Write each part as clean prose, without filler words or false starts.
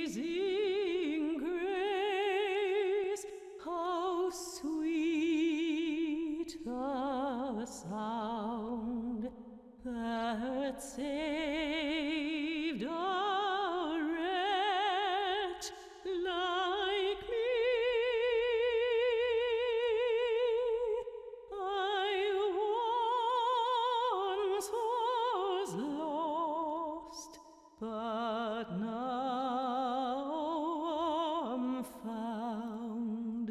Amazing grace, how sweet the sound that saved a wretch like me. I once was lost, but now am found.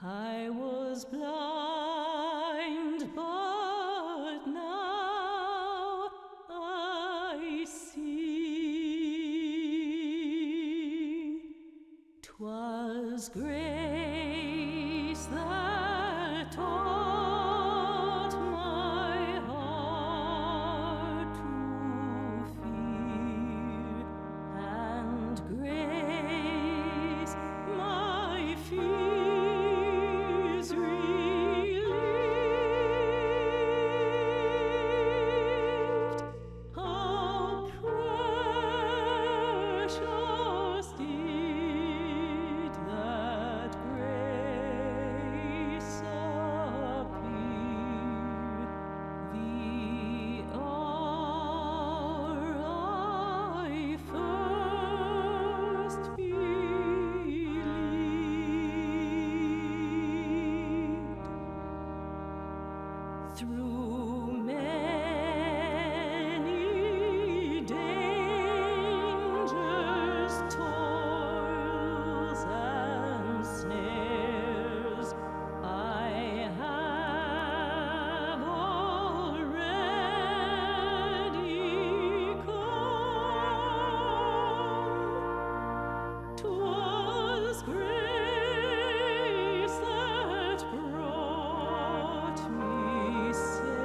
I was blind, but now I see. 'Twas grace that taught my heart to fear, and grace my fears relieved. How precious did that grace through many dangers, toils, and snares, I have already come. 'Twas grace that brought me safe.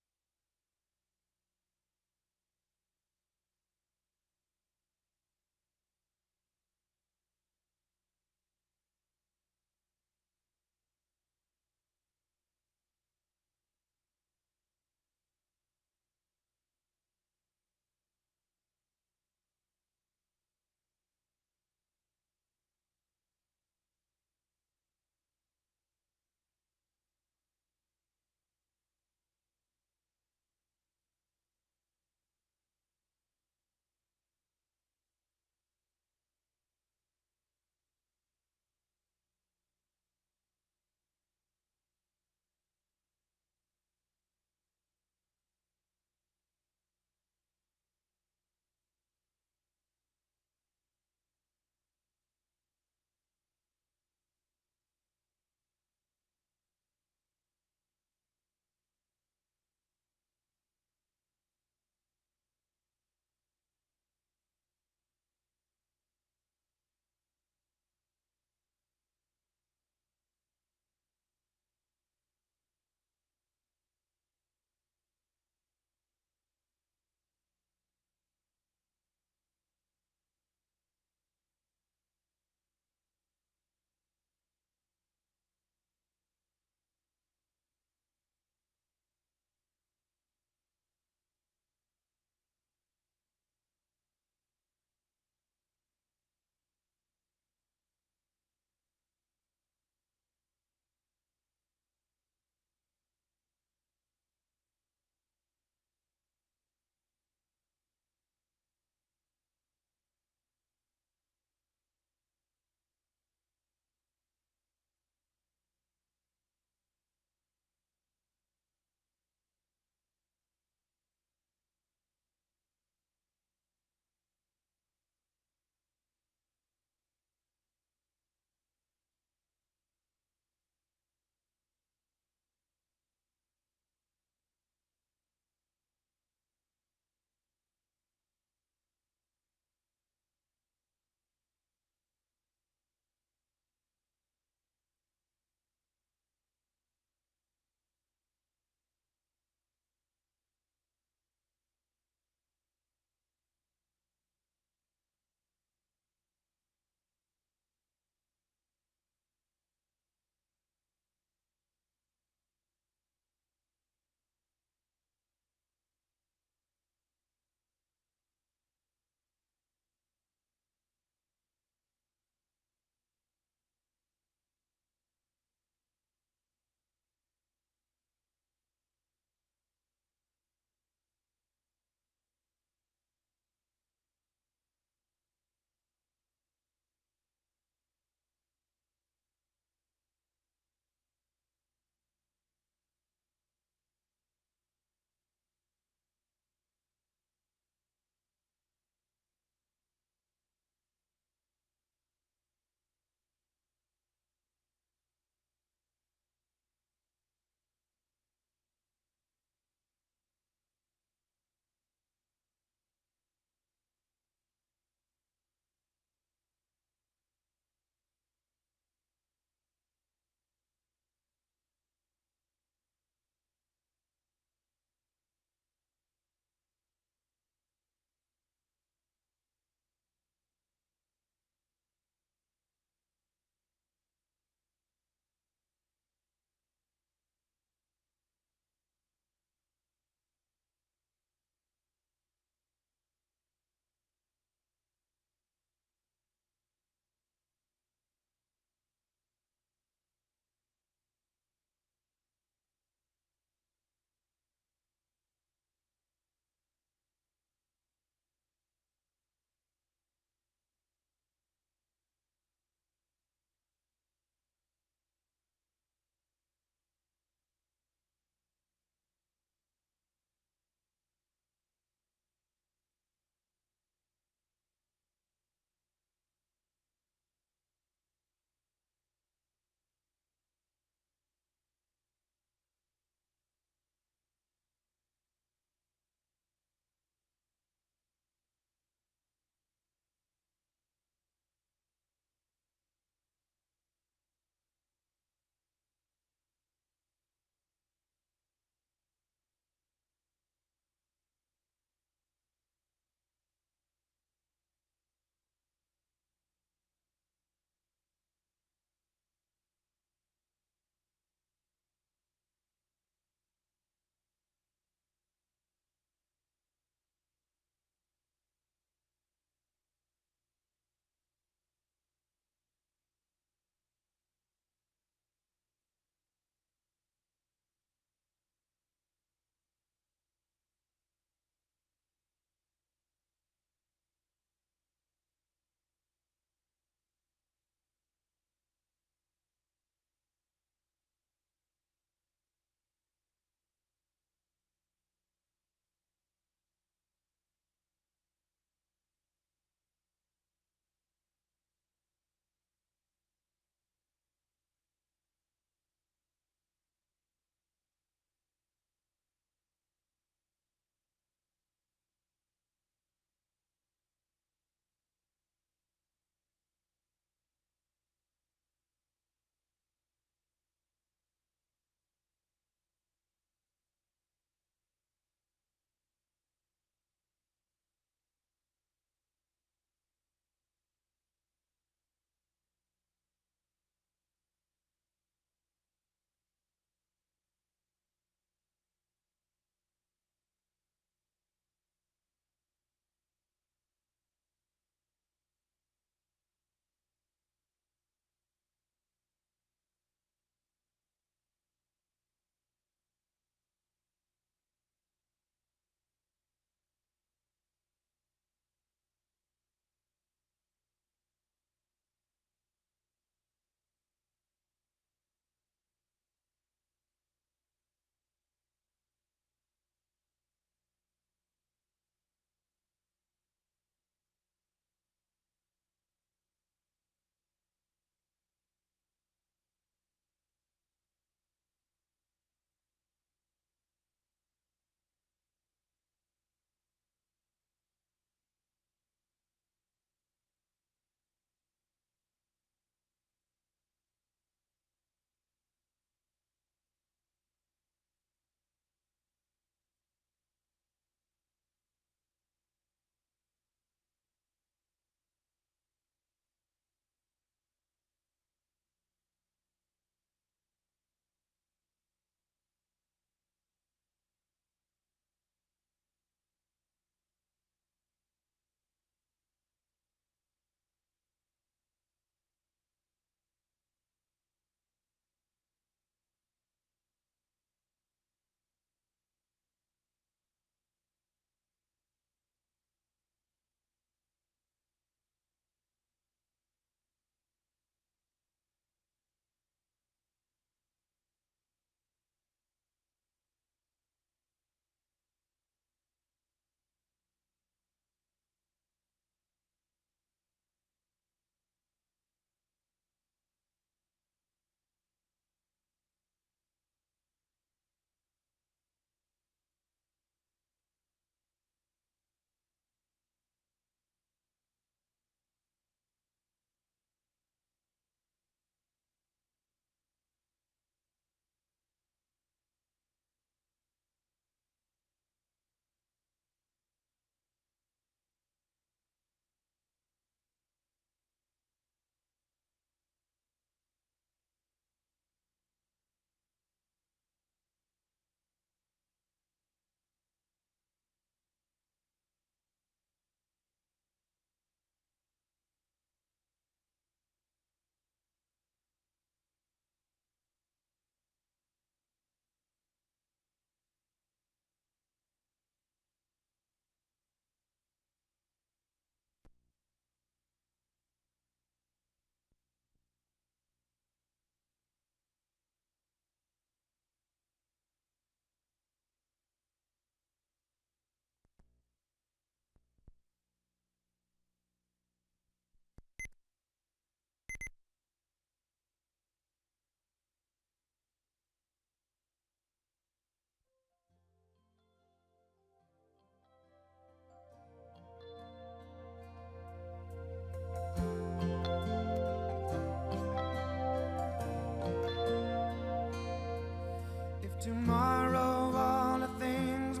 Tomorrow, all the things.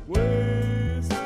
Ways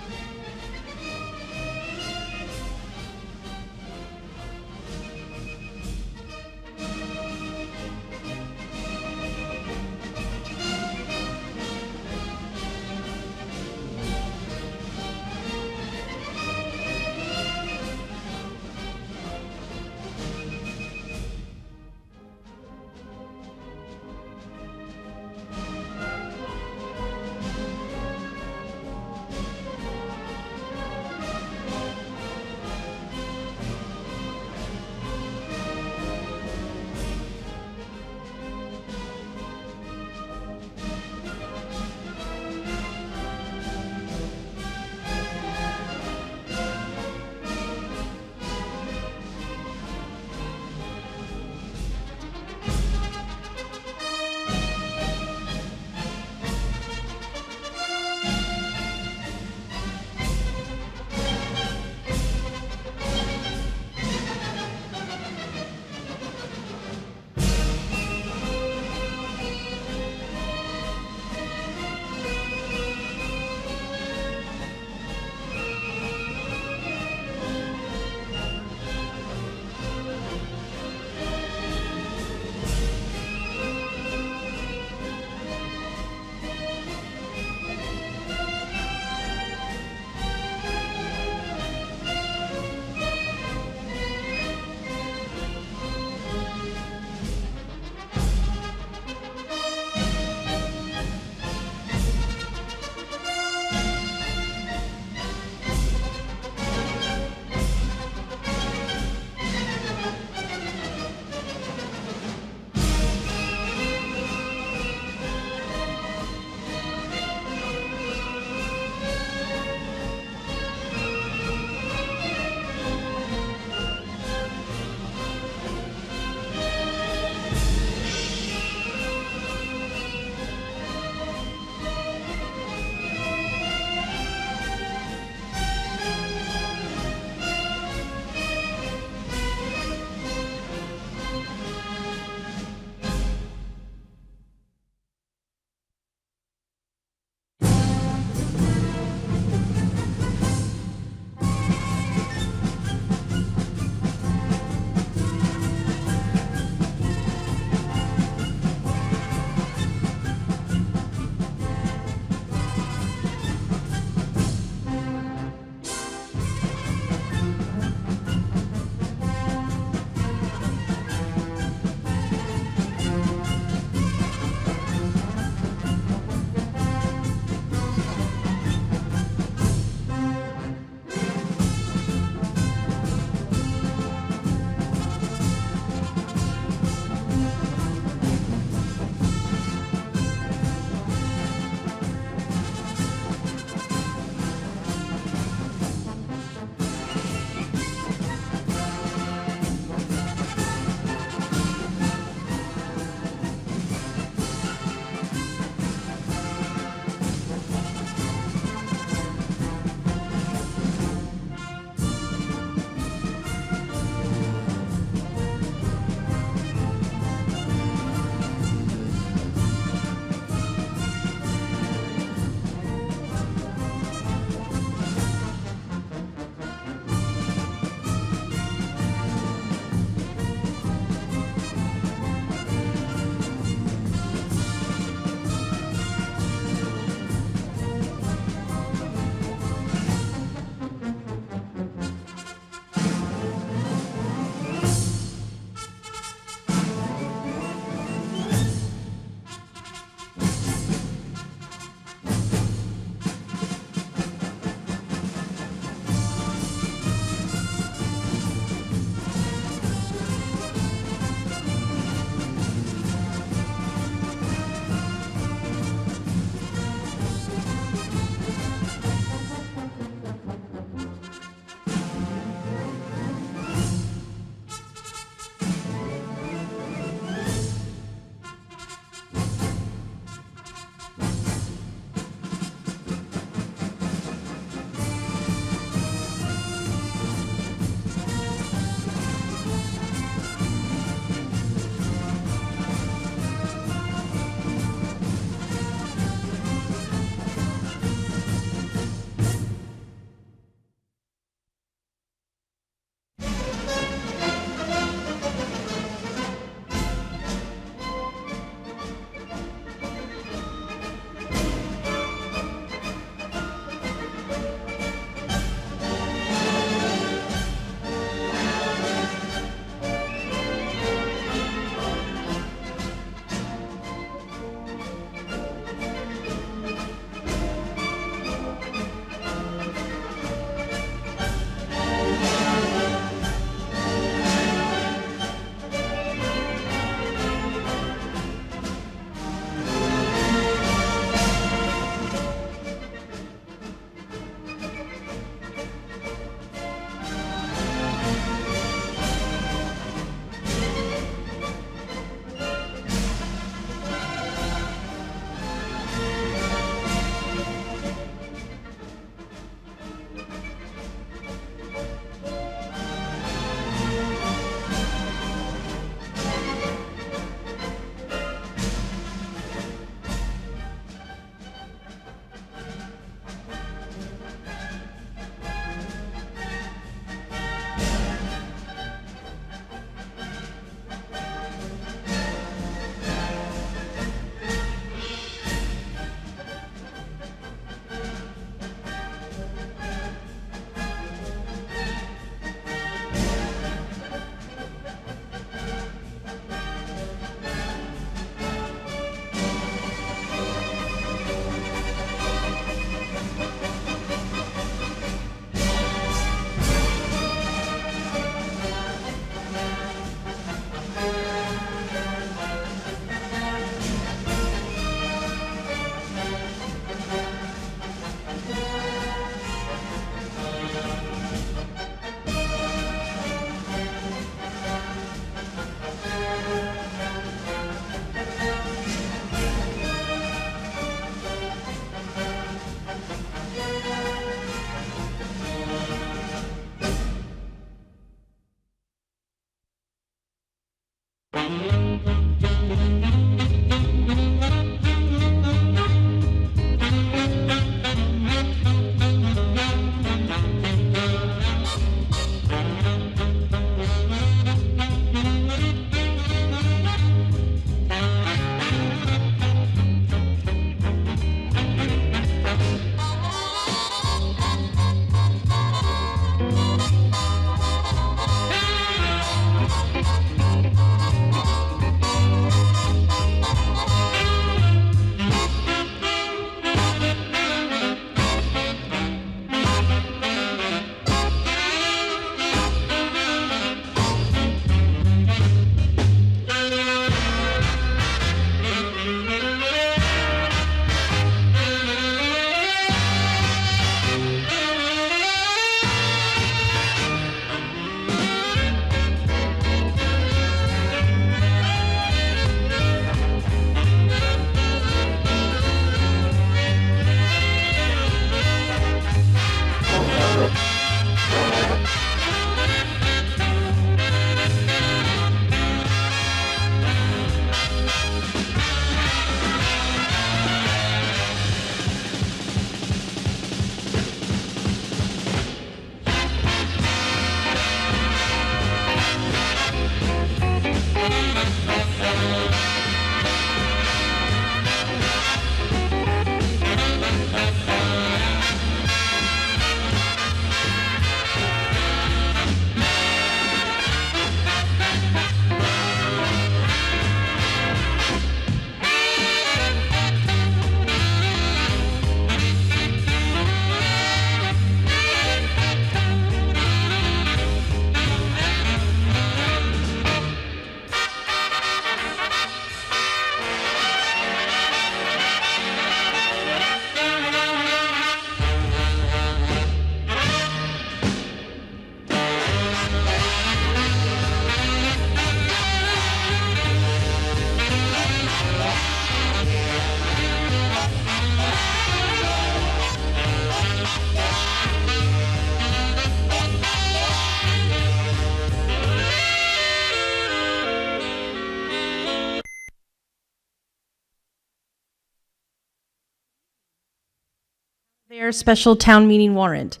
Ayer special town meeting warrant.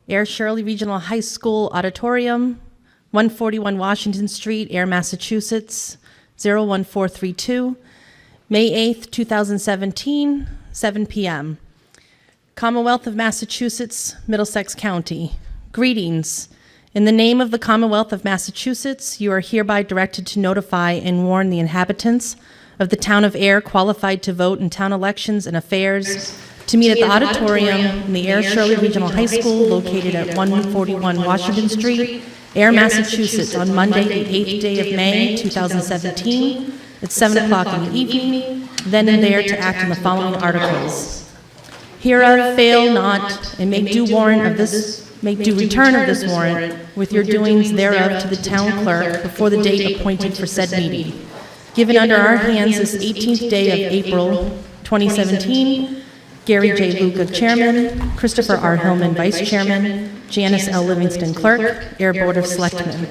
Ayer Shirley Regional High School Auditorium, 141 Washington Street, Ayer, Massachusetts, 01432, May 8th, 2017, 7 p.m. Commonwealth of Massachusetts, Middlesex County. Greetings. In the name of the Commonwealth of Massachusetts, you are hereby directed to notify and warn the inhabitants of the town of Ayer qualified to vote in town elections and affairs to meet at the auditorium in the Ayer Shirley Regional High School located at 141 Washington Street, Ayer, Massachusetts, on Monday, the 8th day of May, 2017, at 7 o'clock in the evening, then and there to act on the following articles. Hereof fail not, and make due return of this warrant with your doings thereof to the town clerk before the date appointed for said meeting. Given under our hands this 18th day of April, 2017, Gary J. Luca, Chairman, Christopher R. Hillman, Vice Chairman, Janice L. Livingston, Clerk, Ayer Board of Selectmen.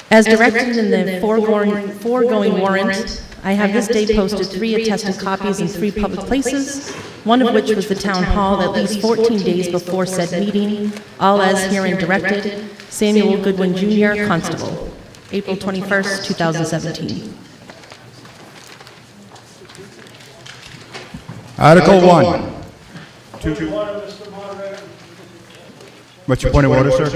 As directed in the foregoing warrant, I have this day posted 3 attested copies in 3 public places, one of which was the Town Hall at least 14 days before said meeting, all as herein directed. Samuel Goodwin, Jr., Constable, April 21st, 2017. Article 1. What's your point of order, sir?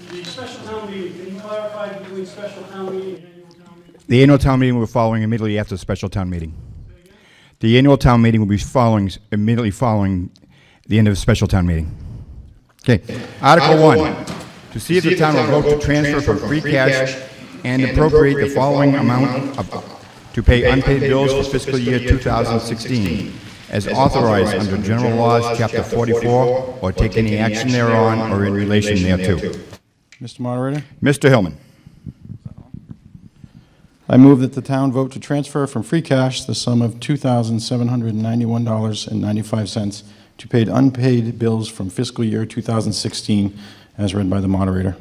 The special town meeting, can you clarify between special town meeting and annual town meeting? The annual town meeting will be following immediately after the special town meeting. The annual town meeting will be immediately following the end of the special town meeting. Okay. Article 1. To see if the town will vote to transfer from free cash and appropriate the following amount to pay unpaid bills for fiscal year 2016 as authorized under General Laws, Chapter 44, or take any action thereon or in relation thereto. Mr. Moderator, Mr. Hillman. I move that the town vote to transfer from free cash the sum of $2,791.95 to pay unpaid bills from fiscal year 2016 as read by the moderator.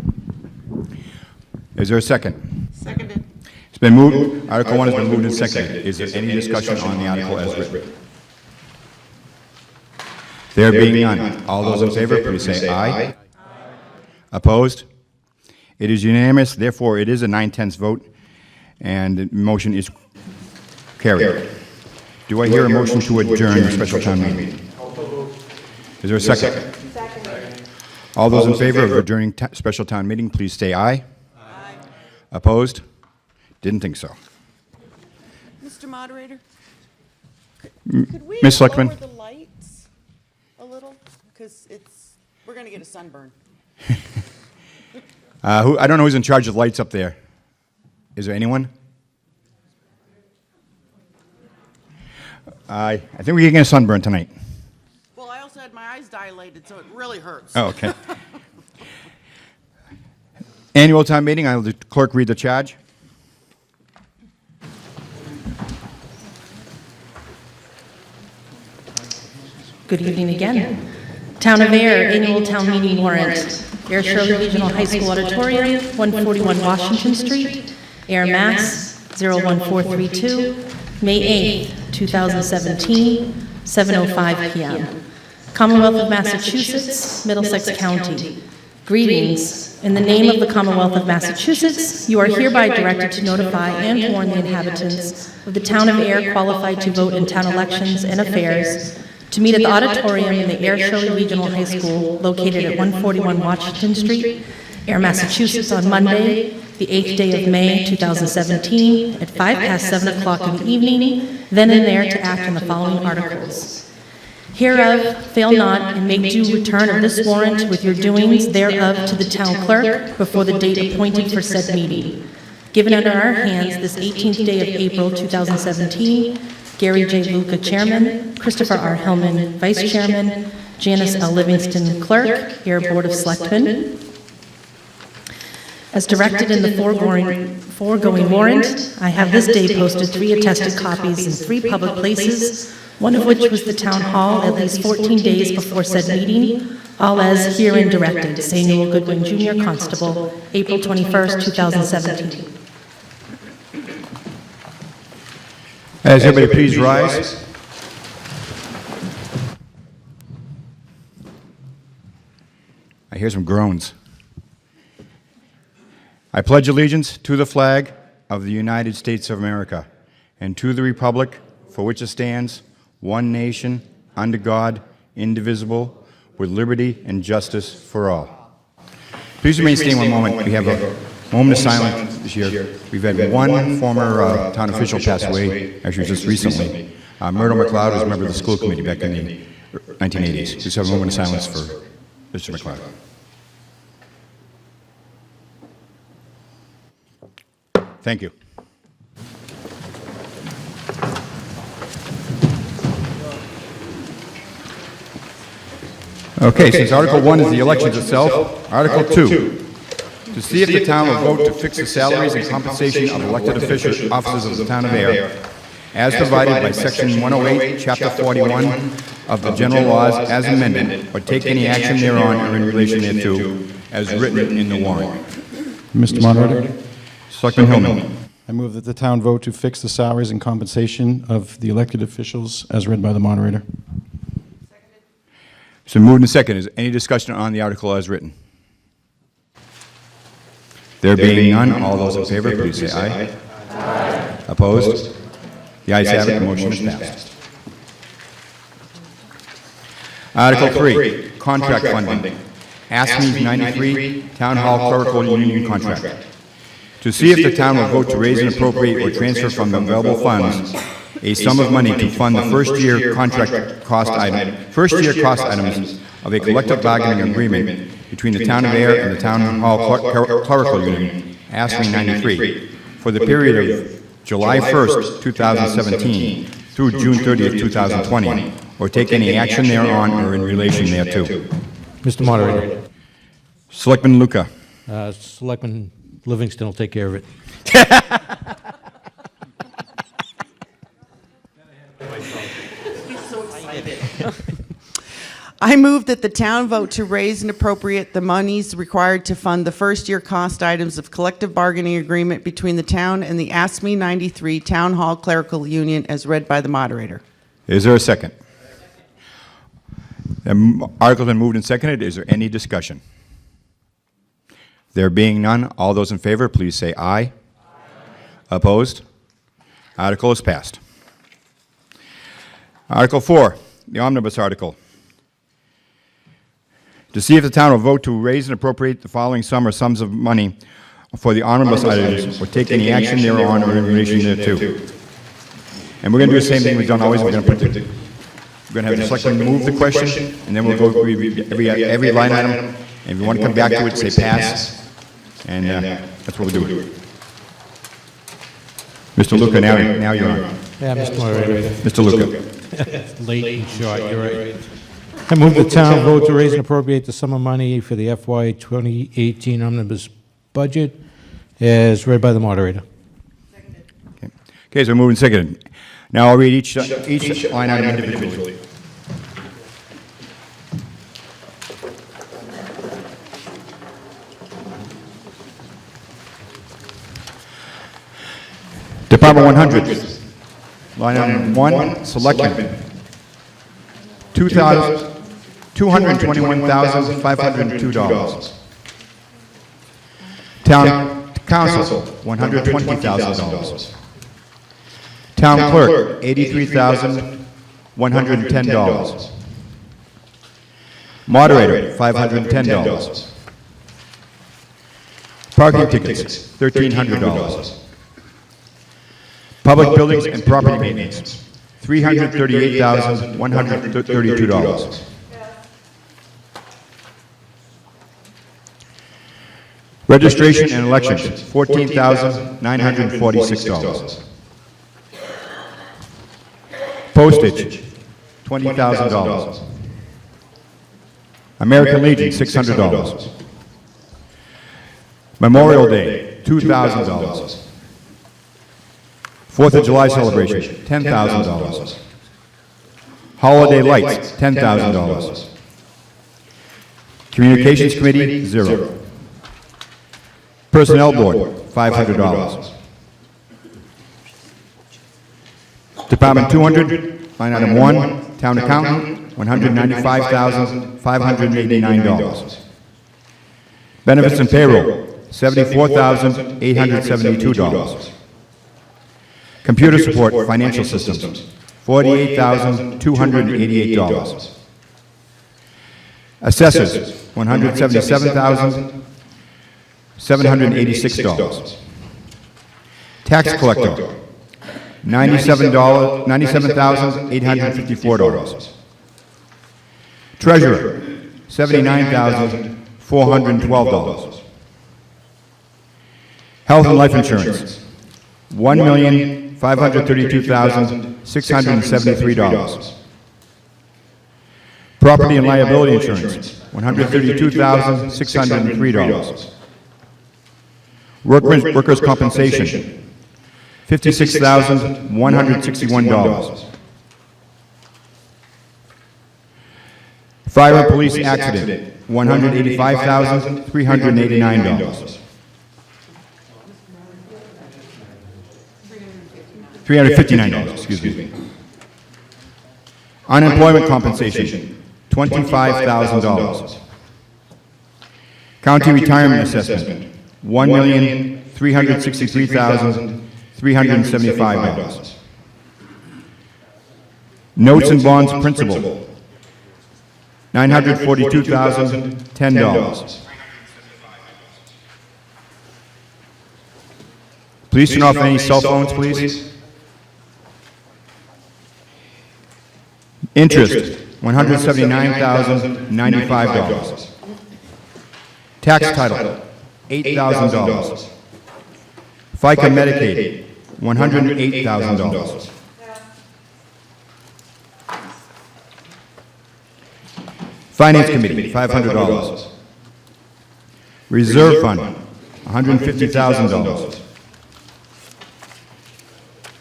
Is there a second? Seconded. It's been moved. Article 1 has been moved and seconded. Is there any discussion on the article as written? There being none, all those in favor, please say aye. Opposed? It is unanimous. Therefore, it is a 9/10 vote, and the motion is carried. Do I hear a motion to adjourn the special town meeting? Is there a second? Second. All those in favor of adjourning special town meeting, please say aye. Aye. Opposed? Didn't think so. Mr. Moderator, could we Ms. Selectman? lower the lights a little? Because we're going to get a sunburn. I don't know who's in charge of lights up there. Is there anyone? I think we're getting a sunburn tonight. Well, I also had my eyes dilated, so it really hurts. Oh, okay. Annual town meeting, I'll let the clerk read the charge. Good evening again. Town of Ayer Annual Town Meeting Warrant. Ayer Shirley Regional High School Auditorium, 141 Washington Street, Ayer, Mass. 01432, May 8th, 2017, 7:05 p.m. Commonwealth of Massachusetts, Middlesex County. Greetings. In the name of the Commonwealth of Massachusetts, you are hereby directed to notify and warn the inhabitants of the town of Ayer qualified to vote in town elections and affairs to meet at the auditorium in the Ayer Shirley Regional High School located at 141 Washington Street, Ayer, Massachusetts, on Monday, the 8th day of May, 2017, at 7 o'clock in the evening, then and there to act on the following articles. Hereof, fail not, and make due return of this warrant with your doings thereof to the town clerk before the date appointed for said meeting. Given under our hands this 18th day of April, 2017, Gary J. Luca, Chairman, Christopher R. Hillman, Vice Chairman, Janice L. Livingston, Clerk, Ayer Board of Selectmen. As directed in the foregoing warrant, I have this day posted 3 attested copies in 3 public places, one of which was the Town Hall at least 14 days before said meeting, all as herein directed. Samuel Goodwin, Jr., Constable, April 21st, 2017. As everybody please rise. I hear some groans. I pledge allegiance to the flag of the United States of America and to the republic for which it stands, one nation, under God, indivisible, with liberty and justice for all. Please remain standing one moment. We have a moment of silence this year. We've had one former town official pass away, actually just recently. Myrtle McLeod was a member of the school committee back in the 1980s. Just have a moment of silence for Mr. McLeod. Thank you. Okay, since Article 1 is the elections itself, Article 2, to see if the town will vote to fix the salaries and compensation of elected officers of the town of Ayer, as provided by Section 108, Chapter 41 of the General Laws as amended, or take any action thereon or in relation thereto, as written in the warrant. Mr. Moderator, Selectman Hillman. I move that the town vote to fix the salaries and compensation of the elected officials as read by the moderator. So moved and second. Is there any discussion on the article as written? There being none, all those in favor, please say aye. Aye. Opposed? The ayes have it, the motion is passed. Article 3, contract funding. ASME 93, Town Hall Clerical Union Contract. To see if the town will vote to raise and appropriate or transfer from the available funds a sum of money to fund the first-year cost items of a collective bargaining agreement between the town of Ayer and the Town Hall Clerical Union, ASME 93, for the period of July 1st, 2017 through June 30th, 2020, or take any action thereon or in relation thereto. Mr. Moderator, Selectman Luca. Selectman Livingston will take care of it. I move that the town vote to raise and appropriate the monies required to fund the first-year cost items of collective bargaining agreement between the town and the ASME 93 Town Hall Clerical Union as read by the moderator. Is there a second? The article's been moved and seconded. Is there any discussion? There being none, all those in favor, please say aye. Aye. Opposed? Article is passed. Article 4, the omnibus article. To see if the town will vote to raise and appropriate the following sum or sums of money for the omnibus items or take any action thereon or in relation thereto. And we're going to do the same thing we've done always. We're going to have the selectman move the question, and then we'll go through every line item. And if you want to come back to it, say pass. And that's what we'll do. Mr. Luca, now you're on. Yeah, Mr. Moderator. Mr. Luca. Late and short, you're right. I move the town vote to raise and appropriate the sum of money for the FY 2018 omnibus budget as read by the moderator. Okay, so we're moving second. Now I'll read each line item individually. Department 100, line item 1, selectmen, $221,502. Town council, $120,000. Town clerk, $83,110. Moderator, $510. Parking tickets, $1,300. Public buildings and property maintenance, $338,132. Registration and elections, $14,946. Postage, $20,000. American Legion, $600. Memorial Day, $2,000. 4th of July celebration, $10,000. Holiday lights, $10,000. Communications Committee, $0. Personnel Board, $500. Department 200, line item 1, Town Accountant, $195,589. Benefits and payroll, $74,872. Computer support, financial systems, $48,288. Assessors, $177,786. Tax collector, $97,854. Treasurer, $79,412. Health and life insurance, $1,532,673. Property and liability insurance, $132,603. Workers' compensation, $56,161. Fire and police accident, $185,389. $359, excuse me. Unemployment compensation, $25,000. County retirement assessment, $1,363,375. Notes and bonds principal, $942,010. Please turn off any cell phones, please. Interest, $179,095. Tax title, $8,000. FICA Medicaid, $108,000. Finance Committee, $500. Reserve Fund, $150,000.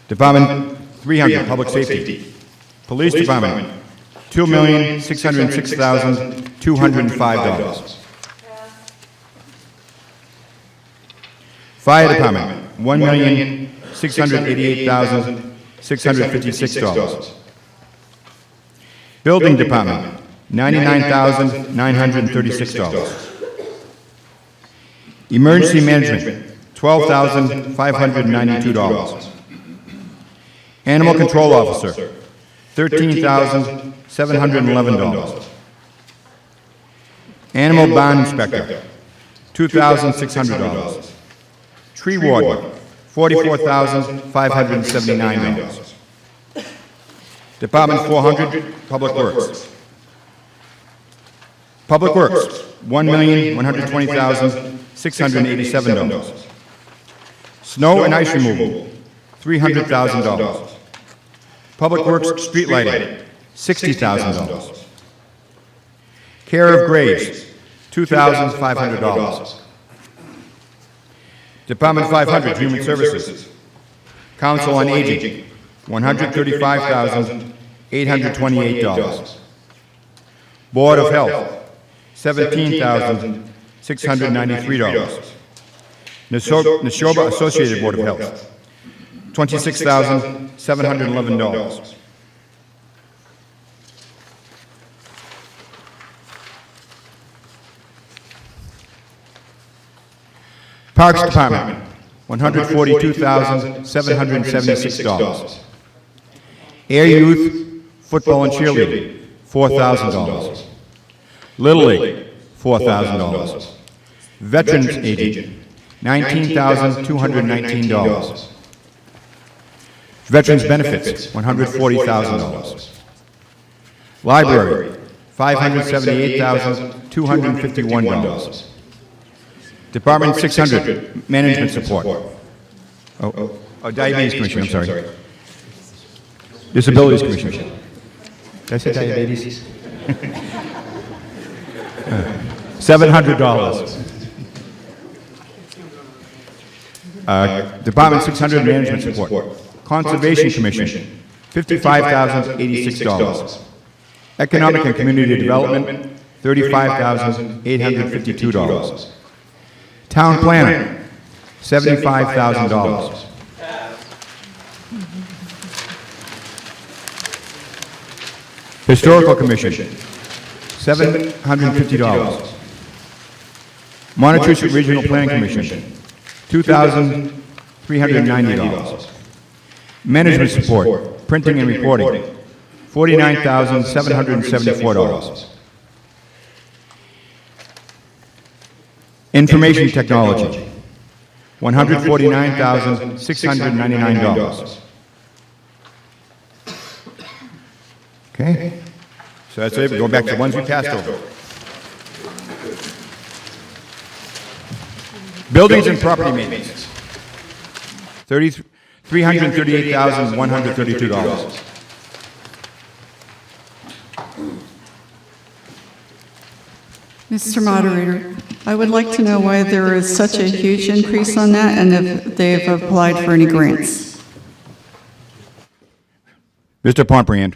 Department 300, Public Safety. Police Department, $2,606,205. Fire Department, $1,688,656. Building Department, $99,936. Emergency Management, $12,592. Animal Control Officer, $13,711. Animal Barn Inspector, $2,600. Tree Warden, $44,579. Department 400, Public Works. Public Works, $1,120,687. Snow and ice removal, $300,000. Public Works street lighting, $60,000. Care of graves, $2,500. Department 500, Human Services. Council on Aging, $135,828. Board of Health, $17,693. Neshoba Associated Board of Health, $26,711. Parks Department, $142,776. Air Youth Football and Cheerleading, $4,000. Little League, $4,000. Veterans Agent, $19,219. Veterans Benefits, $140,000. Library, $578,251. Department 600, Management Support. Diabetes Commission, I'm sorry. Disabilities Commission. Did I say diabetes? $700. Department 600, Management Support. Conservation Commission, $55,086. Economic and Community Development, $35,852. Town Planner, $75,000. Historical Commission, $750. Montechusett Regional Planning Commission, $2,390. Management Support, Printing and Reporting, $49,774. Information Technology, $149,699. Okay, so that's it. We're going back to the ones we passed over. Buildings and property maintenance, $338,132. Mr. Moderator, I would like to know why there is such a huge increase on that and if they've applied for any grants. Mr. Pomperand.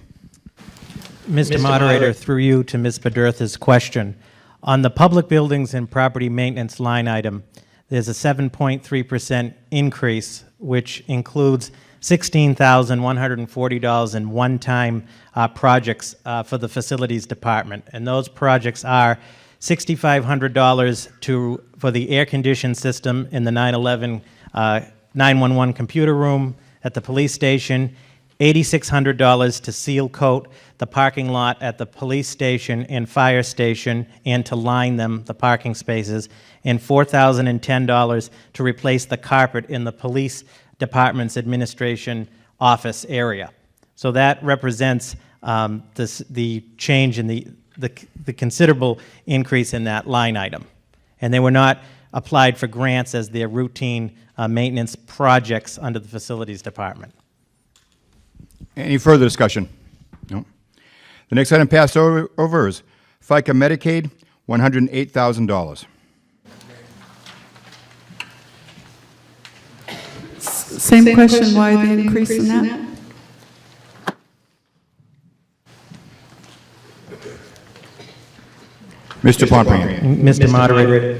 Mr. Moderator, through you to Ms. Bedurtha's question. On the public buildings and property maintenance line item, there's a 7.3% increase, which includes $16,140 in one-time projects for the facilities department. And those projects are $6,500 for the air-conditioned system in the 911 computer room at the police station, $8,600 to seal coat the parking lot at the police station and fire station and to line them, the parking spaces, and $4,010 to replace the carpet in the police department's administration office area. So that represents the change in the considerable increase in that line item. And they were not applied for grants as their routine maintenance projects under the facilities department. Any further discussion? No. The next item passed over is FICA Medicaid, $108,000. Same question, why the increase in that? Mr. Pomperand. Mr. Moderator,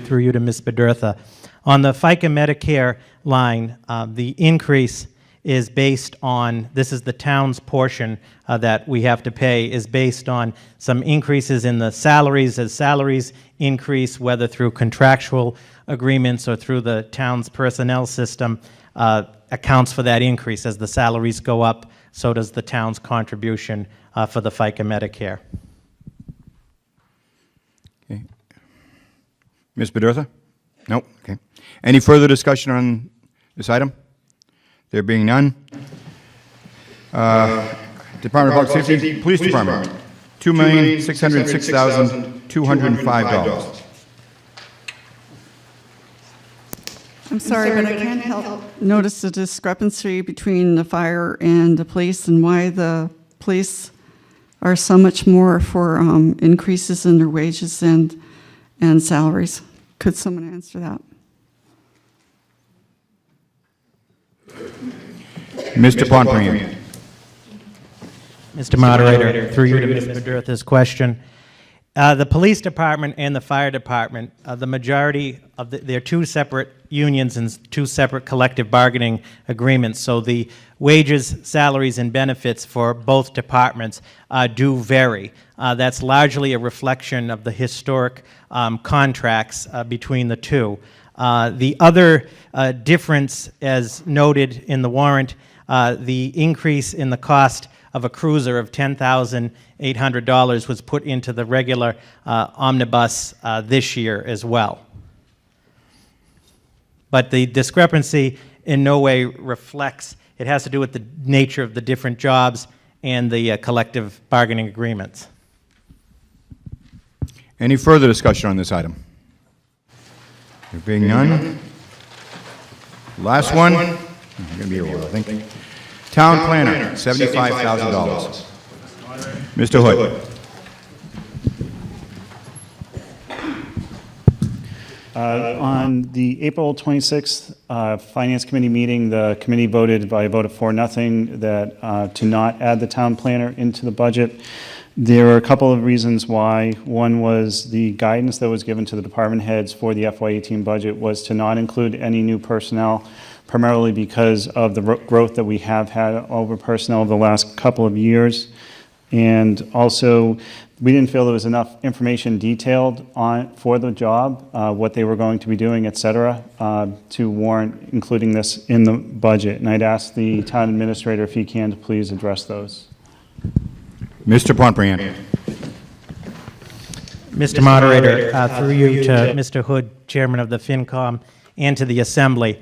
through you to Ms. Bedurtha. On the FICA Medicare line, the increase is based on, this is the town's portion that we have to pay, is based on some increases in the salaries. As salaries increase, whether through contractual agreements or through the town's personnel system, accounts for that increase. As the salaries go up, so does the town's contribution for the FICA Medicare. Okay. Ms. Bedurtha? No? Okay. Any further discussion on this item? There being none. Department of Public Safety, Police Department, $2,606,205. I'm sorry, but I can't help notice the discrepancy between the fire and the police and why the police are so much more for increases in their wages and salaries. Could someone answer that? Mr. Pomperand. Mr. Moderator, through you to Ms. Bedurtha's question. The police department and the fire department, the majority of they're two separate unions and two separate collective bargaining agreements. So the wages, salaries, and benefits for both departments do vary. That's largely a reflection of the historic contracts between the two. The other difference, as noted in the warrant, the increase in the cost of a cruiser of $10,800 was put into the regular omnibus this year as well. But the discrepancy in no way reflects, it has to do with the nature of the different jobs and the collective bargaining agreements. Any further discussion on this item? There being none. Last one. I'm going to be a while, I think. Town planner, $75,000. Mr. Hood. On the April 26th Finance Committee meeting, the committee voted by a vote of 4-0 that to not add the town planner into the budget. There were a couple of reasons why. One was the guidance that was given to the department heads for the FY18 budget was to not include any new personnel, primarily because of the growth that we have had over personnel over the last couple of years. And also, we didn't feel there was enough information detailed for the job, what they were going to be doing, et cetera, to warrant including this in the budget. And I'd ask the town administrator if he can to please address those. Mr. Pontbriand. Mr. Moderator, through you to Mr. Hood, Chairman of the FinCom, and to the Assembly.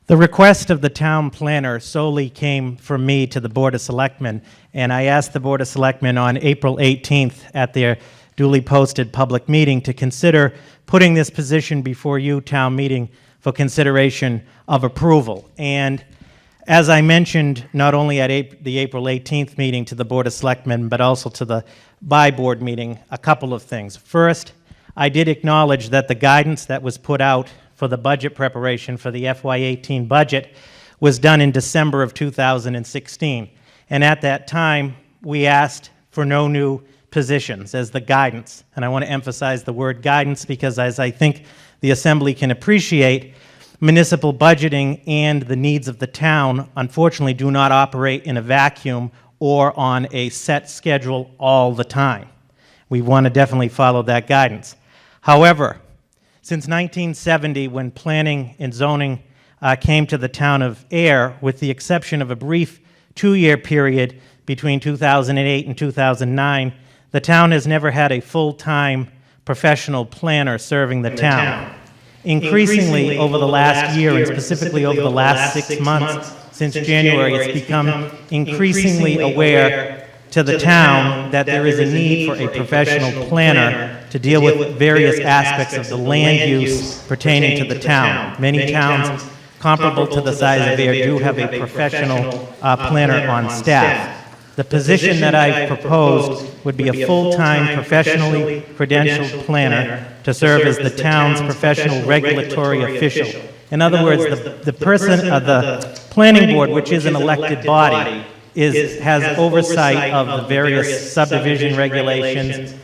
The request of the town planner solely came from me to the Board of Selectmen, and I asked the Board of Selectmen on April 18th at their duly posted public meeting to consider putting this position before you, town meeting, for consideration of approval. And as I mentioned, not only at the April 18th meeting to the Board of Selectmen, but also to the by-board meeting, a couple of things. First, I did acknowledge that the guidance that was put out for the budget preparation for the FY18 budget was done in December of 2016. And at that time, we asked for no new positions as the guidance. And I want to emphasize the word guidance because, as I think the Assembly can appreciate, municipal budgeting and the needs of the town, unfortunately, do not operate in a vacuum or on a set schedule all the time. We want to definitely follow that guidance. However, since 1970, when planning and zoning came to the town of Ayer, with the exception of a brief 2-year period between 2008 and 2009, the town has never had a full-time professional planner serving the town. Increasingly over the last year, and specifically over the last 6 months, since January, it's become increasingly aware to the town that there is a need for a professional planner to deal with various aspects of the land use pertaining to the town. Many towns comparable to the size of Ayer do have a professional planner on staff. The position that I proposed would be a full-time, professionally credentialed planner to serve as the town's professional regulatory official. In other words, the person of the planning board, which is an elected body, has oversight of the various subdivision regulations,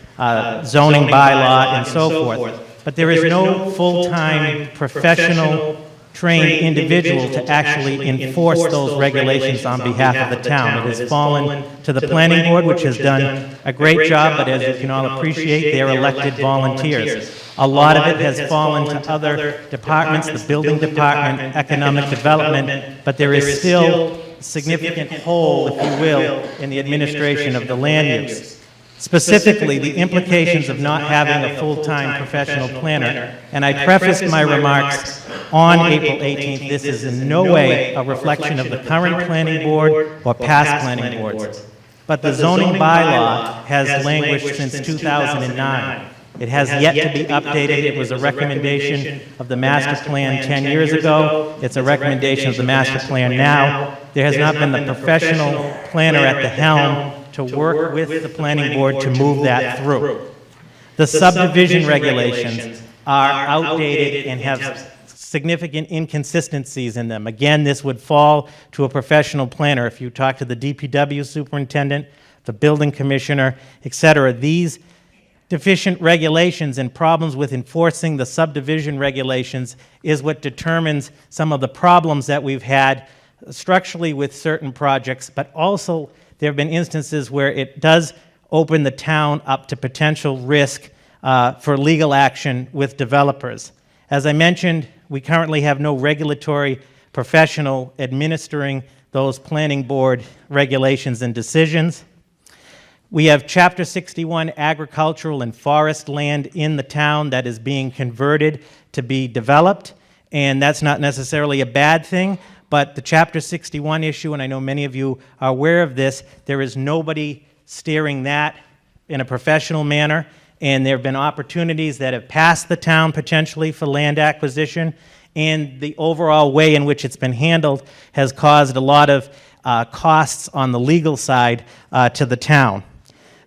zoning bylaw, and so forth. But there is no full-time, professional, trained individual to actually enforce those regulations on behalf of the town. It has fallen to the planning board, which has done a great job, but as you can all appreciate, they're elected volunteers. A lot of it has fallen to other departments, the building department, economic development, but there is still a significant hole, if you will, in the administration of the land use. Specifically, the implications of not having a full-time professional planner. And I prefaced my remarks on April 18th, this is in no way a reflection of the current planning board or past planning boards. But the zoning bylaw has languished since 2009. It has yet to be updated. It was a recommendation of the master plan 10 years ago. It's a recommendation of the master plan now. There has not been the professional planner at the helm to work with the planning board to move that through. The subdivision regulations are outdated and have significant inconsistencies in them. Again, this would fall to a professional planner. If you talk to the DPW superintendent, the building commissioner, etc., these deficient regulations and problems with enforcing the subdivision regulations is what determines some of the problems that we've had structurally with certain projects, but also there have been instances where it does open the town up to potential risk for legal action with developers. As I mentioned, we currently have no regulatory professional administering those planning board regulations and decisions. We have Chapter 61 agricultural and forest land in the town that is being converted to be developed, and that's not necessarily a bad thing, but the Chapter 61 issue, and I know many of you are aware of this, there is nobody steering that in a professional manner, and there have been opportunities that have passed the town potentially for land acquisition, and the overall way in which it's been handled has caused a lot of costs on the legal side to the town.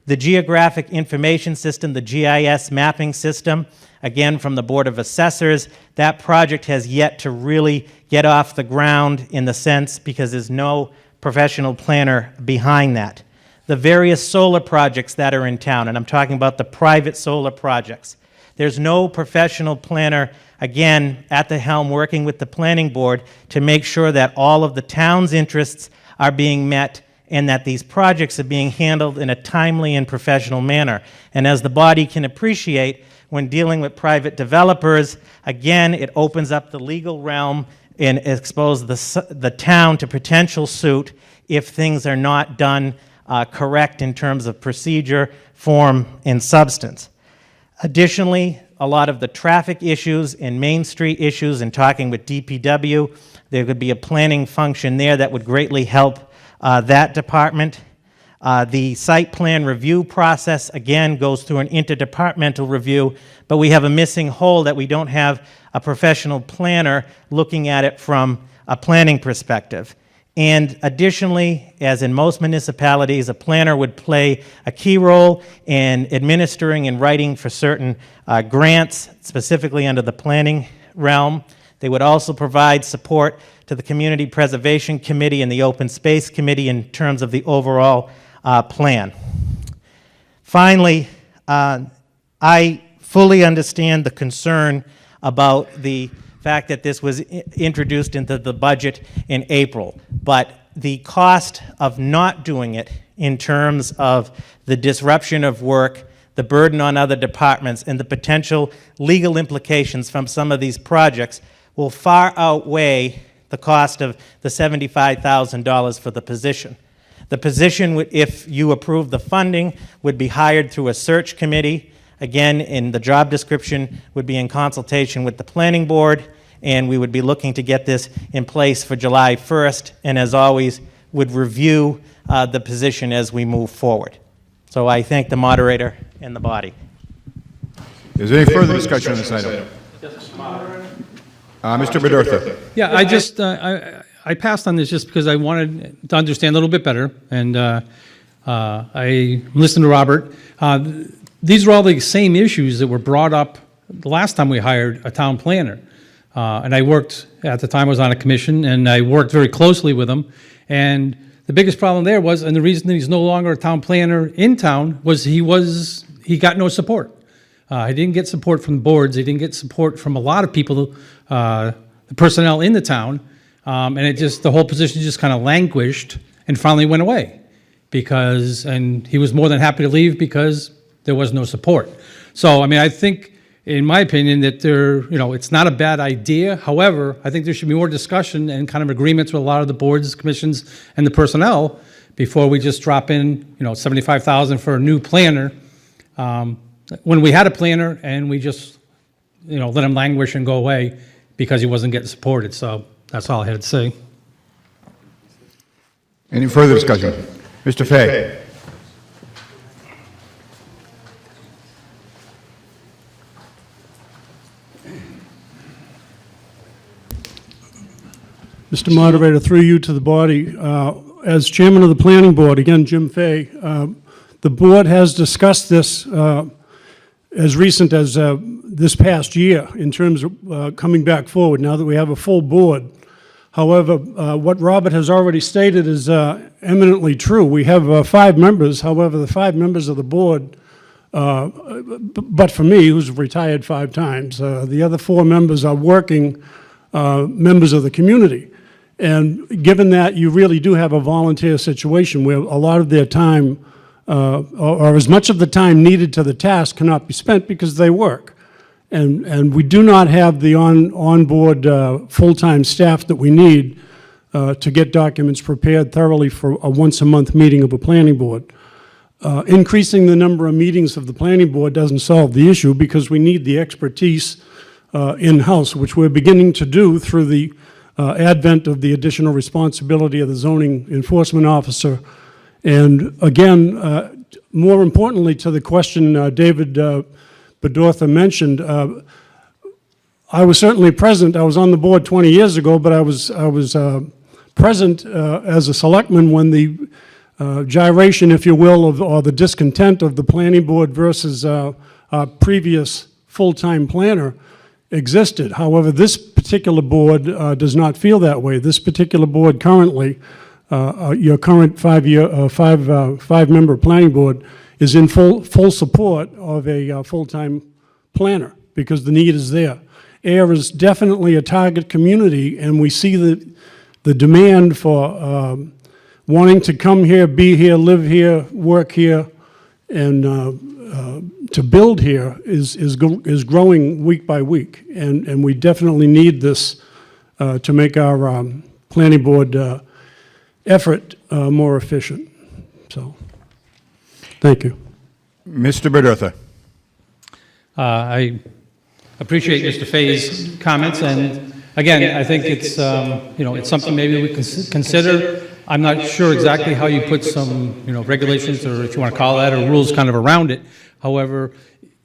The Geographic Information System, the GIS mapping system, again from the Board of Assessors, that project has yet to really get off the ground in the sense because there's no professional planner behind that. The various solar projects that are in town, and I'm talking about the private solar projects, there's no professional planner, again, at the helm working with the planning board to make sure that all of the town's interests are being met and that these projects are being handled in a timely and professional manner. And as the body can appreciate, when dealing with private developers, again, it opens up the legal realm and exposes the town to potential suit if things are not done correct in terms of procedure, form, and substance. Additionally, a lot of the traffic issues and Main Street issues, and talking with DPW, there could be a planning function there that would greatly help that department. The site plan review process, again, goes through an interdepartmental review, but we have a missing hole that we don't have a professional planner looking at it from a planning perspective. And additionally, as in most municipalities, a planner would play a key role in administering and writing for certain grants, specifically under the planning realm. They would also provide support to the Community Preservation Committee and the Open Space Committee in terms of the overall plan. Finally, I fully understand the concern about the fact that this was introduced into the budget in April, but the cost of not doing it in terms of the disruption of work, the burden on other departments, and the potential legal implications from some of these projects will far outweigh the cost of the $75,000 for the position. The position, if you approve the funding, would be hired through a search committee. Again, in the job description would be in consultation with the planning board, and we would be looking to get this in place for July 1st, and as always, would review the position as we move forward. So I thank the moderator and the body. Is there any further discussion on this item? Mr. Bedurtha. Yeah, I just, I passed on this just because I wanted to understand a little bit better, and I listened to Robert. These are all the same issues that were brought up the last time we hired a town planner. And I worked, at the time I was on a commission, and I worked very closely with him. And the biggest problem there was, and the reason that he's no longer a town planner in town, was he got no support. He didn't get support from the boards. He didn't get support from a lot of people, the personnel in the town. And it just, the whole position just kind of languished and finally went away and he was more than happy to leave because there was no support. So, I mean, I think, in my opinion, that it's not a bad idea. However, I think there should be more discussion and kind of agreements with a lot of the boards, commissions, and the personnel before we just drop in, $75,000 for a new planner. When we had a planner and we just, let him languish and go away because he wasn't getting supported. So that's all I had to say. Any further discussion? Mr. Fay. Mr. Moderator, through you to the body, as chairman of the planning board, again, Jim Fay, the board has discussed this as recent as this past year in terms of coming back forward now that we have a full board. However, what Robert has already stated is eminently true. We have 5 members. However, the 5 members of the board, but for me, who's retired 5 times, the other 4 members are working members of the community. And given that you really do have a volunteer situation where a lot of their time, or as much of the time needed to the task, cannot be spent because they work. And we do not have the onboard full-time staff that we need to get documents prepared thoroughly for a once-a-month meeting of a planning board. Increasing the number of meetings of the planning board doesn't solve the issue because we need the expertise in-house, which we're beginning to do through the advent of the additional responsibility of the zoning enforcement officer. And again, more importantly to the question David Bedortha mentioned, I was certainly present. I was on the board 20 years ago, but I was present as a selectman when the gyration, if you will, or the discontent of the planning board versus our previous full-time planner existed. However, this particular board does not feel that way. This particular board currently, your current five-member planning board, is in full support of a full-time planner because the need is there. Ayer is definitely a target community, and we see the demand for wanting to come here, be here, live here, work here, and to build here is growing week by week. And we definitely need this to make our planning board effort more efficient. So, thank you. Mr. Bedurtha. I appreciate Mr. Fay's comments, and again, I think it's, it's something maybe we can consider. I'm not sure exactly how you put some, regulations, or if you want to call that, or rules kind of around it. However,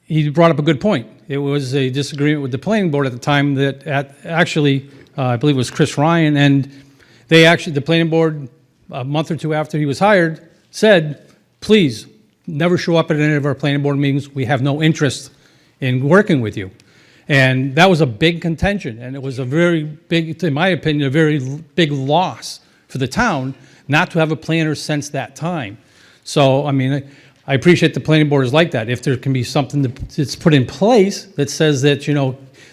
he brought up a good point. It was a disagreement with the planning board at the time that actually, I believe it was Chris Ryan, and the planning board, a month or two after he was hired, said, please, never show up at any of our planning board meetings. We have no interest in working with you. And that was a big contention, and it was a very big, in my opinion, a very big loss for the town not to have a planner since that time. So, I mean, I appreciate the planning board is like that. If there can be something that's put in place that says that,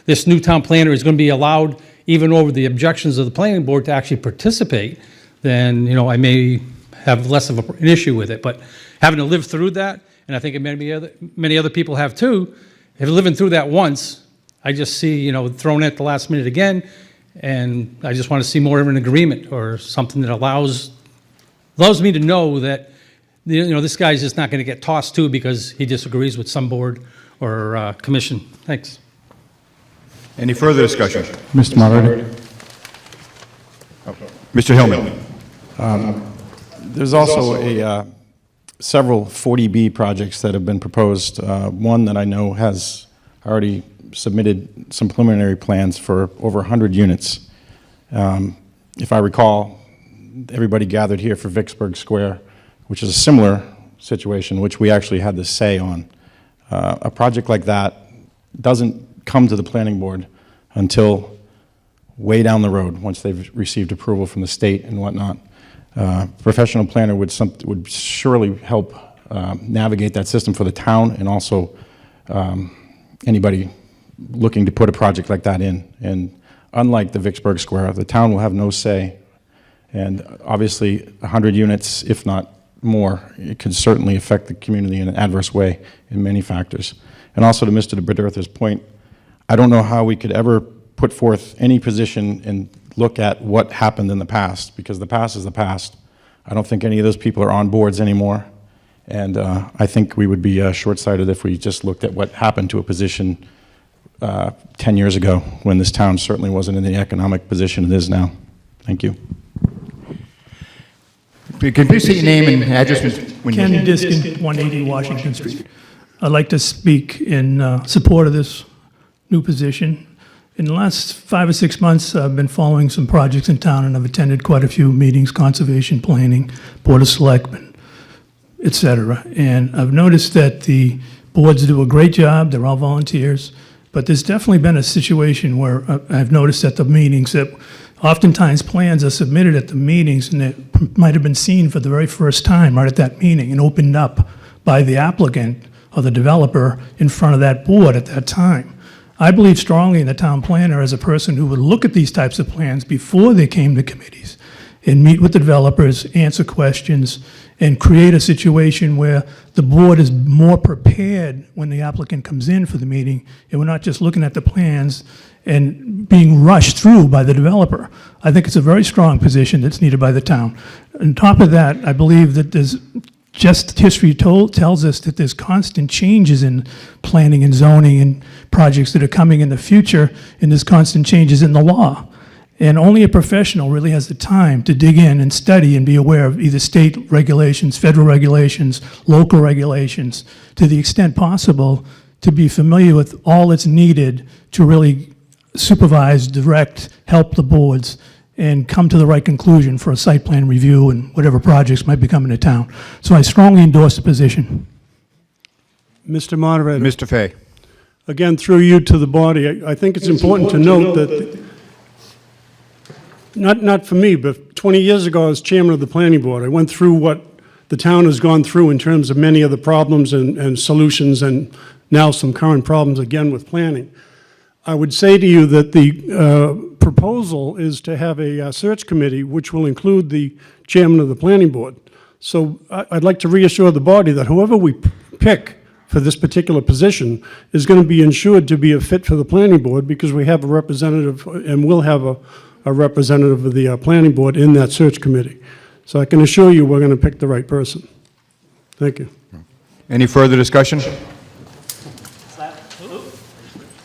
this new town planner is going to be allowed, even over the objections of the planning board, to actually participate, then, I may have less of an issue with it. But having to live through that, and I think many other people have too, if living through that once, I just see, thrown at the last minute again, and I just want to see more of an agreement or something that allows me to know that, this guy's just not going to get tossed to because he disagrees with some board or commission. Thanks. Any further discussion? Mr. Moderator. Mr. Hillman. There's also several 40B projects that have been proposed. One that I know has already submitted some preliminary plans for over 100 units. If I recall, everybody gathered here for Vicksburg Square, which is a similar situation, which we actually had the say on. A project like that doesn't come to the planning board until way down the road, once they've received approval from the state and whatnot. Professional planner would surely help navigate that system for the town, and also anybody looking to put a project like that in. And unlike the Vicksburg Square, the town will have no say. And obviously, 100 units, if not more, it could certainly affect the community in an adverse way in many factors. And also to Mr. Bedurtha's point, I don't know how we could ever put forth any position and look at what happened in the past, because the past is the past. I don't think any of those people are on boards anymore. And I think we would be short-sighted if we just looked at what happened to a position 10 years ago, when this town certainly wasn't in the economic position it is now. Thank you. Can you please state your name and address? Ken Diskin, 180 Washington Street. I'd like to speak in support of this new position. In the last 5 or 6 months, I've been following some projects in town, and I've attended quite a few meetings, conservation planning, board of selectmen, et cetera. And I've noticed that the boards do a great job. They're all volunteers. But there's definitely been a situation where I've noticed at the meetings that oftentimes plans are submitted at the meetings, and it might have been seen for the very first time right at that meeting and opened up by the applicant or the developer in front of that board at that time. I believe strongly in the town planner as a person who would look at these types of plans before they came to committees and meet with the developers, answer questions, and create a situation where the board is more prepared when the applicant comes in for the meeting, and we're not just looking at the plans and being rushed through by the developer. I think it's a very strong position that's needed by the town. On top of that, I believe that there's just history tells us that there's constant changes in planning and zoning and projects that are coming in the future, and there's constant changes in the law. And only a professional really has the time to dig in and study and be aware of either state regulations, federal regulations, local regulations, to the extent possible, to be familiar with all that's needed to really supervise, direct, help the boards, and come to the right conclusion for a site plan review and whatever projects might be coming to town. So I strongly endorse the position. Mr. Moderator. Mr. Fay. Again, through you to the body, I think it's important to note that, not for me, but 20 years ago I was chairman of the planning board. I went through what the town has gone through in terms of many of the problems and solutions, and now some current problems again with planning. I would say to you that the proposal is to have a search committee, which will include the chairman of the planning board. So I'd like to reassure the body that whoever we pick for this particular position is going to be ensured to be a fit for the planning board, because we have a representative and will have a representative of the planning board in that search committee. So I can assure you we're going to pick the right person. Thank you. Any further discussion?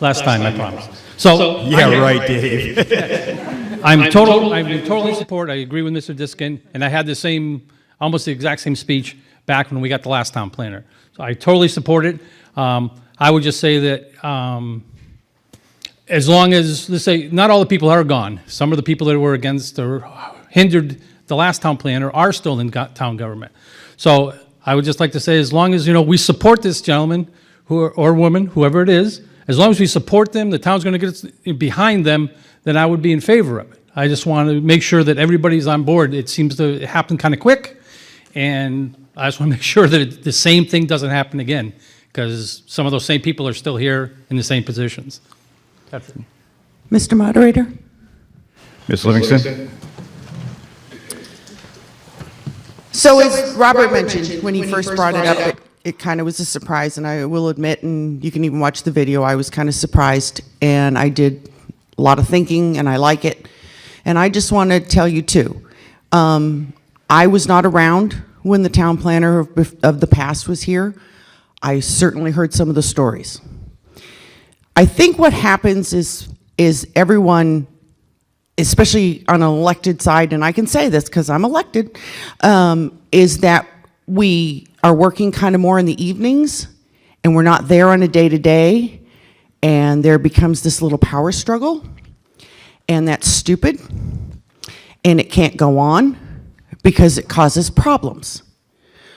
Last time, I promise. So. Yeah, right, Dave. I'm in total support. I agree with Mr. Diskin, and I had the same, almost the exact same speech back when we got the last town planner. So I totally support it. I would just say that as long as, let's say, not all the people are gone. Some of the people that were against or hindered the last town planner are still in town government. So I would just like to say, as long as, we support this gentleman or woman, whoever it is, as long as we support them, the town's going to get behind them, then I would be in favor of it. I just want to make sure that everybody's on board. It seems to happen kind of quick, and I just want to make sure that the same thing doesn't happen again, because some of those same people are still here in the same positions. That's it. Mr. Moderator? Ms. Livingston? So as Robert mentioned, when he first brought it up, it kind of was a surprise, and I will admit, and you can even watch the video, I was kind of surprised, and I did a lot of thinking, and I like it. And I just want to tell you, too, I was not around when the town planner of the past was here. I certainly heard some of the stories. I think what happens is everyone, especially on an elected side, and I can say this because I'm elected, is that we are working kind of more in the evenings, and we're not there on a day-to-day, and there becomes this little power struggle, and that's stupid, and it can't go on because it causes problems.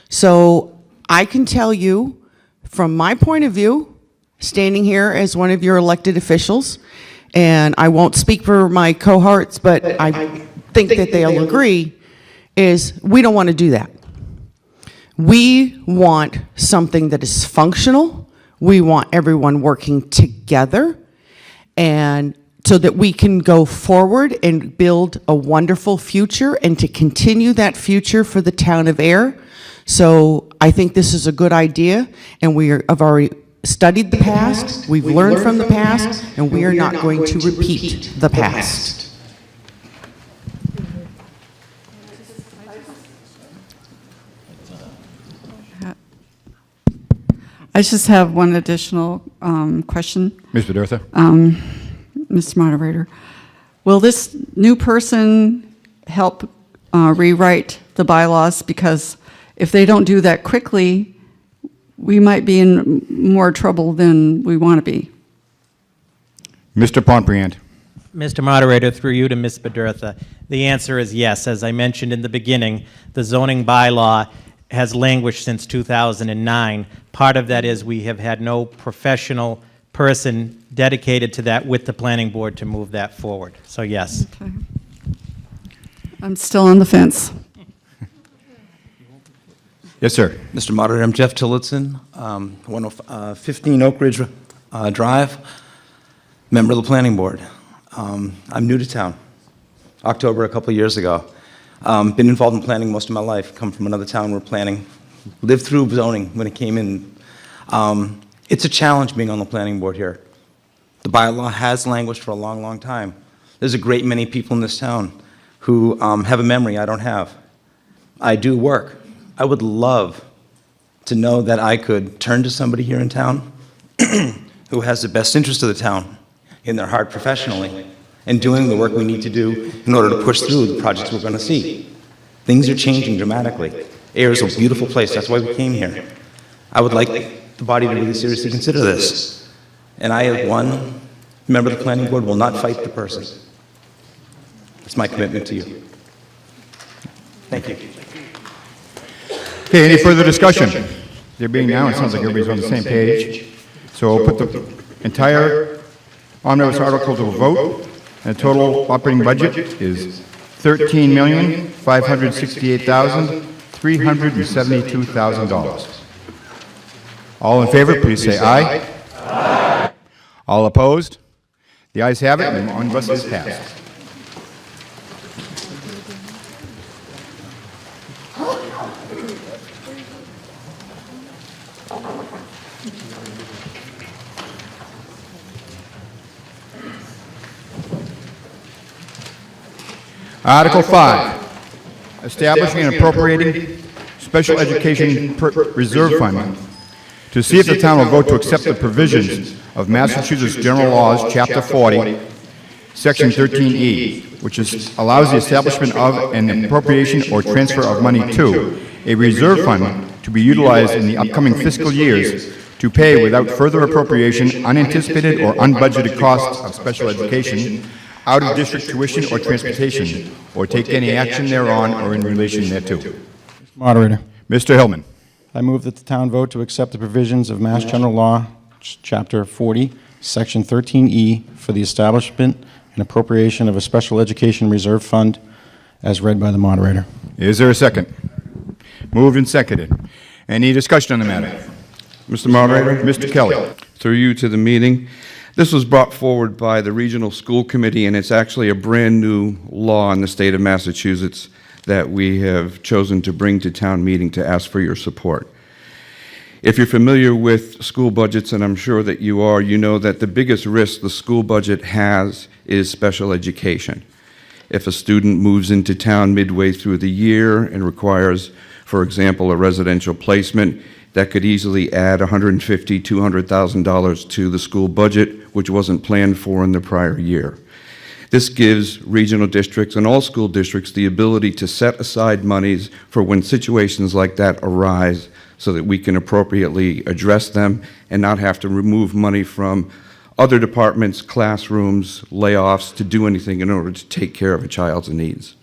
So I can tell you, from my point of view, standing here as one of your elected officials, and I won't speak for my cohorts, but I think that they'll agree, is we don't want to do that. We want something that is functional. We want everyone working together, and so that we can go forward and build a wonderful future and to continue that future for the town of Ayer. So I think this is a good idea, and we have already studied the past, we've learned from the past, and we are not going to repeat the past. I just have one additional question. Ms. Bedurtha? Mr. Moderator. Will this new person help rewrite the bylaws? Because if they don't do that quickly, we might be in more trouble than we want to be. Mr. Pompriant? Mr. Moderator, through you to Ms. Bedurtha, the answer is yes. As I mentioned in the beginning, the zoning bylaw has languished since 2009. Part of that is we have had no professional person dedicated to that with the planning board to move that forward. So yes. Okay. I'm still on the fence. Yes, sir. Mr. Moderator, I'm Jeff Tillotson, 15 Oak Ridge Drive, member of the planning board. I'm new to town, October a couple of years ago. Been involved in planning most of my life, come from another town where planning, lived through zoning when it came in. It's a challenge being on the planning board here. The bylaw has languished for a long, long time. There's a great many people in this town who have a memory I don't have. I do work. I would love to know that I could turn to somebody here in town who has the best interest of the town in their heart professionally and doing the work we need to do in order to push through the projects we're going to see. Things are changing dramatically. Ayer is a beautiful place. That's why we came here. I would like the body to really seriously consider this. And I, as one member of the planning board, will not fight the person. It's my commitment to you. Thank you. Okay, any further discussion? There being now, it sounds like everybody's on the same page. So we'll put the entire omnibus article to a vote, and the total operating budget is $13,568,372,000. All in favor, please say aye. Aye. All opposed? The The ayes have it, and the omnibus is passed. Article 5, establishing and appropriating special education reserve fund to see if the town will vote to accept the provisions of Massachusetts General Laws, Chapter 40, Section 13E, which allows the establishment of an appropriation or transfer of money to a reserve fund to be utilized in the upcoming fiscal years to pay without further appropriation unanticipated or unbudgeted costs of special education, out-of-district tuition or transportation, or take any action thereon or in relation thereto. Moderator. Mr. Hillman. I move that the town vote to accept the provisions of Mass General Law, Chapter 40, Section 13E, for the establishment and appropriation of a special education reserve fund, as read by the moderator. Is there a second? Moved and seconded. Any discussion on the matter? Mr. Moderator? Mr. Kelly. Through you to the meeting. This was brought forward by the Regional School Committee, and it's actually a brand-new law in the state of Massachusetts that we have chosen to bring to town meeting to ask for your support. If you're familiar with school budgets, and I'm sure that you are, you know that the biggest risk the school budget has is special education. If a student moves into town midway through the year and requires, for example, a residential placement, that could easily add $150,000, $200,000 to the school budget, which wasn't planned for in the prior year. This gives regional districts and all school districts the ability to set aside monies for when situations like that arise so that we can appropriately address them and not have to remove money from other departments, classrooms, layoffs to do anything in order to take care of a child's needs.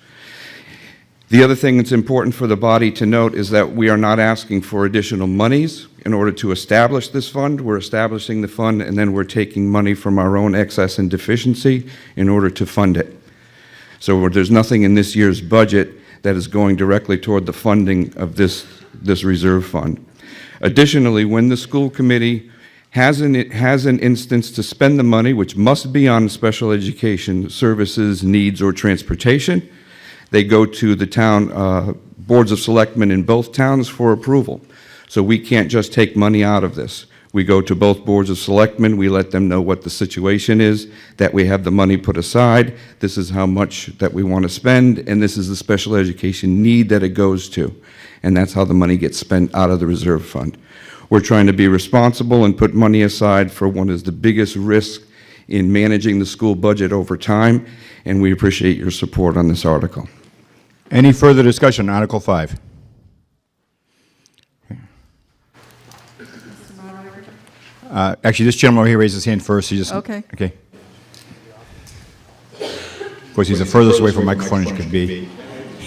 The other thing that's important for the body to note is that we are not asking for additional monies in order to establish this fund. We're establishing the fund, and then we're taking money from our own excess and deficiency in order to fund it. So there's nothing in this year's budget that is going directly toward the funding of this reserve fund. Additionally, when the school committee has an instance to spend the money, which must be on special education services, needs, or transportation, they go to the town boards of selectmen in both towns for approval. So we can't just take money out of this. We go to both boards of selectmen, we let them know what the situation is, that we have the money put aside, this is how much that we want to spend, and this is the special education need that it goes to. And that's how the money gets spent out of the reserve fund. We're trying to be responsible and put money aside for what is the biggest risk in managing the school budget over time, and we appreciate your support on this article. Any further discussion on Article 5? Actually, this gentleman over here raised his hand first. He just, Okay. Okay. Of course, he's the furthest away from microphone as you could be.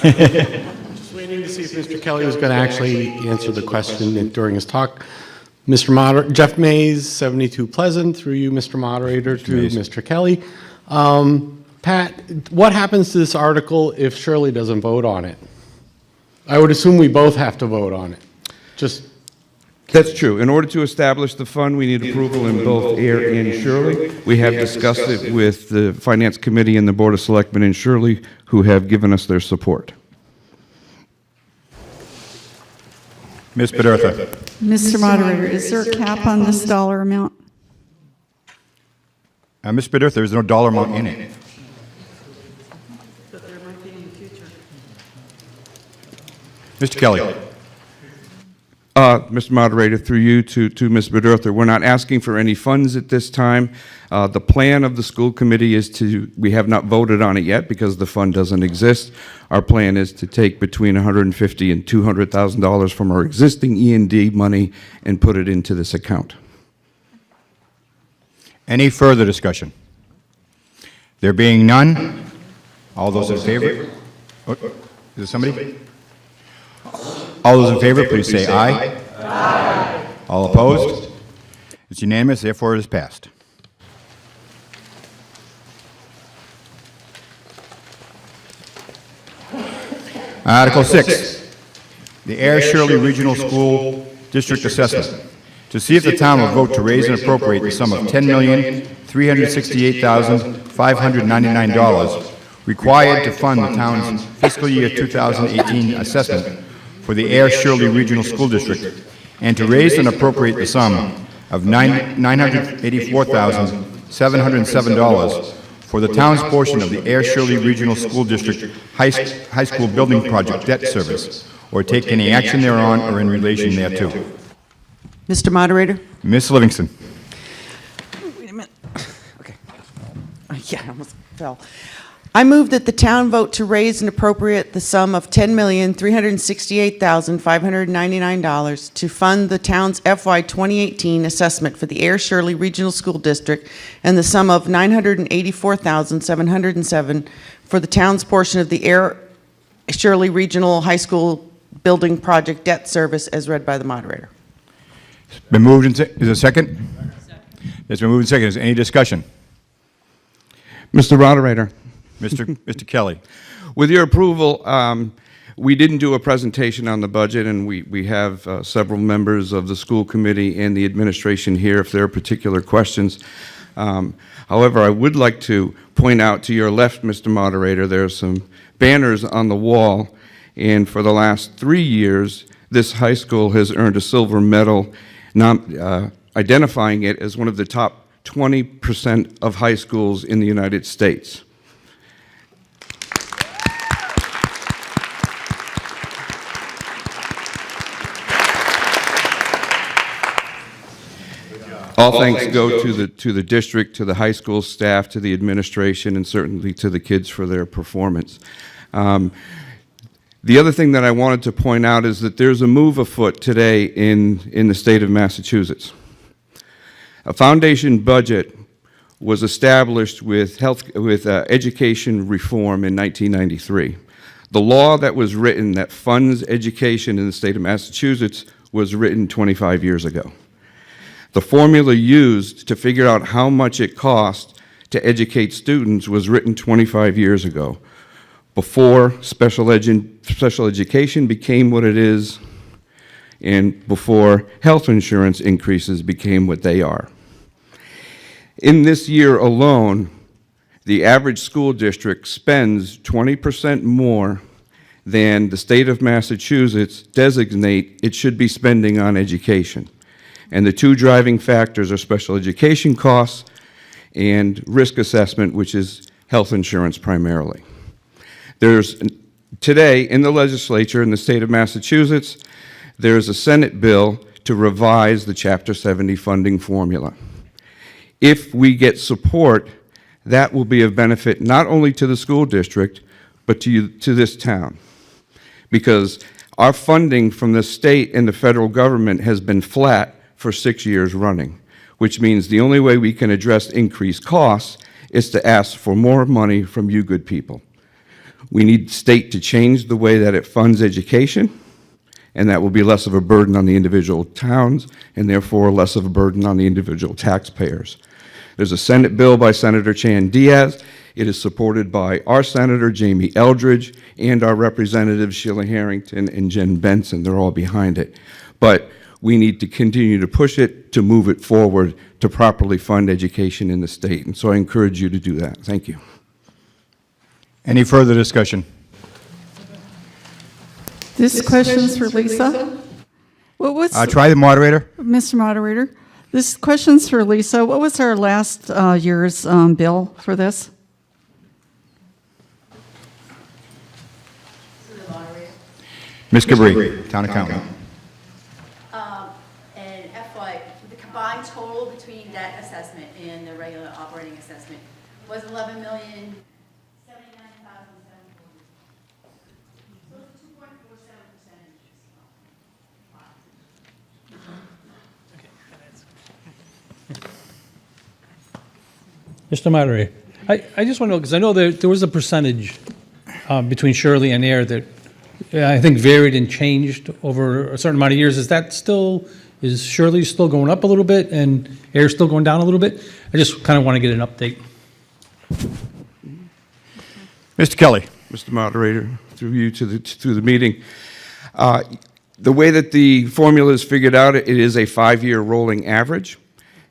Just waiting to see if Mr. Kelly was going to actually answer the question during his talk. Mr. Moderator, Jeff Mays, 72 Pleasant, through you, Mr. Moderator, to Mays. Mr. Kelly. Pat, what happens to this article if Shirley doesn't vote on it? I would assume we both have to vote on it. That's true. In order to establish the fund, we need approval in both Ayer and Shirley. We have discussed it with the Finance Committee and the Board of Selectmen in Shirley, who have given us their support. Ms. Bedurtha. Mr. Moderator, is there a cap on this dollar amount? Ms. Bedurtha, there's no dollar amount in it. But there might be in the future. Mr. Kelly. Mr. Moderator, through you to Ms. Bedurtha, we're not asking for any funds at this time. The plan of the school committee is we have not voted on it yet because the fund doesn't exist. Our plan is to take between $150,000 and $200,000 from our existing E&D money and put it into this account. Any further discussion? There being none, all those in favor? Oh, is there somebody? All those in favor, please say aye. Aye. All opposed? It's unanimous, therefore it is passed. Article 6, the Ayer Shirley Regional School District Assessment. To see if the town will vote to raise and appropriate the sum of $10,500,000 $3,368,599 required to fund the town's fiscal year 2018 assessment for the Ayer Shirley Regional School District, and to raise and appropriate the sum of $984,707 for the town's portion of the Ayer Shirley Regional School District High School Building Project debt service, or take any action thereon or in relation thereto. Mr. Moderator? Ms. Livingston. Wait a minute. Okay. Yeah, I almost fell. I move that the town vote to raise and appropriate the sum of $10,368,599 to fund the town's FY 2018 assessment for the Ayer Shirley Regional School District, and the sum of $984,707 for the town's portion of the Ayer Shirley Regional High School Building Project debt service, as read by the moderator. It's been moved and is there a second? It's been moved and seconded. Is there any discussion? Mr. Moderator. Mr. Kelly. With your approval, we didn't do a presentation on the budget, and we have several members of the school committee and the administration here if there are particular questions. However, I would like to point out to your left, Mr. Moderator, there are some banners on the wall, and for the last 3 years, this high school has earned a silver medal, identifying it as one of the top 20% of high schools in the United States. All thanks go to the district, to the high school staff, to the administration, and certainly to the kids for their performance. The other thing that I wanted to point out is that there's a move afoot today in the state of Massachusetts. A foundation budget was established with education reform in 1993. The law that was written that funds education in the state of Massachusetts was written 25 years ago. The formula used to figure out how much it cost to educate students was written 25 years ago, before special education became what it is, and before health insurance increases became what they are. In this year alone, the average school district spends 20% more than the state of Massachusetts designate it should be spending on education. And the two driving factors are special education costs and risk assessment, which is health insurance primarily. There's, today in the legislature in the state of Massachusetts, there's a Senate bill to revise the Chapter 70 funding formula. If we get support, that will be of benefit not only to the school district, but to this town. Because our funding from the state and the federal government has been flat for 6 years running, which means the only way we can address increased costs is to ask for more money from you good people. We need the state to change the way that it funds education, and that will be less of a burden on the individual towns, and therefore less of a burden on the individual taxpayers. There's a Senate bill by Senator Chan Diaz. It is supported by our Senator Jamie Eldridge and our Representatives Sheila Harrington and Jen Benson. They're all behind it. But we need to continue to push it, to move it forward, to properly fund education in the state. And so I encourage you to do that. Thank you. Any further discussion? This question's for Lisa. Try the moderator. Mr. Moderator, this question's for Lisa. What was our last year's bill for this? Ms. Cabri, Town Accountant. And FY, the combined total between that assessment and the regular operating assessment was $11,079,740. So it's 2.47%. Mr. Moderator, I just want to know, because I know there was a percentage between Shirley and Ayer that I think varied and changed over a certain amount of years. Is Shirley still going up a little bit and Ayer still going down a little bit? I just kind of want to get an update. Mr. Kelly. Mr. Moderator, through you to the meeting. The way that the formula is figured out, it is a 5-year rolling average.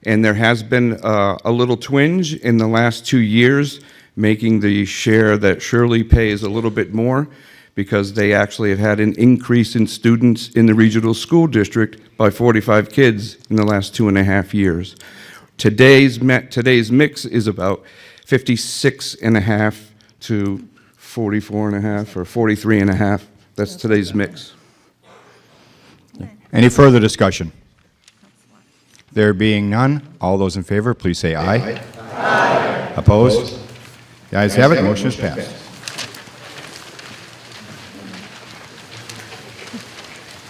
and there has been a little twinge in the last 2 years, making the share that Shirley pays a little bit more, because they actually have had an increase in students in the regional school district by 45 kids in the last 2.5 years. Today's mix is about 56.5 to 44.5 or 43.5. That's today's mix. Any further discussion? There being none, all those in favor, please say aye. Aye. Opposed? The ayes have it, the motion is passed.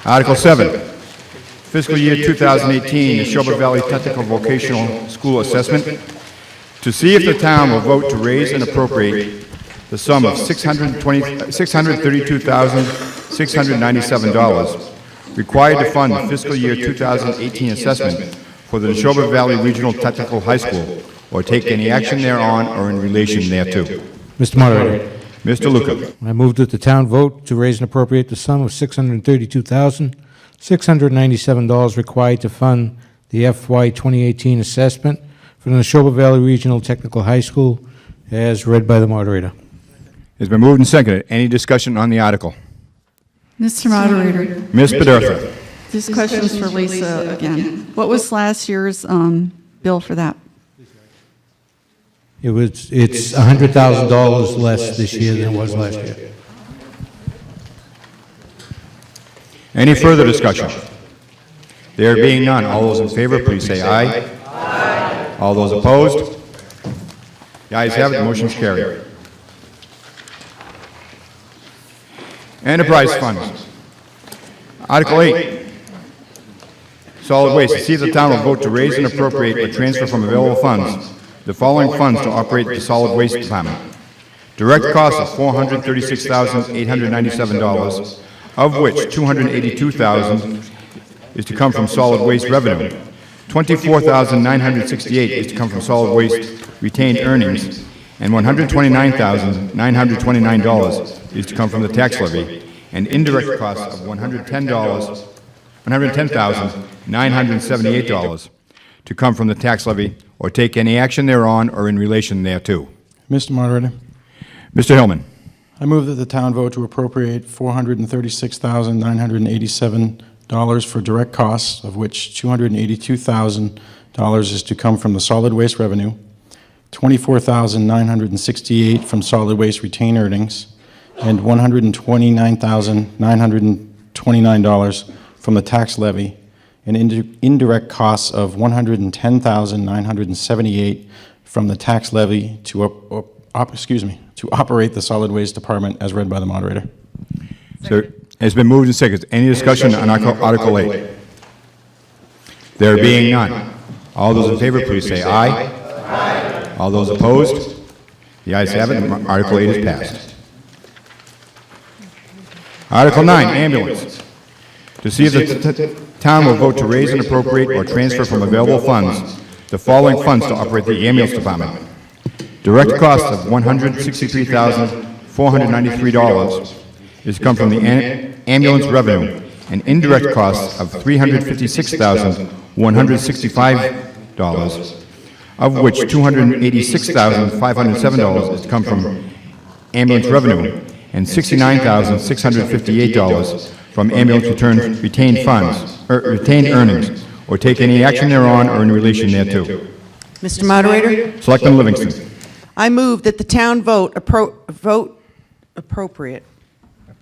Article 7, fiscal year 2018, Neshoba Valley Technical Vocational School Assessment. To see if the town will vote to raise and appropriate the sum of $632,697 required to fund the fiscal year 2018 assessment for the Neshoba Valley Regional Technical High School, or take any action thereon or in relation thereto. Mr. Moderator. Mr. Luca. I move that the town vote to raise and appropriate the sum of $632,697 required to fund the FY 2018 assessment for the Neshoba Valley Regional Technical High School, as read by the moderator. It's been moved and seconded. Any discussion on the article? Mr. Moderator. Ms. Bedertha. This question is for Lisa again. What was last year's bill for that? It's $100,000 less this year than it was last year. Any further discussion? There being none, all those in favor, please say aye. Aye. All those opposed? The ayes have it, the motion is carried. Enterprise funds. Article 8. Solid waste. To see if the town will vote to raise and appropriate or transfer from available funds the following funds to operate the solid waste department. Direct cost of $436,897, of which $282,000 is to come from solid waste revenue. $24,968 is to come from solid waste retained earnings, and $129,929 is to come from the tax levy, and indirect costs of $110,978 to come from the tax levy, or take any action thereon or in relation thereto. Mr. Moderator. Mr. Hillman. I move that the town vote to appropriate $436,987 for direct costs, of which $282,000 is to come from the solid waste revenue, $24,968 from solid waste retained earnings, and $129,929 from the tax levy, and indirect costs of $110,978 from the tax levy to operate the solid waste department, as read by the moderator. So it's been moved and seconded. Any discussion on Article 8? There being none, all those in favor, please say aye. Aye. All those opposed? The ayes have it. Article 8 is passed. Article 9, ambulance. To see if the town will vote to raise and appropriate or transfer from available funds the following funds to operate the ambulance department. Direct cost of $163,493 is to come from the ambulance revenue, and indirect costs of $356,165, of which $286,507 is to come from ambulance revenue, and $69,658 from ambulance retained earnings, or take any action thereon or in relation thereto. Mr. Moderator? Selectman Livingston. I move that the town vote appropriate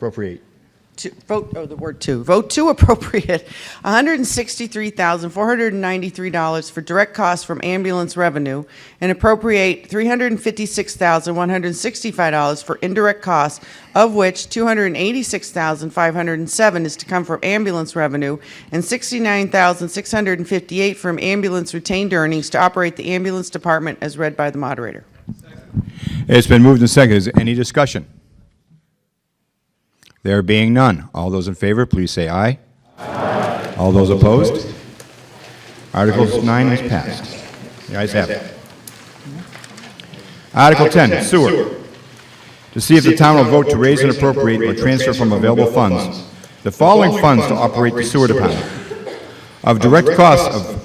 $163,493 for direct costs from ambulance revenue, and appropriate $356,165 for indirect costs, of which $286,507 is to come from ambulance revenue, and $69,658 from ambulance retained earnings to operate the ambulance department, as read by the moderator. It's been moved and seconded. Is there any discussion? There being none, all those in favor, please say aye. Aye. All those opposed? Article 9 is passed. The ayes have it. Article 10, sewer. To see if the town will vote to raise and appropriate or transfer from available funds the following funds to operate the sewer department. Of direct costs of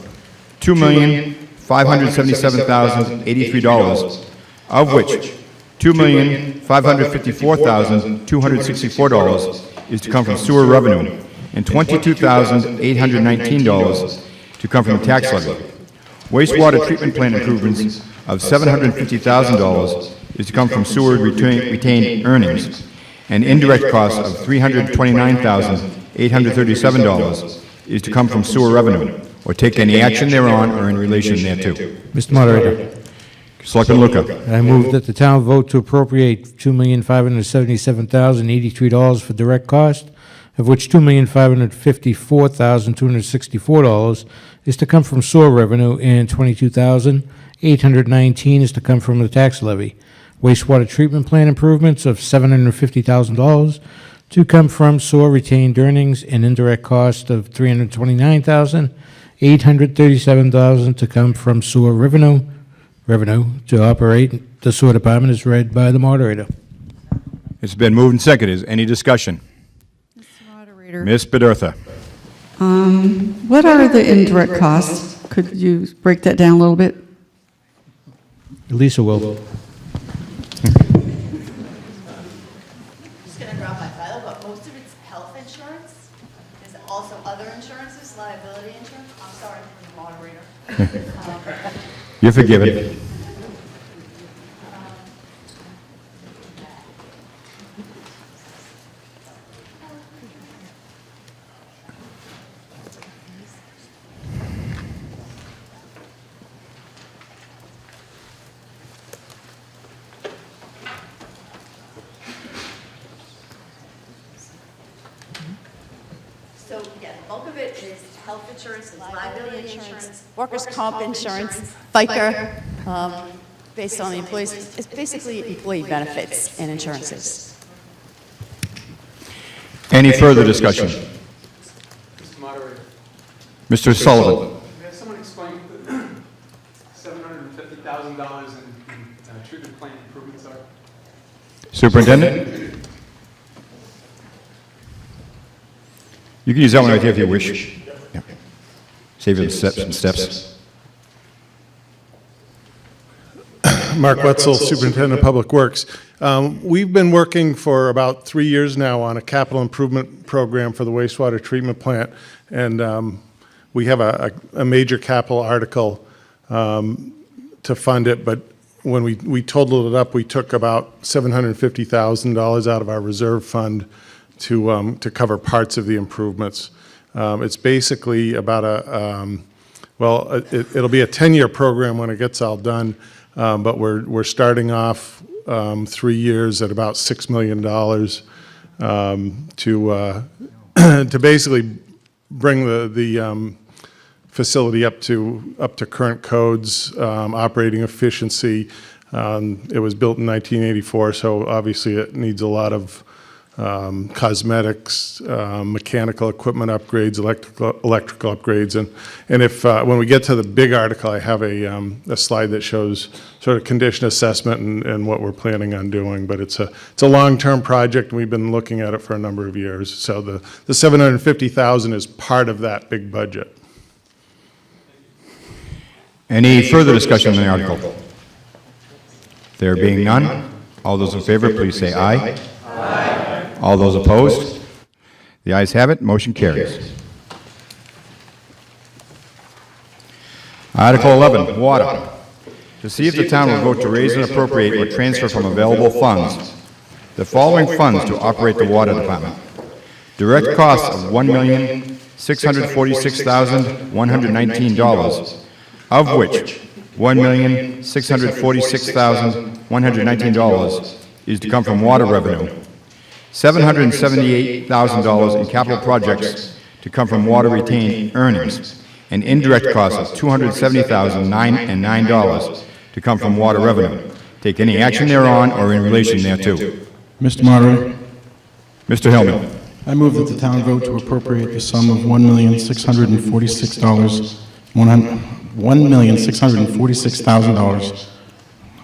$2,000,000 $577,083, of which $2,554,264 is to come from sewer revenue, and $22,819 to come from the tax levy. Wastewater treatment plant improvements of $750,000 is to come from sewer retained earnings, and indirect costs of $329,837 is to come from sewer revenue, or take any action thereon or in relation thereto. Mr. Moderator, Selectman Luca. I move that the town vote to appropriate $2,577,083 for direct cost, of which $2,554,264 is to come from sewer revenue and $22,819 is to come from the tax levy. Wastewater treatment plant improvements of $750,000 to come from sewer retained earnings and indirect cost of $329,837 to come from sewer revenue to operate the sewer department as read by the moderator. It's been moved and seconded. Is any discussion? Moderator. Ms. Bedurtha. What are the indirect costs? Could you break that down a little bit? Lisa will. I'm just going to drop my file, but most of it's health insurance. There's also other insurances, liability insurance. I'm sorry for the moderator. You're forgiven. So, yeah, the bulk of it is health insurance, liability insurance, workers' comp insurance, FICA, based on the employees. It's basically employee benefits and insurances. Any further discussion? Mr. Moderator. Mr. Sullivan. May someone explain what $750,000 in treatment plant improvements are? Superintendent? You can use that one right there if you wish. Yeah. Save you some steps. Mark Wetzel, Superintendent of Public Works. We've been working for about 3 years now on a capital improvement program for the wastewater treatment plant, and we have a major capital article to fund it, but when we totaled it up, we took about $750,000 out of our reserve fund to cover parts of the improvements. It's basically about it'll be a 10-year program when it gets all done, but we're starting off 3 years at about $6 million to basically bring the facility up to current codes, operating efficiency. It was built in 1984, so obviously it needs a lot of cosmetics, mechanical equipment upgrades, electrical upgrades, and if when we get to the big article, I have a slide that shows sort of condition assessment and what we're planning on doing. But it's a long-term project, and we've been looking at it for a number of years. So the $750,000 is part of that big budget. Any further discussion on the article? There being none, all those in favor, please say aye. Aye. All those opposed? The ayes have it, motion carries. Article 11, water. To see if the town will vote to raise and appropriate or transfer from available funds the following funds to operate the water department. Direct costs of $1,646,119, of which $1,646,119 is to come from water revenue, $778,000 in capital projects to come from water retained earnings, and indirect costs of $270,009 to come from water revenue. Take any action thereon or in relation thereto. Mr. Moderator. Mr. Hillman. I move that the town vote to appropriate the sum of $1,646,000.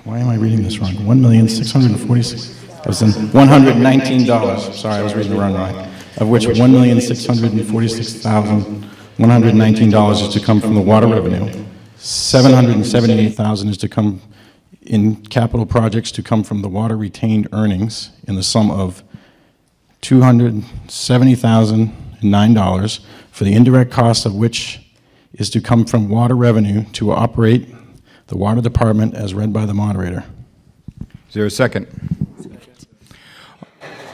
Why am I reading this wrong? $1,646,119. Sorry, I was reading the wrong line. Of which $1,646,119 is to come from the water revenue. $778,000 is to come in capital projects to come from the water retained earnings in the sum of $270,009 for the indirect cost of which is to come from water revenue to operate the water department as read by the moderator. Is there a second?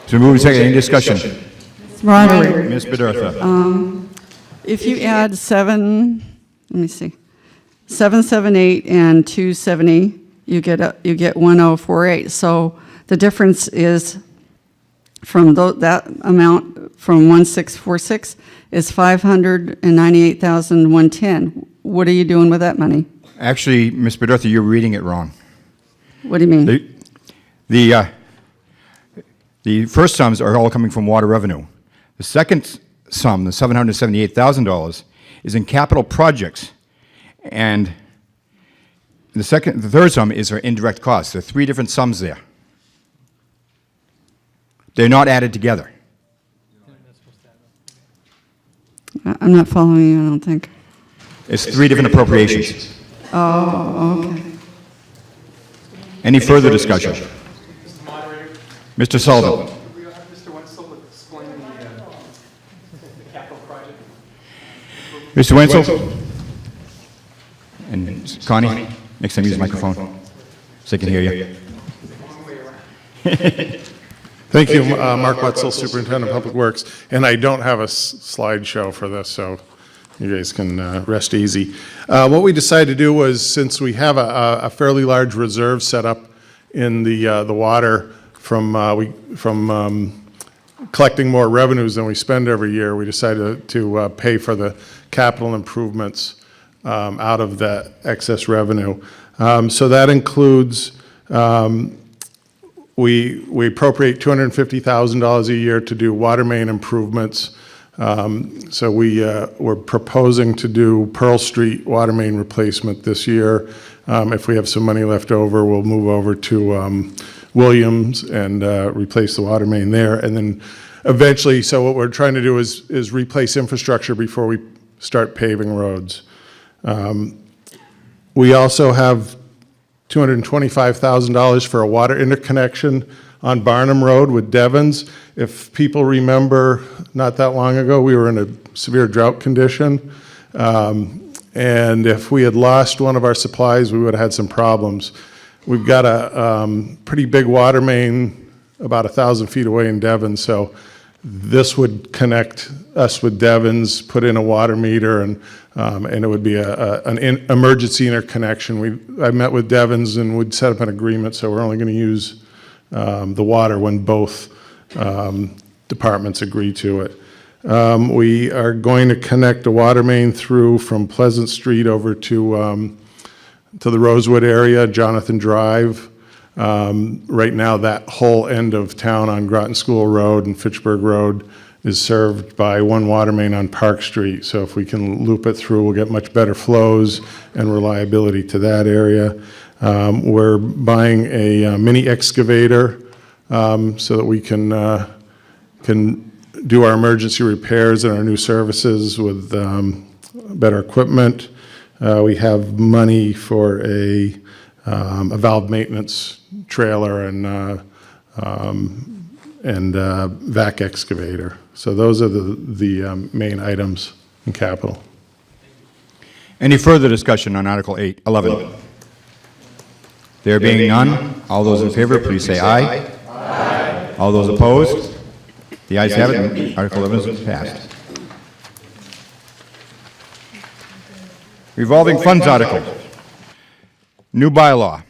So move second. Any discussion? Moderator. Ms. Bedurtha. If you add 778 and 270, you get 1048. So the difference is from that amount from 1646 is 598,110. What are you doing with that money? Actually, Ms. Bedurtha, you're reading it wrong. What do you mean? The first sums are all coming from water revenue. The second sum, the $778,000, is in capital projects, and the third sum is for indirect costs. There are three different sums there. They're not added together. I'm not following you, I don't think. It's three different appropriations. Oh, okay. Any further discussion? Mr. Sullivan. Mr. Wenzel? And Connie, next time use the microphone so they can hear you. Thank you, Mark Wetzel, Superintendent of Public Works. And I don't have a slideshow for this, so you guys can rest easy. What we decided to do was, since we have a fairly large reserve set up in the water from collecting more revenues than we spend every year, we decided to pay for the capital improvements out of that excess revenue. So that includes, we appropriate $250,000 a year to do water main improvements. So we're proposing to do Pearl Street water main replacement this year. If we have some money left over, we'll move over to Williams and replace the water main there. And then eventually, so what we're trying to do is replace infrastructure before we start paving roads. We also have $225,000 for a water interconnection on Barnum Road with Devon's. If people remember, not that long ago, we were in a severe drought condition. And if we had lost one of our supplies, we would have had some problems. We've got a pretty big water main about 1,000 feet away in Devon, so this would connect us with Devon's, put in a water meter, and it would be an emergency interconnection. I met with Devon's and we'd set up an agreement, so we're only going to use the water when both departments agree to it. We are going to connect a water main through from Pleasant Street over to the Rosewood area, Jonathan Drive. Right now, that whole end of town on Groton School Road and Fitchburg Road is served by one water main on Park Street. So if we can loop it through, we'll get much better flows and reliability to that area. We're buying a mini excavator so that we can do our emergency repairs and our new services with better equipment. We have money for a valve maintenance trailer and vac excavator. So those are the main items in capital. Any further discussion on Article 11? There being none, all those in favor, please say aye. Aye. All those opposed? The ayes have it. Article 11 is passed. Revolving funds article. New bylaw.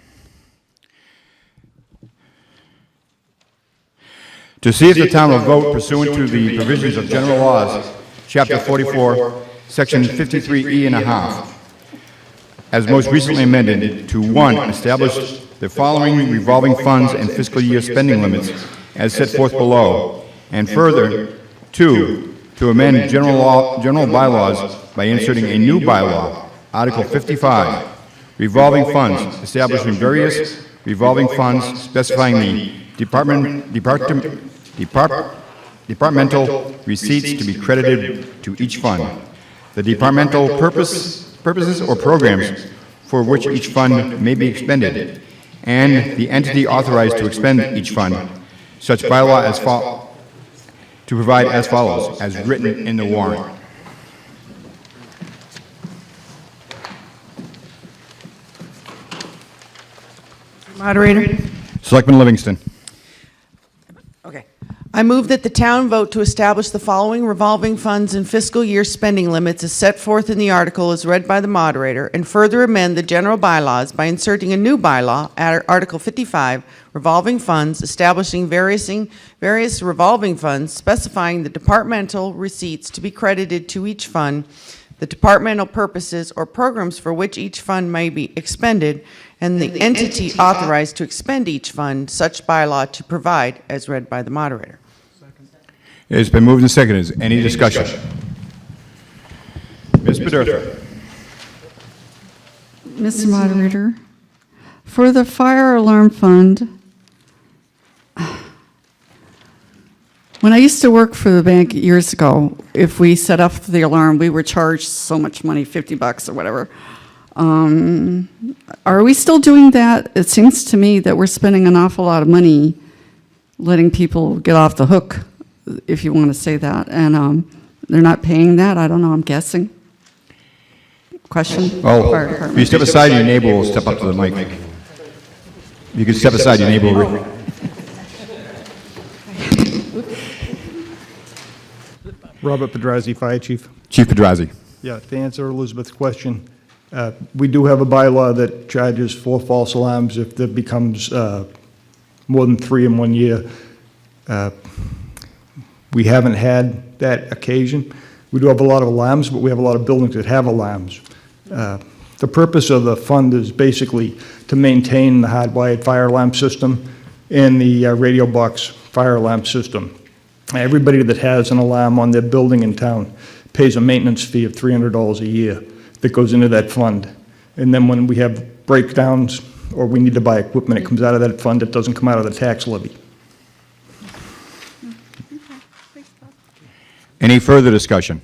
To see if the town will vote pursuant to the provisions of general laws, Chapter 44, Section 53E and a half, as most recently amended, to 1, establish the following revolving funds and fiscal year spending limits as set forth below, and further, 2, to amend general bylaws by inserting a new bylaw, Article 55, revolving funds, establishing various revolving funds, specifying the departmental receipts to be credited to each fund, the departmental purpose purposes or programs for which each fund may be expended, and the entity authorized to expend each fund, such bylaw to provide as follows, as written in the warrant. Moderator? Selectman Livingston. Okay. I move that the town vote to establish the following revolving funds and fiscal year spending limits as set forth in the article as read by the moderator, and further amend the general bylaws by inserting a new bylaw, Article 55, revolving funds, establishing various revolving funds, specifying the departmental receipts to be credited to each fund, the departmental purposes or programs for which each fund may be expended, and the entity authorized to expend each fund, such bylaw to provide, as read by the moderator. It's been moved and seconded. Any discussion? Ms. Bedurtha. Mr. Moderator, for the fire alarm fund, when I used to work for the bank years ago, if we set up the alarm, we were charged so much money, $50 or whatever. Are we still doing that? It seems to me that we're spending an awful lot of money letting people get off the hook, if you want to say that, and they're not paying that. I don't know, I'm guessing. Question? Fire Well, department. if you step aside, your neighbor will step up to the mic. If you could step aside, your neighbor will... Robert Pedrazi, Fire Chief. Chief Pedrazi. Yeah, to answer Elizabeth's question, we do have a bylaw that charges for false alarms if there becomes more than 3 in 1 year. We haven't had that occasion. We do have a lot of alarms, but we have a lot of buildings that have alarms. The purpose of the fund is basically to maintain the hardwired fire alarm system and the radio box fire alarm system. Everybody that has an alarm on their building in town pays a maintenance fee of $300 a year that goes into that fund. And then when we have breakdowns or we need to buy equipment, it comes out of that fund. It doesn't come out of the tax levy. Any further discussion?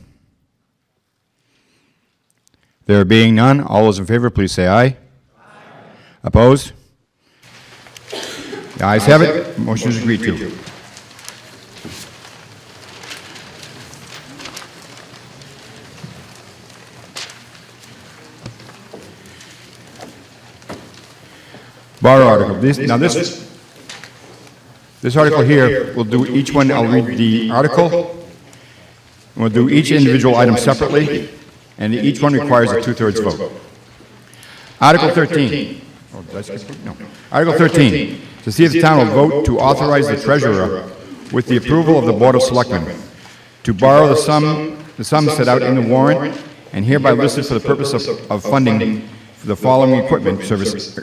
There being none, all those in favor, please say aye. Aye. Opposed? The ayes have it. Motion is agreed to. Bar article. This article here, we'll do each one, I'll read the article. We'll do each individual item separately, and each one requires a 2/3 vote. Article 13. Oh, did I skip one? No. Article 13, to see if the town will vote to authorize the treasurer, with the approval of the Board of Selectmen, to borrow the sum set out in the warrant and hereby listed for the purpose of funding the following equipment, services,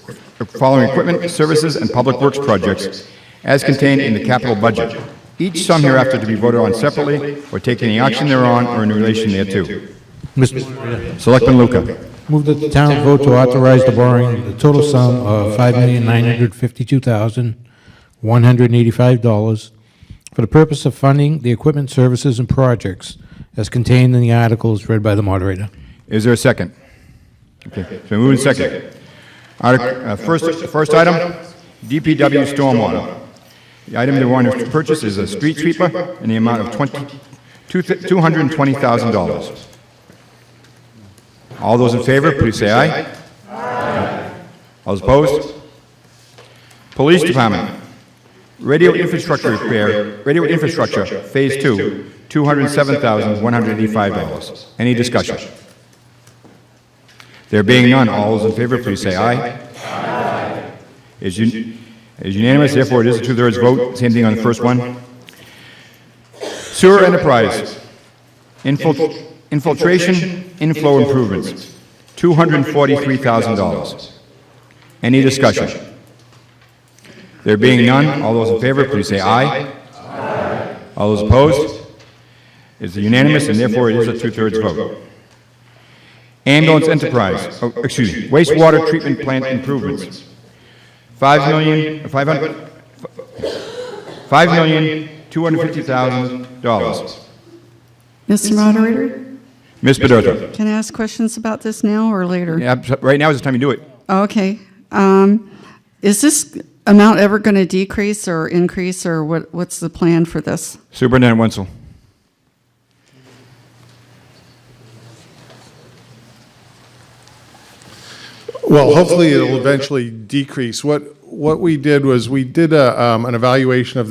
and public works projects as contained in the capital budget. Each sum hereafter to be voted on separately or take any action thereon or in relation thereto. Mr. Selectman Luca. Move that the town vote to authorize the borrowing of the total sum of $5,952,185 for the purpose of funding the equipment, services, and projects as contained in the articles read by the moderator. Is there a second? Okay, so moving second. First item, DPW stormwater. The item they want to purchase is a street sweeper in the amount of $220,000. All those in favor, please say aye. Aye. All those opposed? Police Department. Radio infrastructure repair, radio infrastructure, Phase 2, $207,185. Any discussion? There being none, all those in favor, please say aye. Aye. Is unanimous, therefore it is a 2/3 vote. Same thing on the first one. Sewer enterprise. Infiltration, inflow improvements, $243,000. Any discussion? There being none, all those in favor, please say aye. Aye. All those opposed? It's unanimous, and therefore it is a 2/3 vote. Ambulance enterprise, wastewater treatment plant improvements, $5,250,000. Mr. Moderator? Ms. Bedurtha. Can I ask questions about this now or later? Yeah, right now is the time to do it. Okay. Is this amount ever going to decrease or increase, or what's the plan for this? Superintendent Wenzel. Well, hopefully it'll eventually decrease. What we did was we did an evaluation of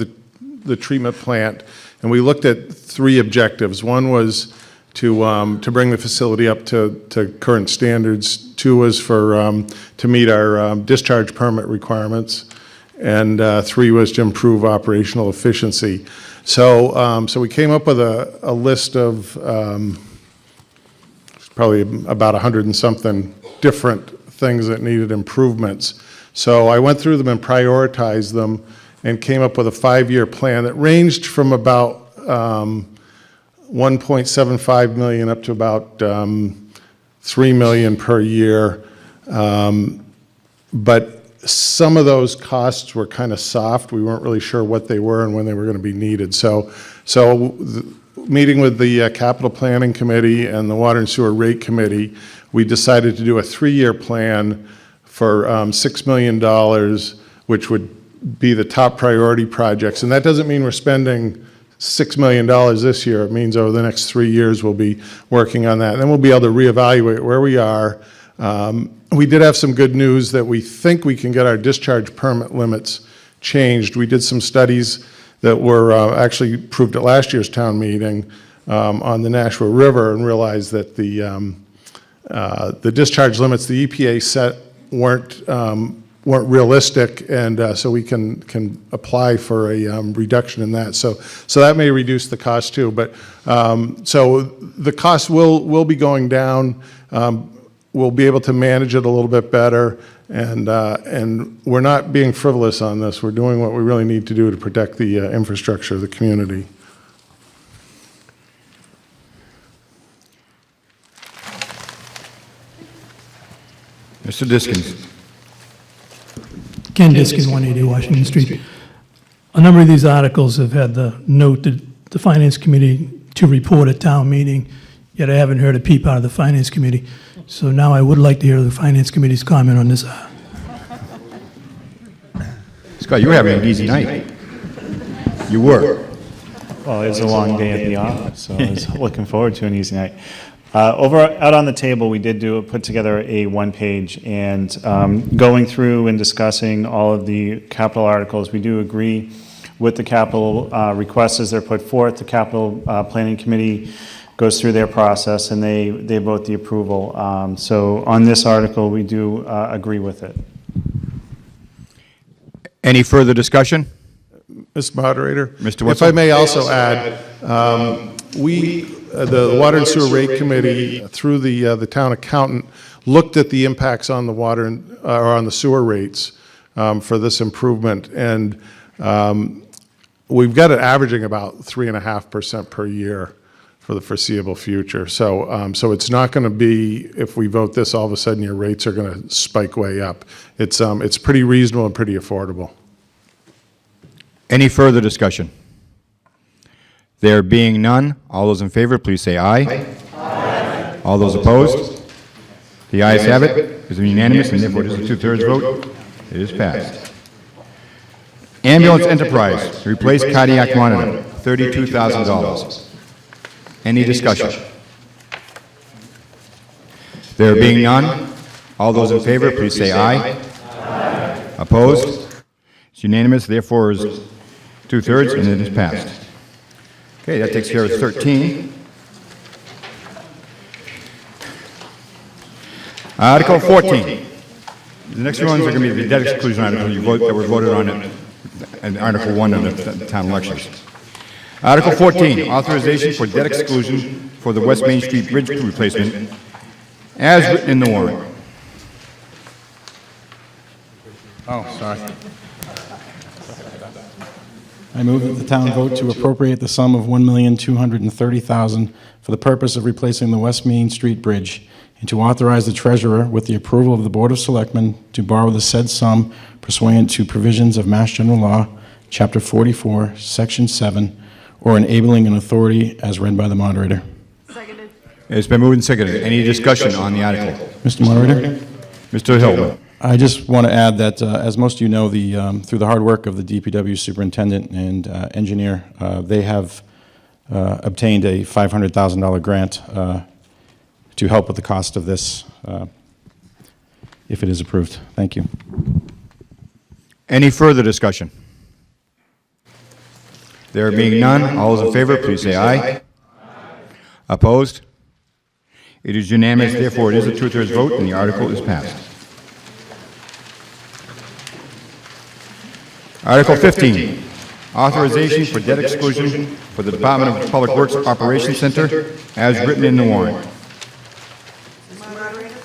the treatment plant, and we looked at three objectives. One was to bring the facility up to current standards. Two was to meet our discharge permit requirements, and three was to improve operational efficiency. So we came up with a list of probably about 100 and something different things that needed improvements. So I went through them and prioritized them and came up with a 5-year plan that ranged from about 1.75 million up to about 3 million per year. But some of those costs were kind of soft. We weren't really sure what they were and when they were going to be needed. So meeting with the Capital Planning Committee and the Water and Sewer Rate Committee, we decided to do a 3-year plan for $6 million, which would be the top priority projects. And that doesn't mean we're spending $6 million this year. It means over the next 3 years we'll be working on that. And then we'll be able to reevaluate where we are. We did have some good news that we think we can get our discharge permit limits changed. We did some studies that were actually approved at last year's town meeting on the Nashua River, and realized that the discharge limits the EPA set weren't realistic, and so we can apply for a reduction in that. So that may reduce the cost too. But so the cost will be going down. We'll be able to manage it a little bit better, and we're not being frivolous on this. We're doing what we really need to do to protect the infrastructure of the community. Mr. Diskins. Ken Diskin, 180 Washington Street. A number of these articles have had the note that the Finance Committee to report at town meeting, yet I haven't heard a peep out of the Finance Committee. So now I would like to hear the Finance Committee's comment on this. Scott, you were having an easy night. You were. Well, it was a long day at the office, so I was looking forward to an easy night. Out on the table, we did put together a one-page, and going through and discussing all of the capital articles, we do agree with the capital requests as they're put forth. The Capital Planning Committee goes through their process, and they vote the approval. So on this article, we do agree with it. Any further discussion? Mr. Moderator? Mr. Wetzel? If I may also add, the Water and Sewer Rate Committee, through the town accountant, looked at the impacts on the water or on the sewer rates for this improvement, and we've got it averaging about 3.5% per year for the foreseeable future. So it's not going to be, if we vote this, all of a sudden your rates are going to spike way up. It's pretty reasonable and pretty affordable. Any further discussion? There being none, all those in favor, please say aye. Aye. All those opposed? The ayes have it. It is unanimous, and therefore it is a 2/3 vote. It is passed. Ambulance Enterprise, replace cardiac monitor, $32,000. Any discussion? There being none, all those in favor, please say aye. Aye. Opposed? It's unanimous, therefore is 2/3, and it is passed. Okay, that takes care of 13. Article 14. The next ones are going to be the debt exclusion article that were voted on in Article 1 of the town elections. Article 14, authorization for debt exclusion for the West Main Street Bridge replacement, as written in the warrant. Oh, sorry. I move that the town vote to appropriate the sum of $1,230,000 for the purpose of replacing the West Main Street Bridge, and to authorize the treasurer, with the approval of the Board of Selectmen, to borrow the said sum pursuant to provisions of Mass General Law, Chapter 44, Section 7, or enabling an authority as read by the moderator. Seconded. It's been moved and seconded. Any discussion on the article? Mr. Moderator? Mr. Hill. I just want to add that, as most of you know, through the hard work of the DPW superintendent and engineer, they have obtained a $500,000 grant to help with the cost of this, if it is approved. Thank you. Any further discussion? There being none, all those in favor, please say aye. Opposed? It is unanimous, therefore it is a 2/3 vote, and the article is passed. Article 15, authorization for debt exclusion for the Department of Public Works Operations Center, as written in the warrant.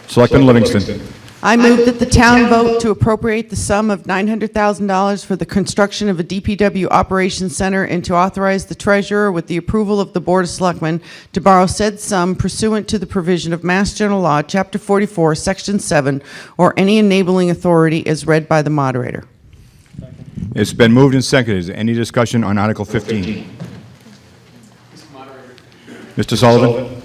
Selectman Livingston. I move that the town vote to appropriate the sum of $900,000 for the construction of a DPW operations center and to authorize the treasurer, with the approval of the Board of Selectmen, to borrow said sum pursuant to the provision of Mass General Law, Chapter 44, Section 7, or any enabling authority as read by the moderator. It's been moved and seconded. Is there any discussion on Article 15? Mr. Sullivan?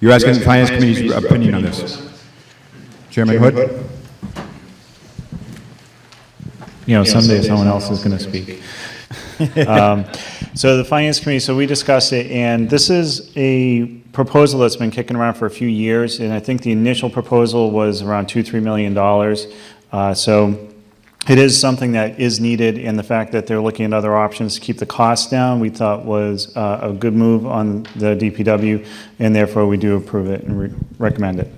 You're asking the Finance Committee's opinion on this. Chairman Hood? You know, someday someone else is going to speak. So the Finance Committee, so we discussed it, and this is a proposal that's been kicking around for a few years, and I think the initial proposal was around $2-3 million. So it is something that is needed, and the fact that they're looking at other options to keep the costs down, we thought was a good move on the DPW, and therefore we do approve it and recommend it.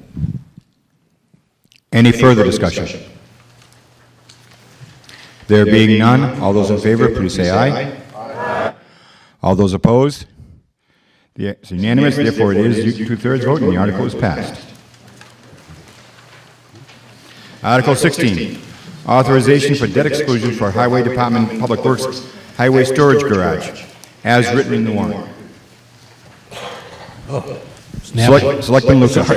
Any further discussion? There being none, all those in favor, please say aye. All those opposed? It's unanimous, therefore it is 2/3 vote, and the article is passed. Article 16, authorization for debt exclusion for Highway Department Public Works Highway Storage Garage, as written in the warrant. Selectman Lucas.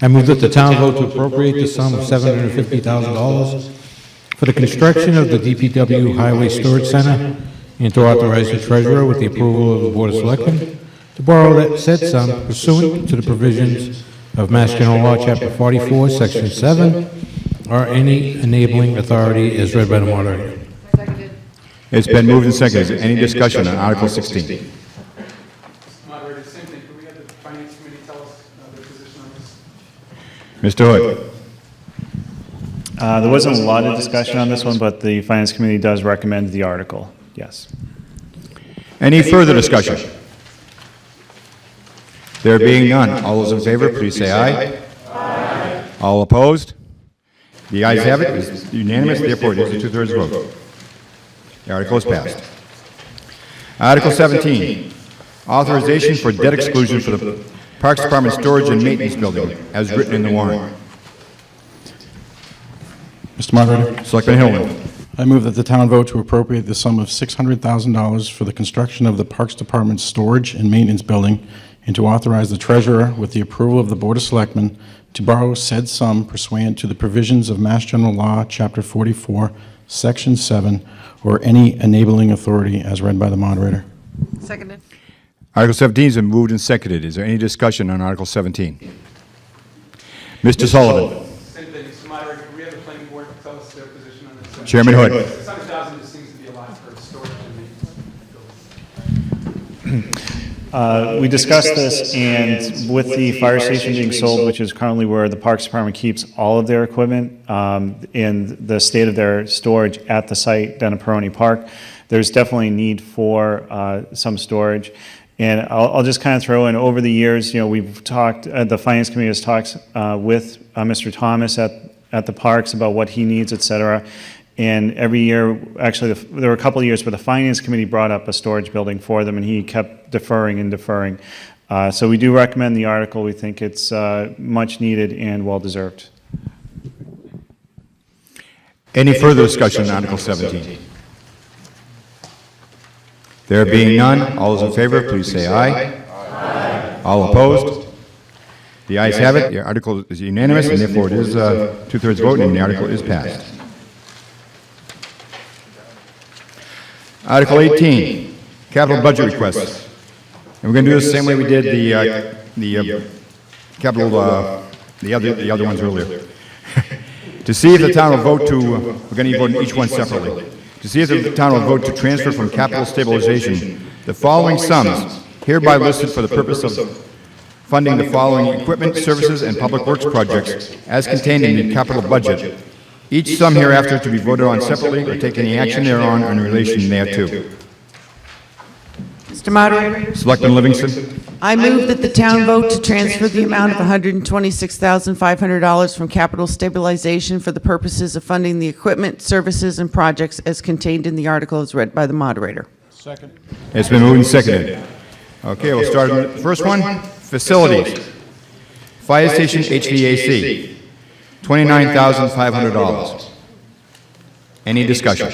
I move that the town vote to appropriate the sum of $750,000 for the construction of the DPW Highway Storage Center and to authorize the treasurer, with the approval of the Board of Selectmen, to borrow that said sum pursuant to the provisions of Mass General Law, Chapter 44, Section 7, or any enabling authority as read by the moderator. It's been moved and seconded. Is there any discussion on Article 16? Moderator, same thing. Could we have the Finance Committee tell us their position on this? Mr. Hood. There wasn't a lot of discussion on this one, but the Finance Committee does recommend the article, yes. Any further discussion? There being none, all those in favor, please say aye. Aye. All opposed? The ayes have it. It's unanimous, therefore it is a 2/3 vote. The article is passed. Article 17, authorization for debt exclusion for the Parks Department Storage and Maintenance Building, as written in the warrant. Mr. Moderator? Selectman Hillman. I move that the town vote to appropriate the sum of $600,000 for the construction of the Parks Department's Storage and Maintenance Building and to authorize the treasurer, with the approval of the Board of Selectmen, to borrow said sum pursuant to the provisions of Mass General Law, Chapter 44, Section 7, or any enabling authority as read by the moderator. Seconded. Article 17 has been moved and seconded. Is there any discussion on Article 17? Mr. Sullivan. Same thing. Mr. Moderator, could we have the planning board tell us their position on this? Chairman Hood. 600,000 just seems to be a lot for storage and maintenance. We discussed this, and with the fire station being sold, which is currently where the Parks Department keeps all of their equipment, and the state of their storage at the site down at Peroni Park, there's definitely a need for some storage. And I'll just kind of throw in, over the years, you know, we've talked, the Finance Committee has talked with Mr. Thomas at the parks about what he needs, et cetera. And every year, actually, there were a couple of years where the Finance Committee brought up a storage building for them, and he kept deferring and deferring. So we do recommend the article. We think it's much needed and well-deserved. Any further discussion on Article 17? There being none, all those in favor, please say aye. Aye. All opposed? The ayes have it. The article is unanimous, and therefore it is a 2/3 vote, and the article is passed. Article 18, Capital budget requests. And we're going to do this the same way we did the capital, the other ones earlier. To see if the town will vote to, we're going to vote on each one separately. To see if the town will vote to transfer from capital stabilization the following sums hereby listed for the purpose of funding the following equipment, services, and public works projects as contained in the capital budget. Each sum hereafter to be voted on separately or take any action thereon in relation thereto. Mr. Moderator? Selectman Livingston. I move that the town vote to transfer the amount of $126,500 from capital stabilization for the purposes of funding the equipment, services, and projects as contained in the article as read by the moderator. Second. It's been moved and seconded. Okay, we'll start with the first one. Facilities. Fire station HVAC, $29,500. Any discussion?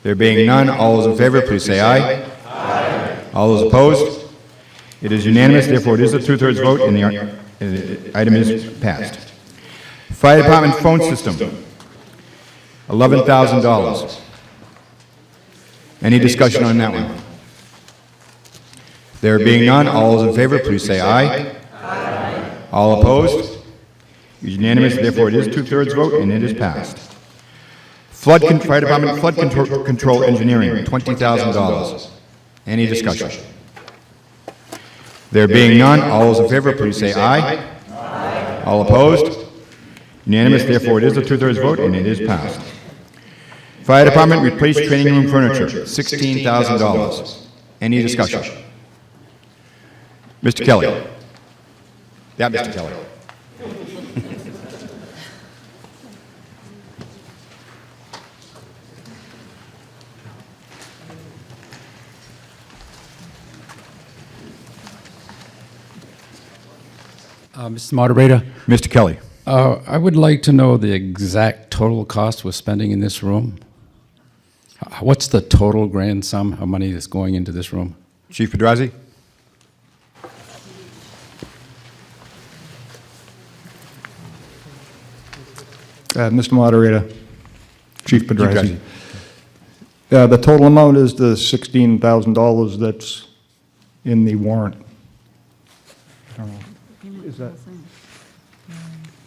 There being none, all those in favor, please say aye. Aye. All those opposed? It is unanimous, therefore it is a two-thirds vote, and the item is passed. Fire department phone system, $11,000. Any discussion on that one? There being none, all those in favor, please say aye. Aye. All opposed? It is unanimous, therefore it is two-thirds vote, and it is passed. Fire department flood control engineering, $20,000. Any discussion? There being none, all those in favor, please say aye. Aye. All opposed? Unanimous, therefore it is a two-thirds vote, and it is passed. Fire department replace training room furniture, $16,000. Any discussion? Mr. Kelly. Yeah, Mr. Kelly. Mr. Moderator. Mr. Kelly. I would like to know the exact total cost we're spending in this room. What's the total grand sum of money that's going into this room? Chief Pedrazi. Mr. Moderator, Chief Pedrazi. The total amount is the $16,000 that's in the warrant. I don't know. Is that?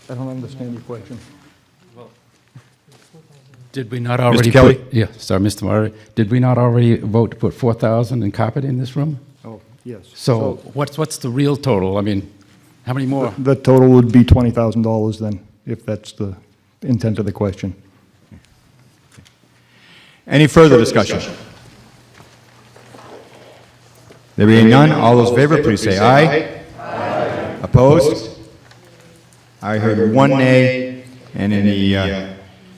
I don't understand your question. Did we not already Mr. Kelly? Yeah, sorry, Mr. Moderator. Did we not already vote to put 4,000 in carpet in this room? Oh, yes. So what's the real total? I mean, how many more? The total would be $20,000 then, if that's the intent of the question. Any further discussion? There being none, all those in favor, please say aye. Aye. Opposed? I heard one nay, and in the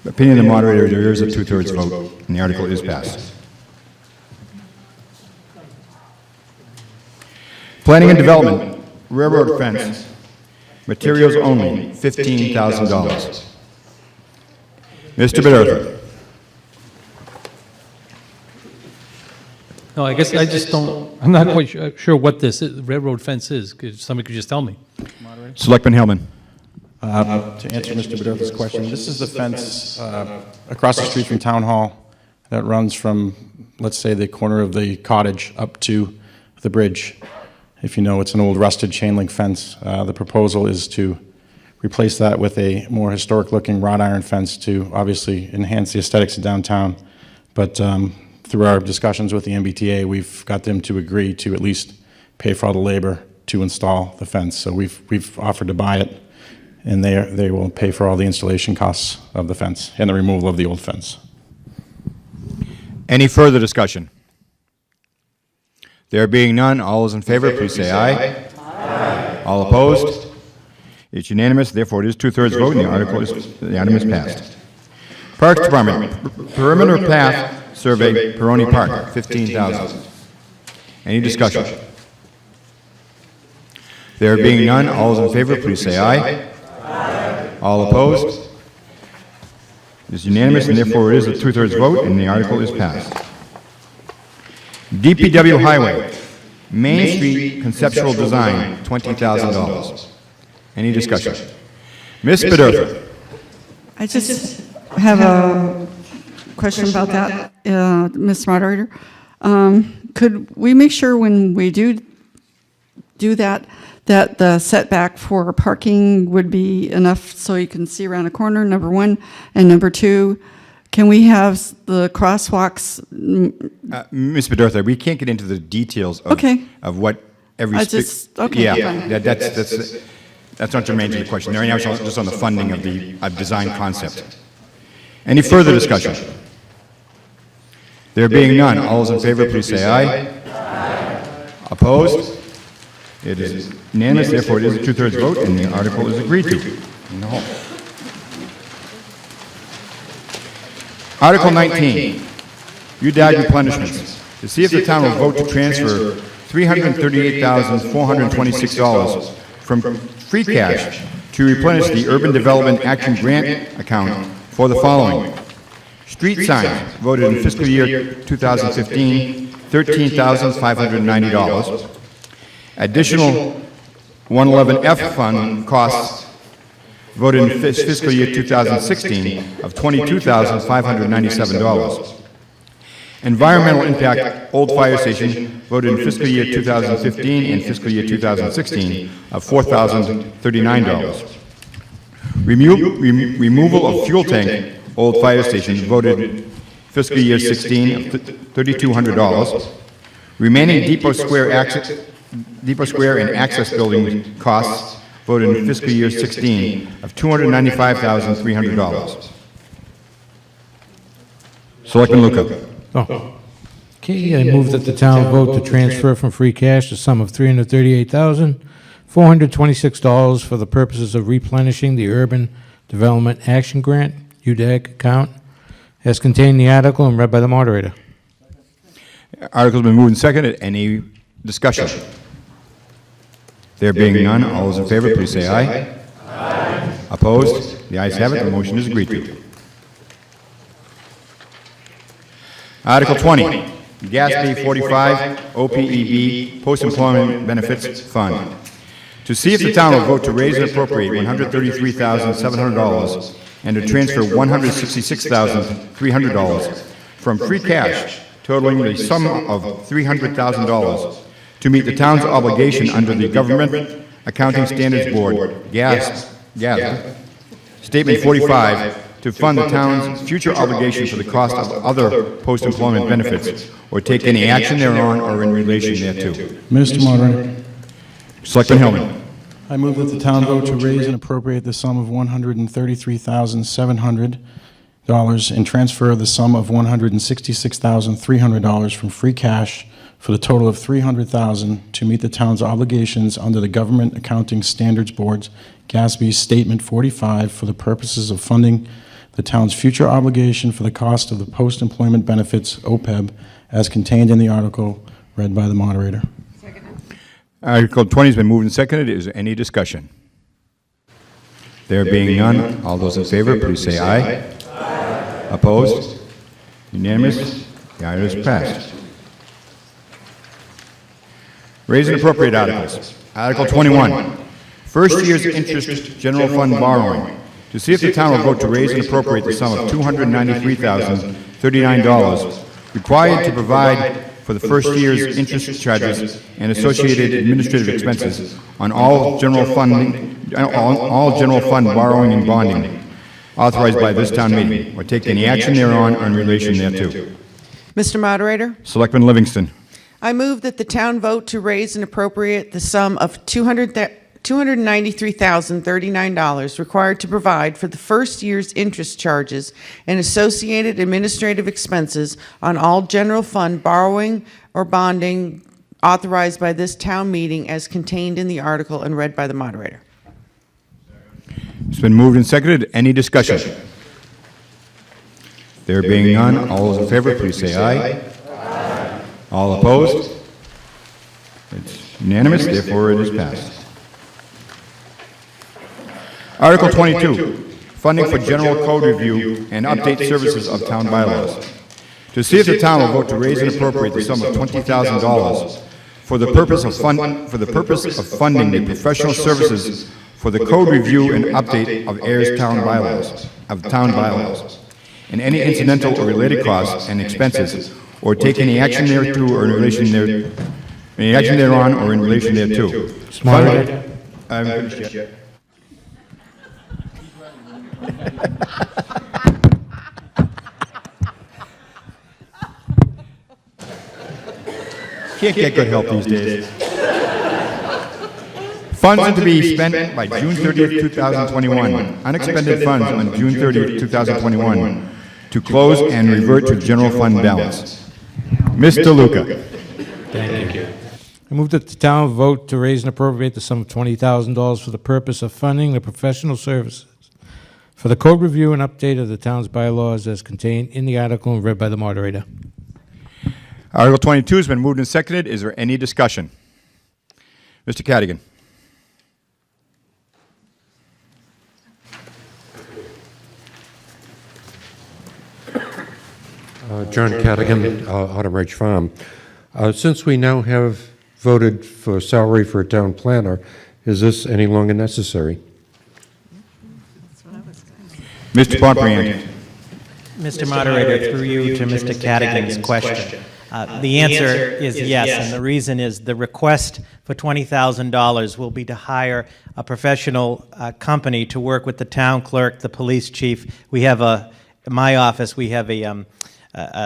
opinion of the moderator, there is a two-thirds vote, and the article is passed. Planning and Development, railroad fence, materials only, $15,000. Mr. Bedurtha. No, I guess I just don't, I'm not quite sure what this railroad fence is. Somebody could just tell me. Selectman Hellman. To answer Mr. Bedurtha's question, this is the fence across the street from Town Hall that runs from, let's say, the corner of the cottage up to the bridge. If you know, it's an old rusted chain link fence. The proposal is to replace that with a more historic-looking wrought iron fence to obviously enhance the aesthetics of downtown. But through our discussions with the MBTA, we've got them to agree to at least pay for all the labor to install the fence. So we've offered to buy it, and they will pay for all the installation costs of the fence and the removal of the old fence. Any further discussion? There being none, all those in favor, please say aye. Aye. All opposed? It's unanimous, therefore it is two-thirds vote, and the item is passed. Parks Department, perimeter path survey, Peroni Park, $15,000. Any discussion? There being none, all those in favor, please say aye. Aye. All opposed? It is unanimous, and therefore it is a two-thirds vote, and the article is passed. DPW Highway, Main Street Conceptual Design, $20,000. Any discussion? Ms. Bedurtha. I just have a question about that, Mr. Moderator. Could we make sure when we do that, that the setback for parking would be enough so you can see around a corner, number one? And number two, can we have the crosswalks? Ms. Bedortha, we can't get into the details of, Okay. of what every... okay, yeah, fine. that's not germane to the question. Right now, it's just on the funding of the design concept. Any further discussion? There being none, all those in favor, please say aye. Aye. Opposed? It is unanimous, therefore it is a two-thirds vote, and the article is agreed to. No. Article 19, UDAG replenishments. To see if the town will vote to transfer $338,426 from free cash to replenish the Urban Development Action Grant account for the following. Street signs voted in fiscal year 2015, $13,590. Additional 111F fund costs voted in fiscal year 2016 of $22,597. Environmental impact Old Fire Station voted in fiscal year 2015 and fiscal year 2016 of $4,039. Removal of fuel tank Old Fire Station voted fiscal year 16 of $3,200. Remaining Depot Square and access building costs voted in fiscal year 16 of $295,300. Selectman Luca. Oh. Okay, I move that the town vote to transfer from free cash the sum of $338,426 for the purposes of replenishing the Urban Development Action Grant, UDAG account, as contained in the article and read by the moderator. Article's been moved and seconded. Any discussion? There being none, all those in favor, please say aye. Aye. Opposed? The ayes have it. The motion is agreed to. Article 20, GASB 45, OPEB, Post-Employment Benefits Fund. To see if the town will vote to raise and appropriate $133,700 and to transfer $166,300 from free cash totaling the sum of $300,000 to meet the town's obligation under the Government Accounting Standards Board, GASB, Statement 45, to fund the town's future obligation for the cost of other post-employment benefits, or take any action thereon or in relation thereto. Mr. Moderator. Selectman Hillman. I move that the town vote to raise and appropriate the sum of $133,700 and transfer the sum of $166,300 from free cash for the total of $300,000 to meet the town's obligations under the Government Accounting Standards Board's GASB Statement 45 for the purposes of funding the town's future obligation for the cost of the post-employment benefits, OPEB, as contained in the article read by the moderator. Article 20 has been moved and seconded. Is there any discussion? There being none, all those in favor, please say aye. Aye. Opposed? Unanimous? The item is passed. Raise and appropriate articles. Article 21, first year's interest general fund borrowing. To see if the town will vote to raise and appropriate the sum of $293,039 required to provide for the first year's interest charges and associated administrative expenses on all general fund borrowing and bonding authorized by this town meeting, or take any action thereon or in relation thereto. Mr. Moderator, Selectman Livingston. I move that the town vote to raise and appropriate the sum of $293,039 required to provide for the first year's interest charges and associated administrative expenses on all general fund borrowing or bonding authorized by this town meeting as contained in the article and read by the moderator. It's been moved and seconded. Any discussion? There being none, all those in favor, please say aye. Aye. All opposed? It's unanimous, therefore it is passed. Article 22, funding for general code review and update services of town bylaws. To see if the town will vote to raise and appropriate the sum of $20,000 for the purpose of funding the professional services for the code review and update of Ayer's town bylaws, and any incidental or related costs and expenses, or take any action thereto or in relation there, any action thereon or in relation thereto. Mr. Moderator. I haven't finished yet. Can't get good help these days. Funds are to be spent by June 30th, 2021. Unexpended funds on June 30th, 2021 to close and revert to the general fund balance. Mr. Luca. Thank you. I move that the town vote to raise and appropriate the sum of $20,000 for the purpose of funding the professional services for the code review and update of the town's bylaws as contained in the article and read by the moderator. Article 22 has been moved and seconded. Is there any discussion? Mr. Cadigan. John Cadigan, Autumn Ridge Farm. Since we now have voted for salary for a town planner, is this any longer necessary? Mr. Bonpriand. Mr. Moderator, through you to Mr. Cadigan's question. The answer is yes, and the reason is the request for $20,000 will be to hire a professional company to work with the town clerk, the police chief. We have in my office, we have a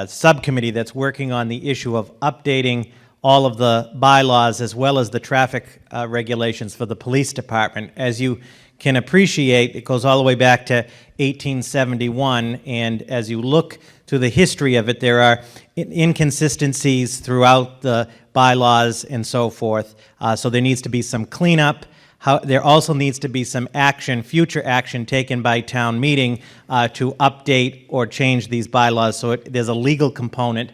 subcommittee that's working on the issue of updating all of the bylaws as well as the traffic regulations for the police department. As you can appreciate, it goes all the way back to 1871, and as you look to the history of it, there are inconsistencies throughout the bylaws and so forth. So there needs to be some cleanup. There also needs to be some action, future action taken by town meeting to update or change these bylaws. So there's a legal component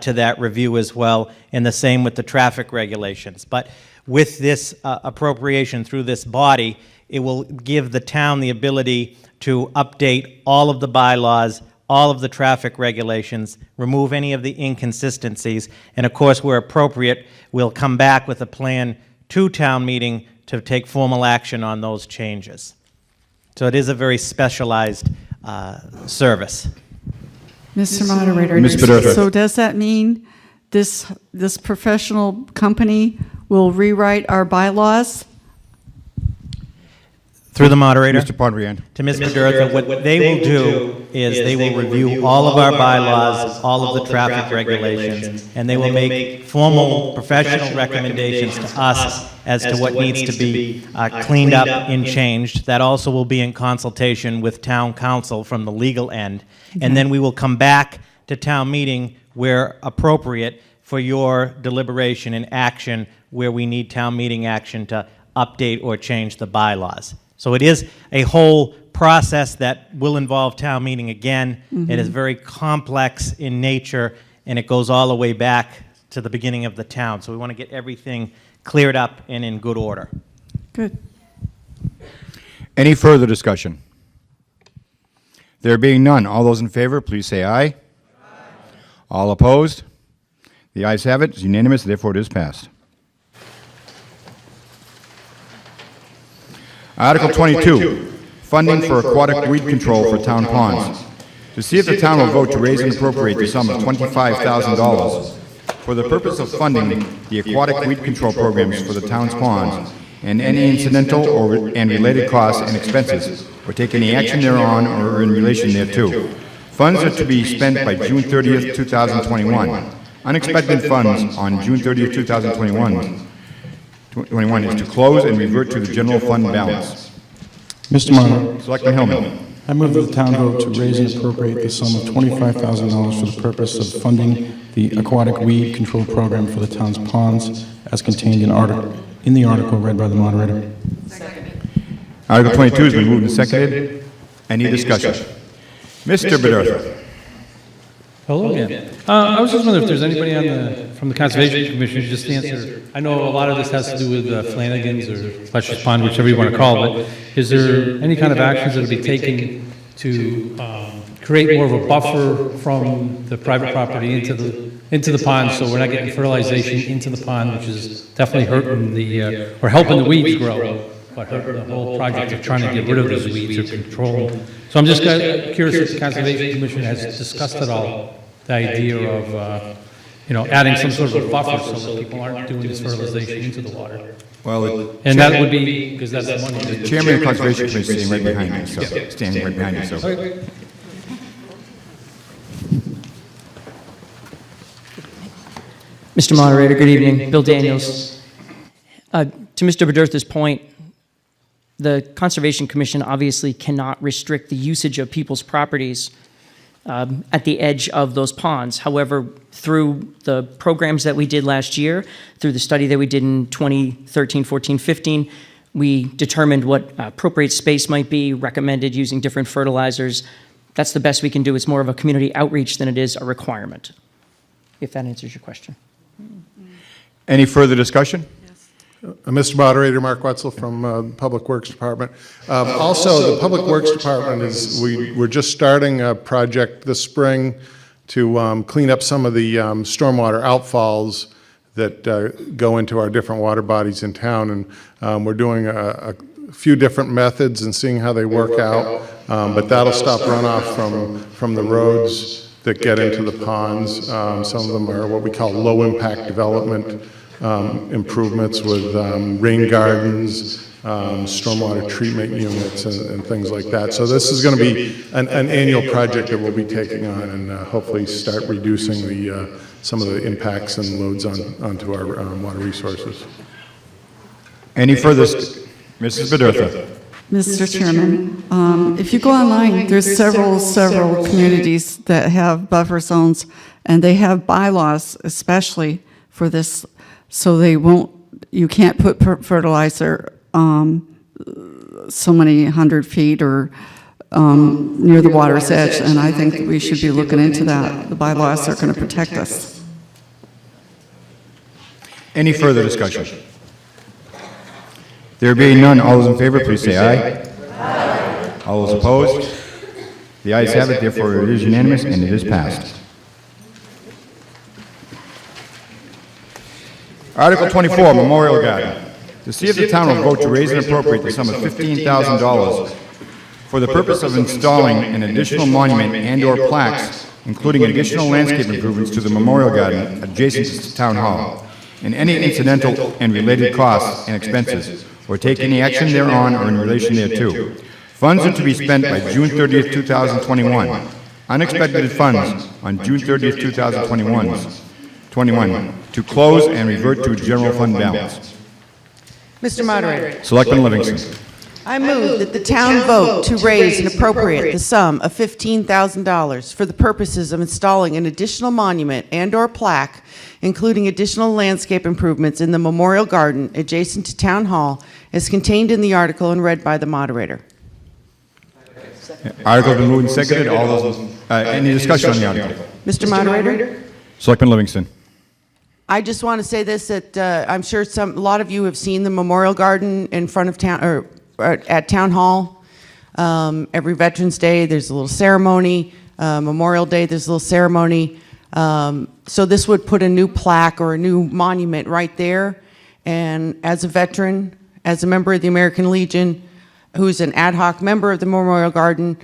to that review as well, and the same with the traffic regulations. But with this appropriation through this body, it will give the town the ability to update all of the bylaws, all of the traffic regulations, remove any of the inconsistencies, and of course, where appropriate, we'll come back with a plan to town meeting to take formal action on those changes. So it is a very specialized service. Mr. Moderator, Ms. Bedurtha. so does that mean this professional company will rewrite our bylaws? Through the moderator. Mr. Bonpriand. To Ms. Bedurtha, what they will do is they will review all of our bylaws, all of the traffic regulations, and they will make formal professional recommendations to us as to what needs to be cleaned up and changed. That also will be in consultation with town council from the legal end. And then we will come back to town meeting where appropriate for your deliberation and action where we need town meeting action to update or change the bylaws. So it is a whole process that will involve town meeting again. It is very complex in nature, and it goes all the way back to the beginning of the town. So we want to get everything cleared up and in good order. Good. Any further discussion? There being none, all those in favor, please say aye. Aye. All opposed? The ayes have it. It's unanimous, therefore it is passed. Article 22, funding for aquatic weed control for town ponds. To see if the town will vote to raise and appropriate the sum of $25,000 for the purpose of funding the aquatic weed control programs for the town's ponds and any incidental and related costs and expenses, or take any action thereon or in relation thereto. Funds are to be spent by June 30th, 2021. Unexpected funds on June 30th, 2021 is to close and revert to the general fund balance. Mr. Moderator. Selectman Hillman. I move that the town vote to raise and appropriate the sum of $25,000 for the purpose of funding the aquatic weed control program for the town's ponds as contained in the article read by the moderator. Article 22 has been moved and seconded. Any discussion? Mr. Bedurtha. Hello again. I was just wondering if there's anybody from the Conservation Commission who just answer. I know a lot of this has to do with Flanagan's or Fletcher's Pond, whichever you want to call it. Is there any kind of actions that will be taken to create more of a buffer from the private property into the pond, so we're not getting fertilization into the pond, which is definitely hurting or helping the weeds grow? but the whole project of trying to get rid of those weeds or control them. So I'm just curious if the Conservation Commission has discussed at all the idea of, adding some sort of a buffer so that people aren't doing this fertilization into the water. Well, And that would be, because that's the money. the chairman of the Conservation Commission is standing right behind you, so, standing right behind you, so. Okay. Mr. Moderator, good evening. Bill Daniels. To Mr. Bedurth's point, the Conservation Commission obviously cannot restrict the usage of people's properties at the edge of those ponds. However, through the programs that we did last year, through the study that we did in 2013, 14, 15, we determined what appropriate space might be, recommended using different fertilizers. That's the best we can do. It's more of a community outreach than it is a requirement, if that answers your question. Any further discussion? Mr. Moderator, Mark Wetzel from Public Works Department. Also, the Public Works Department we're just starting a project this spring to clean up some of the stormwater outfalls that go into our different water bodies in town. And we're doing a few different methods and seeing how they work out. But that'll stop runoff from the roads that get into the ponds. Some of them are what we call low-impact development improvements with rain gardens, stormwater treatment units, and things like that. So this is going to be an annual project that we'll be taking on and hopefully start reducing some of the impacts and loads onto our water resources. Any further? Mrs. Bedurtha. Mr. Chairman, if you go online, there's several communities that have buffer zones, and they have bylaws especially for this, so you can't put fertilizer so many 100 feet or near the water's edge, and I think that we should be looking into that. The bylaws are going to protect us. Any further discussion? There being none, all those in favor, please say aye. Aye. All those opposed? The ayes have it, therefore it is unanimous and it is passed. Article 24, Memorial Garden. To see if the town will vote to raise and appropriate the sum of $15,000 for the purpose of installing an additional monument and/or plaques, including additional landscape improvements to the Memorial Garden adjacent to Town Hall, and any incidental and related costs and expenses, or take any action thereon or in relation thereto. Funds are to be spent by June 30th, 2021. Unexpected funds on June 30th, 2021 to close and revert to general fund balance. Mr. Moderator. Selectman Livingston. I move that the town vote to raise and appropriate the sum of $15,000 for the purposes of installing an additional monument and/or plaque, including additional landscape improvements in the Memorial Garden adjacent to Town Hall, as contained in the article and read by the moderator. Article has been moved and seconded. All those, any discussion on the article? Mr. Moderator? Selectman Livingston. I just want to say this, that I'm sure a lot of you have seen the Memorial Garden in front of town, or at Town Hall. Every Veterans Day, there's a little ceremony. Memorial Day, there's a little ceremony. So this would put a new plaque or a new monument right there. And as a veteran, as a member of the American Legion, who's an ad hoc member of the Memorial Garden,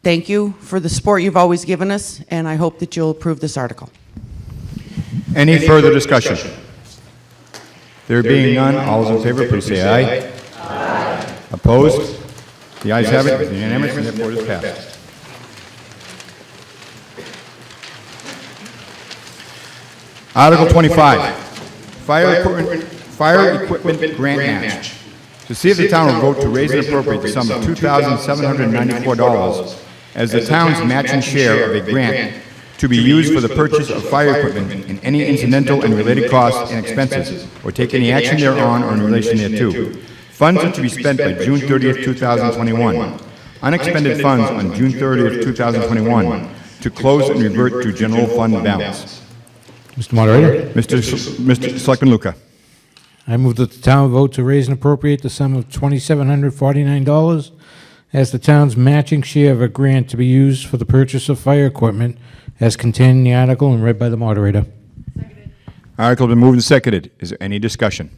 thank you for the support you've always given us, and I hope that you'll approve this article. Any further discussion? There being none, all those in favor, please say aye. Aye. Opposed? The ayes have it, it's unanimous, and therefore it is passed. Article 25, Fire Equipment Grant Match. To see if the town will vote to raise and appropriate the sum of $2,794 as the town's matching share of a grant to be used for the purchase of fire equipment and any incidental and related costs and expenses, or take any action thereon or in relation thereto. Funds are to be spent by June 30th, 2021. Unexpended funds on June 30th, 2021 to close and revert to general fund balance. Mr. Moderator? Mr. Selectman Luca. I move that the town vote to raise and appropriate the sum of $2,749 as the town's matching share of a grant to be used for the purchase of fire equipment as contained in the article and read by the moderator. Article has been moved and seconded. Is there any discussion?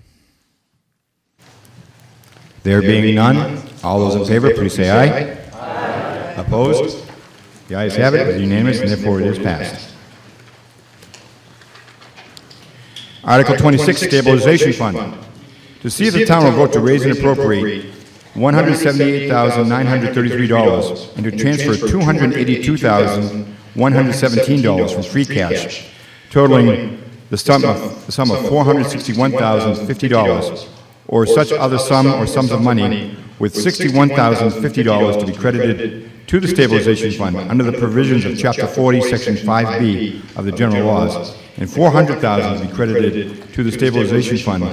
There being none, all those in favor, please say aye. Aye. Opposed? The ayes have it, it is unanimous, and therefore it is passed. Article 26, Stabilization Fund. To see if the town will vote to raise and appropriate $178,933 and to transfer $282,117 from free cash, totaling the sum of $461,050, or such other sum or sums of money, with $61,050 to be credited to the Stabilization Fund under the provisions of Chapter 40, Section 5B of the General Laws, and $400,000 to be credited to the Stabilization Fund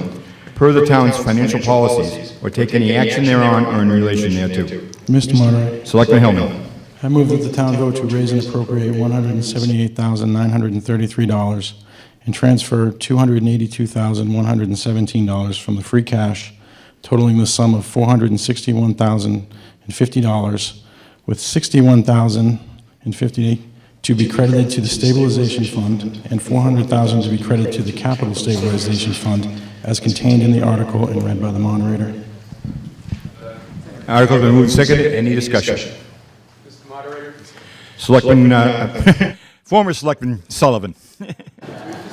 per the town's financial policies, or take any action thereon or in relation thereto. Mr. Moderator. Selectman Hillman. I move that the town vote to raise and appropriate $178,933 and transfer $282,117 from the free cash, totaling the sum of $461,050, with $61,050 to be credited to the Stabilization Fund and $400,000 to be credited to the Capital Stabilization Fund, as contained in the article and read by the moderator. Article has been moved and seconded. Any discussion? Mr. Moderator? Selectman, former Selectman Sullivan. We just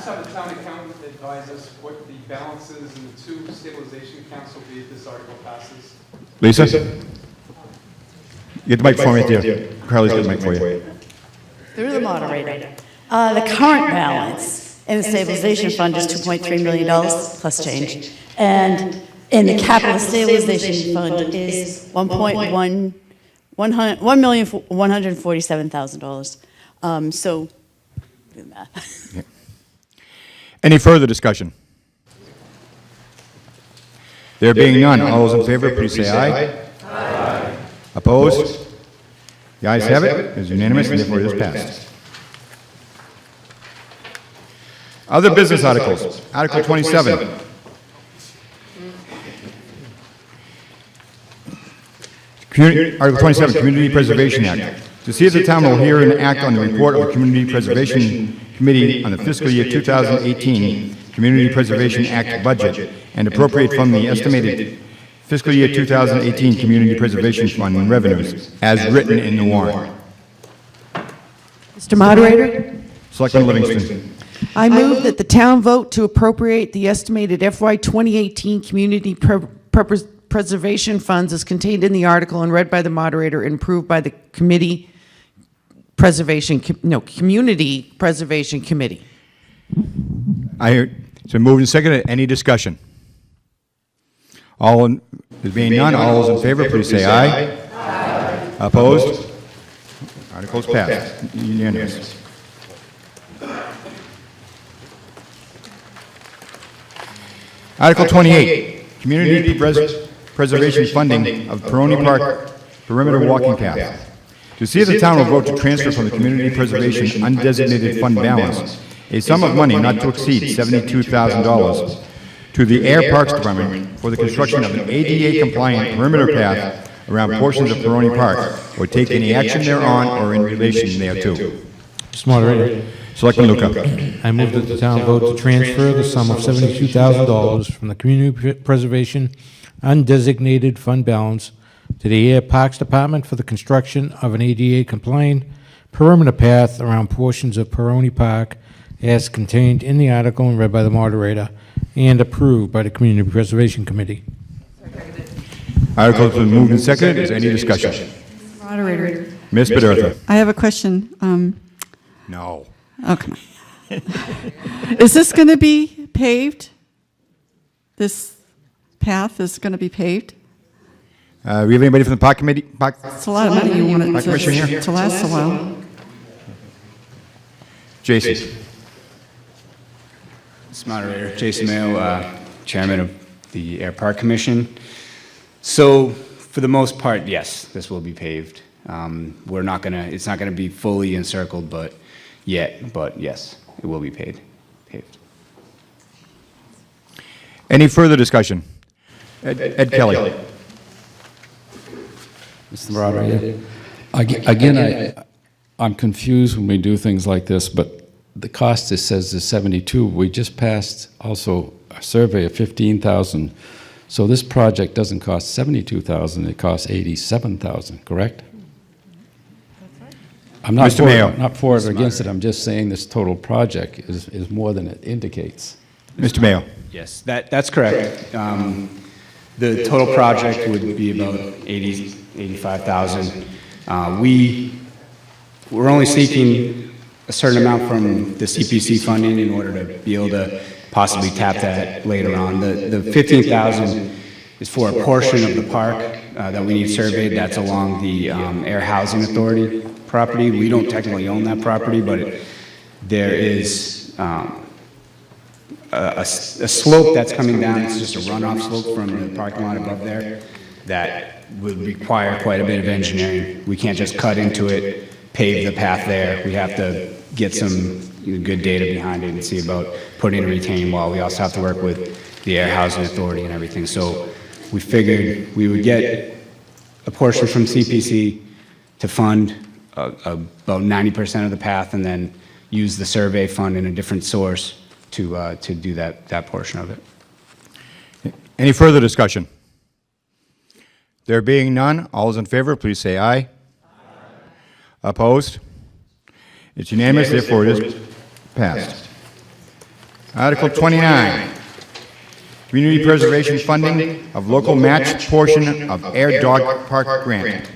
have the town accountant advise us what the balances in the two stabilization accounts will be if this article passes. Lisa? Get the microphone right there. Carly's got the mic for you. Through the moderator. The current balance in the stabilization fund is $2.3 million plus change. And in the capital stabilization fund is $1,147,000. So, do the math. Yeah. Any further discussion? There being none, all those in favor, please say aye. Aye. Opposed? The ayes have it. It is unanimous, and therefore it is passed. Other business articles. Article 27. Article 27, Community Preservation Act. To see if the town will hear and act on the report of the Community Preservation Committee on the fiscal year 2018 Community Preservation Act budget and appropriate from the estimated fiscal year 2018 Community Preservation Fund revenues as written in the warrant. Mr. Moderator? Selectman Livingston. I move that the town vote to appropriate the estimated FY 2018 Community Preservation Funds as contained in the article and read by the moderator and approved by the Community Preservation Committee. I hear, so moved and seconded. Any discussion? There being none, all those in favor, please say aye. Aye. Opposed? Article's passed. Unanimous. Article 28, Community Preservation Funding of Peroni Park Perimeter Walking Path. To see if the town will vote to transfer from the Community Preservation Undesignated Fund balance a sum of money not to exceed $72,000 to the Ayer Parks Department for the construction of an ADA-compliant perimeter path around portions of Peroni Park, or take any action thereon or in relation thereto. Mr. Moderator. Selectman Luca. I move that the town vote to transfer the sum of $72,000 from the Community Preservation Undesignated Fund balance to the Ayer Parks Department for the construction of an ADA-compliant perimeter path around portions of Peroni Park as contained in the article and read by the moderator and approved by the Community Preservation Committee. Article has been moved and seconded. Is there any discussion? Moderator. Ms. Bedurtha. I have a question. No. Oh, come on. Is this going to be paved? This path is going to be paved? We have anybody from the Park Committee? It's a lot of money you want it here? to last a while. Jason. Mr. Moderator, Jason Mayo, Chairman of the Air Park Commission. So, for the most part, yes, this will be paved. It's not gonna be fully encircled, but yes, it will be paved. Any further discussion? Ed Kelly. Mr. Moderator. Again, I'm confused when we do things like this, but the cost, it says, is 72. We just passed also a survey of 15,000 So this project doesn't cost 72,000, it costs 87,000, correct? I'm not Mr. for Mayo. it, not for it or against it, I'm just saying this total project is more than it indicates. Mr. Mayo. Yes, that's correct. The total project would be about 85,000. We're only seeking a certain amount from the CPC funding in order to be able to possibly tap that later on. The 15,000 is for a portion of the park that we need surveyed. That's along the Air Housing Authority property. We don't technically own that property, but there is a slope that's coming down. It's just a runoff slope from the parking lot above there that would require quite a bit of engineering. We can't just cut into it, pave the path there. We have to get some good data behind it and see about putting in a retaining wall. We also have to work with the Air Housing Authority and everything. So we figured we would get a portion from CPC to fund about 90% of the path, and then use the survey fund in a different source to do that portion of it. Any further discussion? There being none, all those in favor, please say aye. Opposed? It's unanimous, therefore it is passed. Article 29, community preservation funding of local match portion of Air Dog Park grant.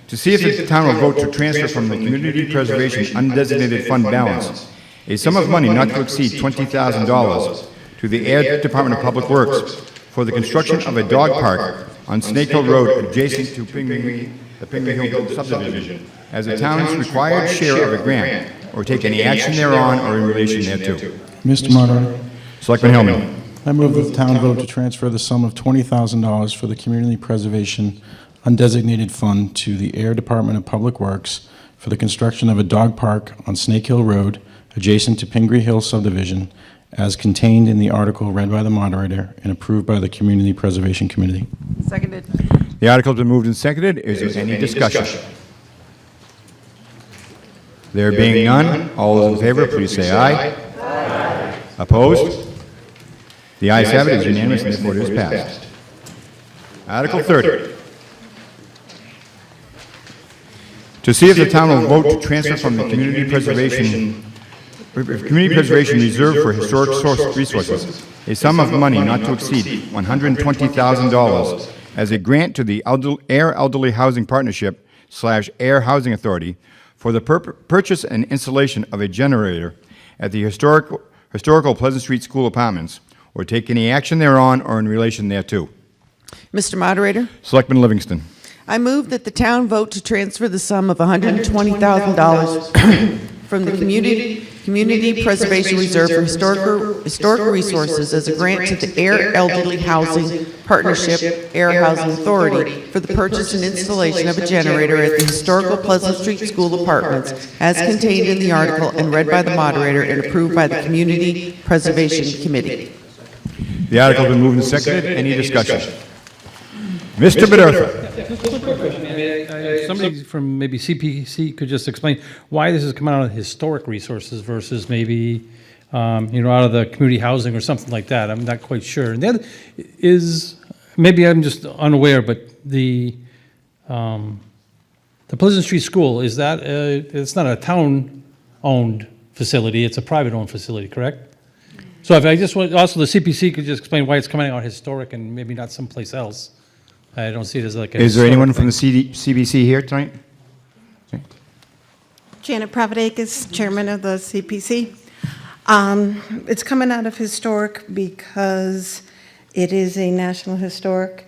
To see if the town will vote to transfer from the community preservation undesignated fund balance a sum of money not to exceed $20,000 to the Air Department of Public Works for the construction of a dog park on Snake Hill Road adjacent to the Pingree Hill subdivision as the town's required share of a grant, or take any action thereon or in relation thereto. Mr. Moderator. Selectman Hillman. I move that the town vote to transfer the sum of $20,000 for the Community Preservation Undesignated Fund to the Air Department of Public Works for the construction of a dog park on Snake Hill Road adjacent to Pingree Hill subdivision as contained in the article read by the moderator and approved by the Community Preservation Committee. Seconded. The article has been moved and seconded. Is there any discussion? There being none, all those in favor, please say aye. Aye. Opposed? The ayes have it. It is unanimous, and therefore it is passed. Article 30. To see if the town will vote to transfer from the Community Preservation Reserve for Historic Resources a sum of money not to exceed $120,000 as a grant to the Air Elderly Housing Partnership / Air Housing Authority for the purchase and installation of a generator at the historical Pleasant Street School Apartments, or take any action thereon or in relation thereto. Mr. Moderator, Selectman Livingston. I move that the town vote to transfer the sum of $120,000 from the Community Preservation Reserve for Historic Resources as a grant to the Air Elderly Housing Partnership Air Housing Authority for the purchase and installation of a generator at the historical Pleasant Street School Apartments as contained in the article and read by the moderator and approved by the Community Preservation Committee. The article has been moved and seconded. Any discussion? Mr. Bedurtha. Somebody from maybe CPC could just explain why this is coming out of historic resources versus maybe, out of the community housing or something like that. I'm not quite sure. And the other is, maybe I'm just unaware, but the Pleasant Street School, is that, it's not a town-owned facility, it's a private-owned facility, correct? So if I just want, also the CPC could just explain why it's coming out historic and maybe not someplace else. I don't see it as like a... Is there anyone from the CBC here tonight? Okay. Janet Providakis, Chairman of the CPC. It's coming out of historic because it is a National Historic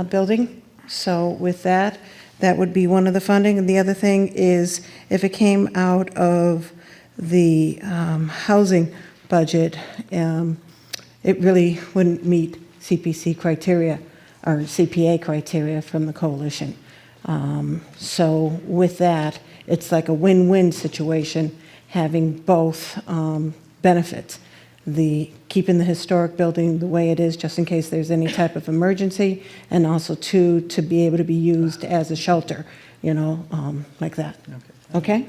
building. So with that, that would be one of the funding. And the other thing is if it came out of the housing budget, it really wouldn't meet CPC criteria or CPA criteria from the coalition. So with that, it's like a win-win situation, having both benefits. Keeping the historic building the way it is, just in case there's any type of emergency, and also to be able to be used as a shelter, like that. Okay?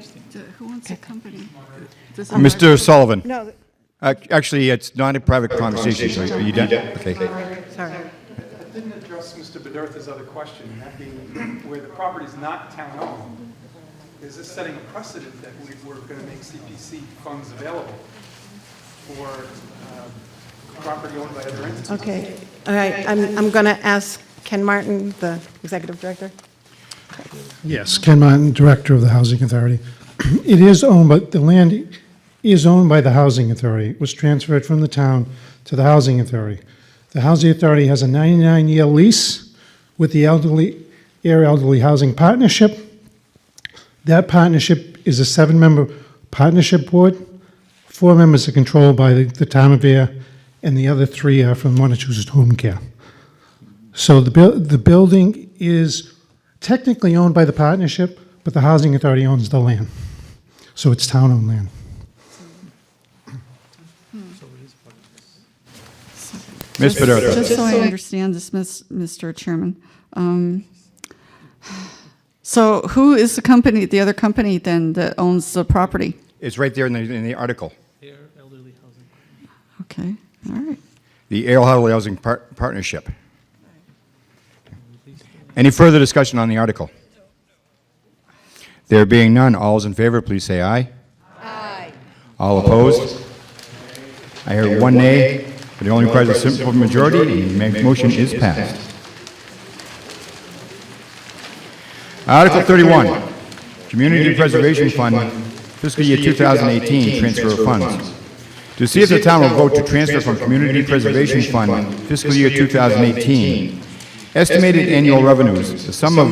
Who wants a company? Mr. Sullivan. No. Actually, it's not a private conversation. So are you done? Okay. Sorry. ask Mr. Bedurth's other question, and that being where the property is not town-owned, is this setting a precedent that we're going to make CPC funds available for property owned by other entities? Okay, all right, I'm going to ask Ken Martin, the executive director. Yes, Ken Martin, Director of the Housing Authority. It is owned, but the land is owned by the Housing Authority. It was transferred from the town to the Housing Authority. The Housing Authority has a 99-year lease with the Ayer Elderly Housing Partnership. That partnership is a 7-member partnership board. 4 members are controlled by the town of Ayer, and the other 3 are from Montechusett Home Care. So the building is technically owned by the partnership, but the Housing Authority owns the land. So it's town-owned land. Ms. Bedurth. Just so I understand this, Mr. Chairman. So who is the other company then that owns the property? It's right there in the article. Okay, all right. The Ayer Elderly Housing Partnership. Any further discussion on the article? There being none, all those in favor, please say aye. Aye. All opposed? I hear 1 nay, but it only requires a simple majority, and the motion is passed. Article 31, Community Preservation Fund, fiscal year 2018, transfer of funds. To see if the town will vote to transfer from Community Preservation Fund, fiscal year 2018, estimated annual revenues, the sum of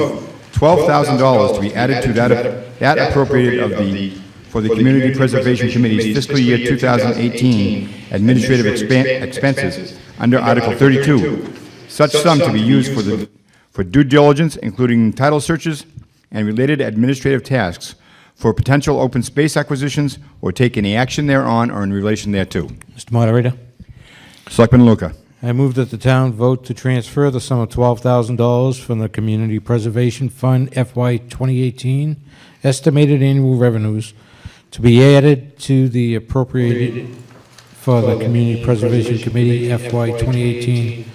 $12,000 to be added to that appropriated for the Community Preservation Committee's fiscal year 2018 administrative expenses under Article 32. Such sum to be used for due diligence, including title searches and related administrative tasks, for potential open space acquisitions, or take any action thereon or in relation thereto. Mr. Moderator, Selectman Luca. I move that the town vote to transfer the sum of $12,000 from the Community Preservation Fund FY 2018 estimated annual revenues to be added to the appropriated for the Community Preservation Committee FY 2018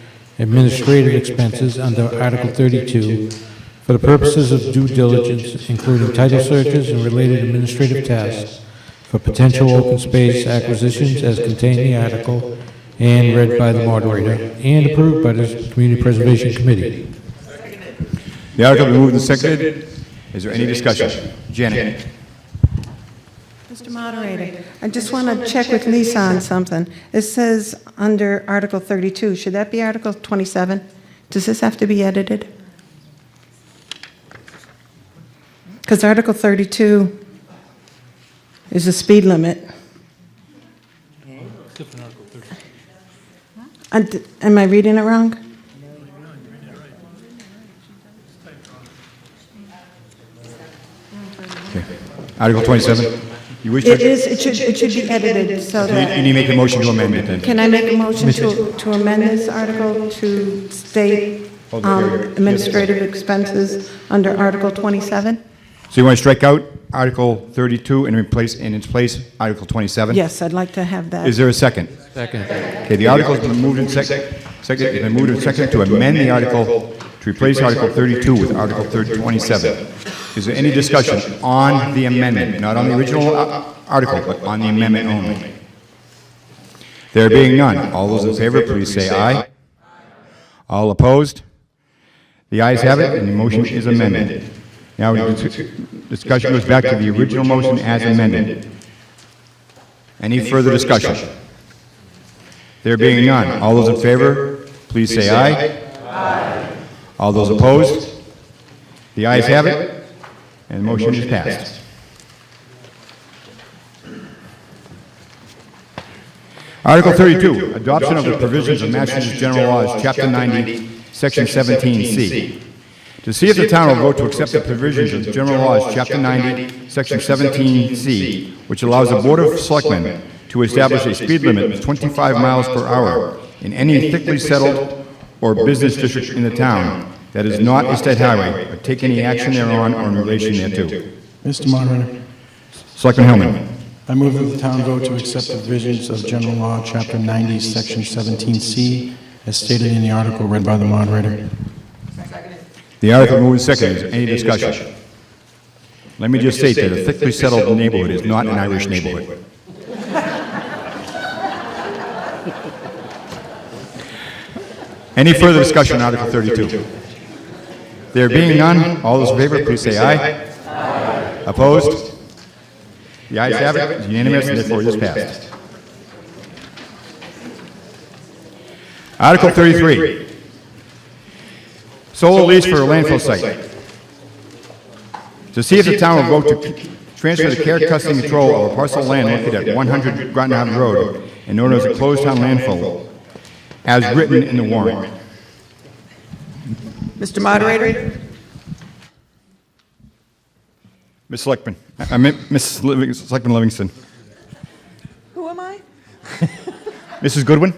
administrative expenses under Article 32 for the purposes of due diligence, including title searches and related administrative tasks for potential open space acquisitions as contained in the article and read by the moderator and approved by the Community Preservation Committee. The article has been moved and seconded. Is there any discussion? Janet. Mr. Moderator, I just want to check with Lisa on something. It says under Article 32, should that be Article 27? Does this have to be edited? Because Article 32 is a speed limit. Am I reading it wrong? Okay. Article 27. You wish It is. It should be edited so that. You need to make a motion to amend it then. Can I make a motion to amend this article to state administrative expenses under Article 27? So you want to strike out Article 32 and replace in its place Article 27? Yes, I'd like to have that. Is there a second? Second. Okay, the article has been moved and seconded to amend the article to replace Article 32 with Article 27. Is there any discussion on the amendment, not on the original article, but on the amendment only? There being none, all those in favor, please say aye. All opposed? The ayes have it, and the motion is amended. Now, discussion goes back to the original motion as amended. Any further discussion? There being none, all those in favor, please say aye. Aye. All those opposed? The ayes have it, and the motion is passed. Article 32, adoption of the provisions of Massachusetts General Laws, Chapter 90, Section 17C. To see if the town will vote to accept the provisions of General Laws, Chapter 90, Section 17C, which allows the Board of Selectmen to establish a speed limit of 25 miles per hour in any thickly settled or business district in the town that is not a state highway, or take any action thereon or in relation thereto. Mr. Moderator. Selectman Hellman. I move that the town vote to accept the provisions of General Law, Chapter 90, Section 17C, as stated in the article read by the moderator. The article moved and seconded. Any discussion? Let me just state that a thickly settled neighborhood is not an Irish neighborhood. Any further discussion on Article 32? There being none, all those in favor, please say aye. Aye. Opposed? The ayes have it. It's unanimous, and therefore it is passed. Article 33. Solar lease for a landfill site. To see if the town will vote to transfer the care, custody, and control of a parcel of land located at 100 Groton Road and known as a closed town landfill, as written in the warrant. Mr. Moderator? Ms. Selectman, Selectman Livingston. Who am I? Mrs. Goodwin?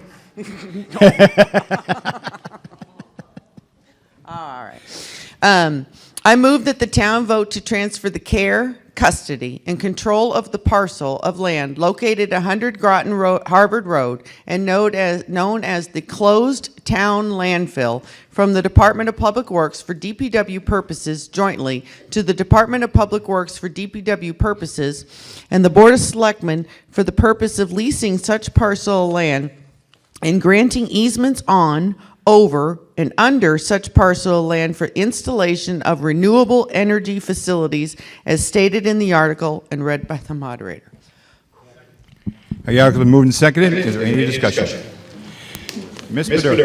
All right. I move that the town vote to transfer the care, custody, and control of the parcel of land located at 100 Groton Harvard Road and known as the closed town landfill from the Department of Public Works for DPW purposes jointly to the Department of Public Works for DPW purposes and the Board of Selectmen for the purpose of leasing such parcel of land and granting easements on, over, and under such parcel of land for installation of renewable energy facilities as stated in the article and read by the moderator. The article has been moved and seconded. Is there any discussion? Ms. Bedard.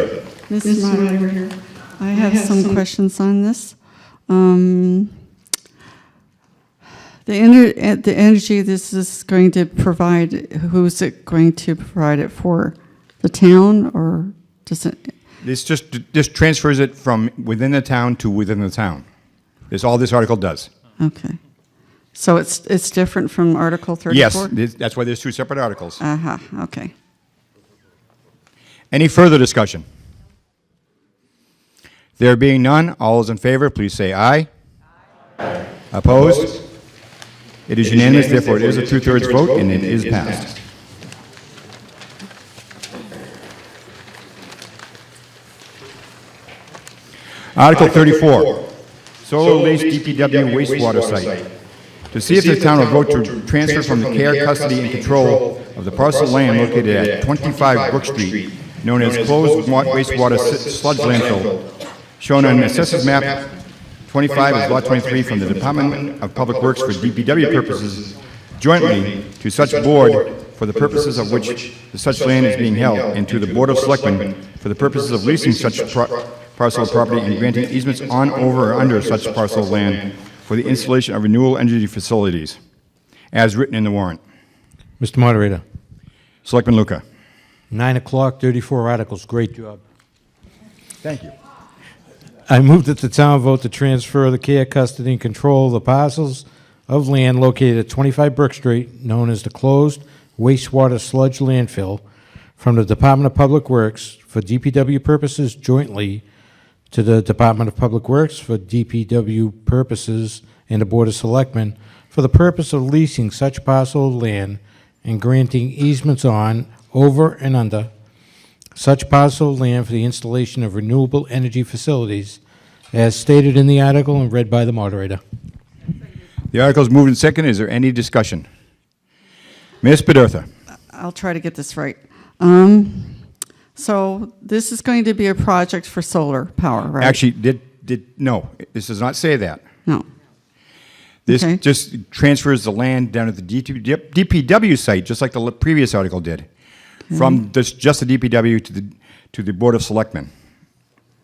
Mr. Moderator, I have some questions on this. The energy this is going to provide, who's it going to provide it for? The town, or does it? This just transfers it from within the town to within the town. That's all this article does. Okay. So it's different from Article 34? Yes, that's why there's two separate articles. Uh-huh, okay. Any further discussion? There being none, all those in favor, please say aye. Aye. Opposed? It is unanimous, therefore it is a two-thirds vote, and it is passed. Article 34, solar lease DPW wastewater site. To see if the town will vote to transfer from the care, custody, and control of the parcel of land located at 25 Brook Street, known as closed wastewater sludge landfill, shown on Assessors Map 25 as Lot 23 from the Department of Public Works for DPW purposes, jointly to such board for the purposes of which such land is being held, and to the Board of Selectmen for the purposes of leasing such parcel of property and granting easements on, over, or under such parcel of land for the installation of renewable energy facilities, as written in the warrant. Mr. Moderator. Selectman Luca. 9 o'clock, 34 articles. Great job. Thank you. I move that the town vote to transfer the care, custody, and control of the parcels of land located at 25 Brook Street, known as the closed wastewater sludge landfill, from the Department of Public Works for DPW purposes jointly to the Department of Public Works for DPW purposes and the Board of Selectmen for the purpose of leasing such parcel of land and granting easements on, over, and under such parcel of land for the installation of renewable energy facilities as stated in the article and read by the moderator. The article is moved and seconded. Is there any discussion? Ms. Bedurtha. I'll try to get this right. So this is going to be a project for solar power, right? Actually, no, this does not say that. No. This Okay. just transfers the land down at the DPW site, just like the previous article did, from just the DPW to the Board of Selectmen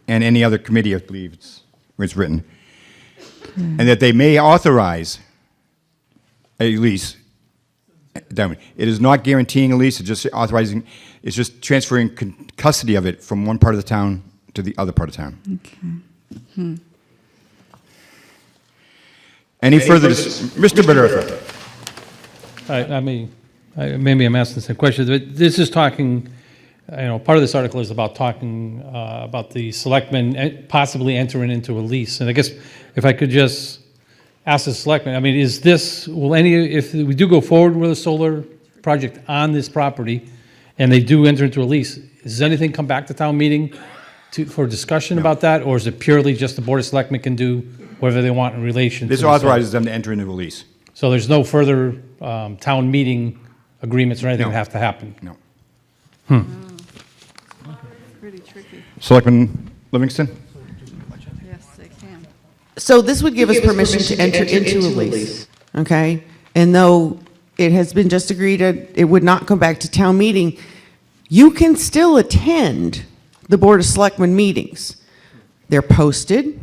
and any other committee, I believe it's written, and that they may authorize a lease. It is not guaranteeing a lease, it's just authorizing, it's just transferring custody of it from one part of the town to the other part of town. Okay. Any further, Mr. Bedurtha? Maybe I'm asking the same question, but this is talking, part of this article is about talking about the selectmen possibly entering into a lease. And I guess if I could just ask the selectmen, if we do go forward with a solar project on this property and they do enter into a lease, does anything come back to town meeting for discussion about that, or is it purely just the Board of Selectmen can do whatever they want in relation to This authorizes them to enter into the lease. So there's no further town meeting agreements or anything that have to happen? No. Pretty tricky. Selectman Livingston? Yes, they can. So this would give us permission to enter into a lease, okay? And though it has been just agreed it would not come back to town meeting, you can still attend the Board of Selectmen meetings. They're posted.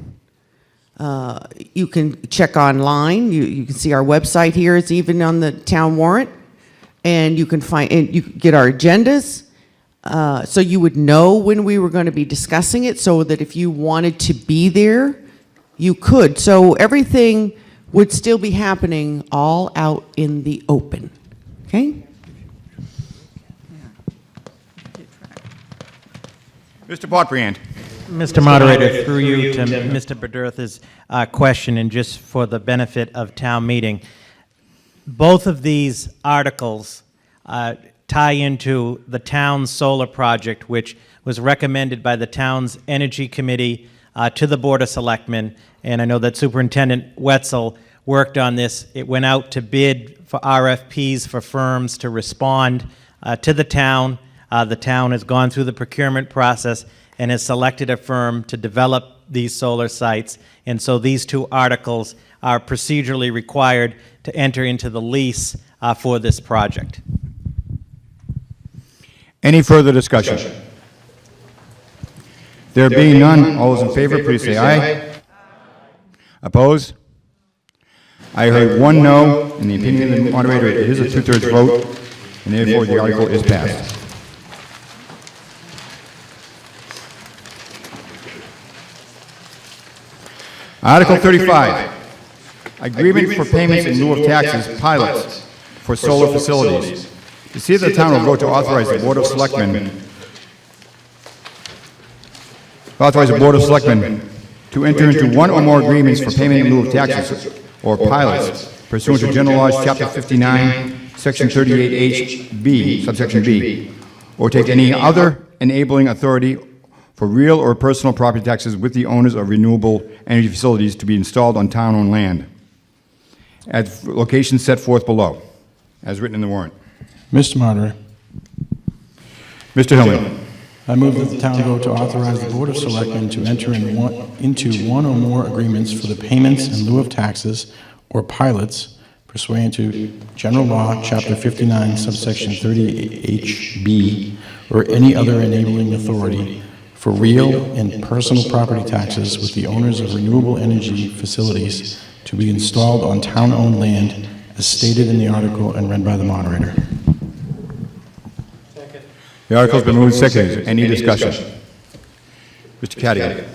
You can check online. You can see our website here. It's even on the town warrant. And you can get our agendas. So you would know when we were going to be discussing it, so that if you wanted to be there, you could. So everything would still be happening all out in the open, okay? Mr. Botbrand. Mr. Moderator, through you to Mr. Bedurth's question, and just for the benefit of town meeting, both of these articles tie into the town's solar project, which was recommended by the town's Energy Committee to the Board of Selectmen, and I know that Superintendent Wetzel worked on this. It went out to bid for RFPs for firms to respond to the town. The town has gone through the procurement process and has selected a firm to develop these solar sites, and so these two articles are procedurally required to enter into the lease for this project. Any further discussion? There being none, all those in favor, please say aye. Opposed? I heard one no. In the opinion of the moderator, it is a two-thirds vote, and therefore the article is passed. Article 35, agreement for payments in lieu of taxes, pilots for solar facilities. To see if the town will vote to authorize the Board of Selectmen to enter into one or more agreements for payment in lieu of taxes or pilots pursuant to General Laws, Chapter 59, Section 38H, subsection B, or take any other enabling authority for real or personal property taxes with the owners of renewable energy facilities to be installed on town-owned land at locations set forth below, as written in the warrant. Mr. Moderator. Mr. Hillman. I move that the town vote to authorize the Board of Selectmen to enter into one or more agreements for the payments in lieu of taxes or pilots pursuant to General Law, Chapter 59, subsection 30HB, or any other enabling authority for real and personal property taxes with the owners of renewable energy facilities to be installed on town-owned land as stated in the article and read by the moderator. The article's been moved and seconded. Any discussion? Mr. Cadigan.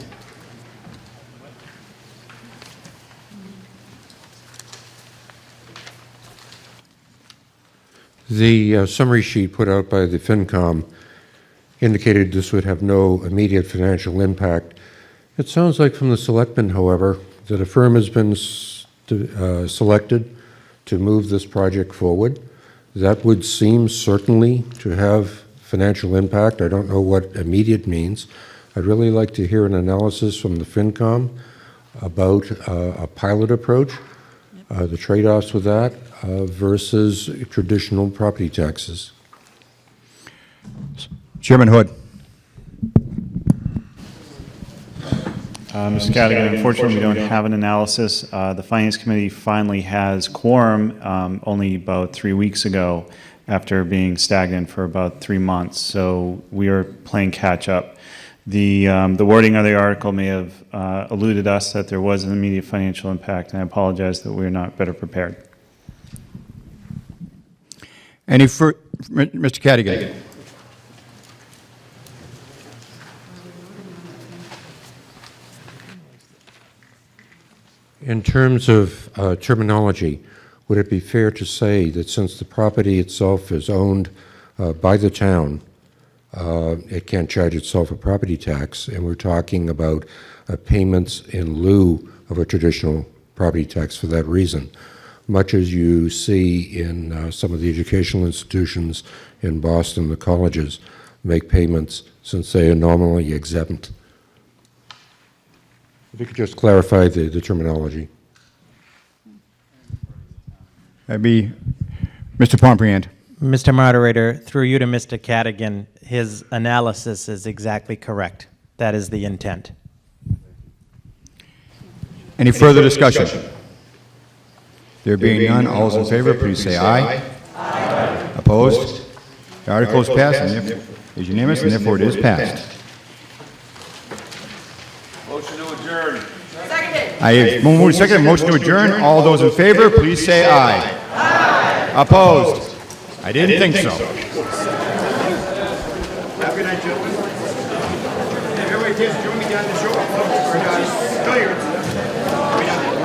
The summary sheet put out by the FinCom indicated this would have no immediate financial impact. It sounds like from the selectmen, however, that a firm has been selected to move this project forward. That would seem certainly to have financial impact. I don't know what immediate means. I'd really like to hear an analysis from the FinCom about a pilot approach, the trade-offs with that versus traditional property taxes. Chairman Hood. Mr. Cadigan, unfortunately, we don't have an analysis. The Finance Committee finally has quorum only about 3 weeks ago after being stagnant for about 3 months. So we are playing catch up. The wording of the article may have eluded us that there was an immediate financial impact, and I apologize that we're not better prepared. Any further, Mr. Cadigan? In terms of terminology, would it be fair to say that since the property itself is owned by the town, it can't charge itself a property tax, and we're talking about payments in lieu of a traditional property tax for that reason, much as you see in some of the educational institutions in Boston, the colleges make payments since they are normally exempt If you could just clarify the terminology. That'd be Mr. Pombriand. Mr. Moderator, through you to Mr. Cadigan, his analysis is exactly correct. That is the intent. Any further discussion? There being none, all those in favor, please say aye. Aye. Opposed? The article is passed and is unanimous, and therefore it is passed. Motion to adjourn. I have moved second, motion to adjourn. All those in favor, please say aye. Aye. Opposed? I didn't think so. Have a good night, gentlemen. Everybody, join me down the shore.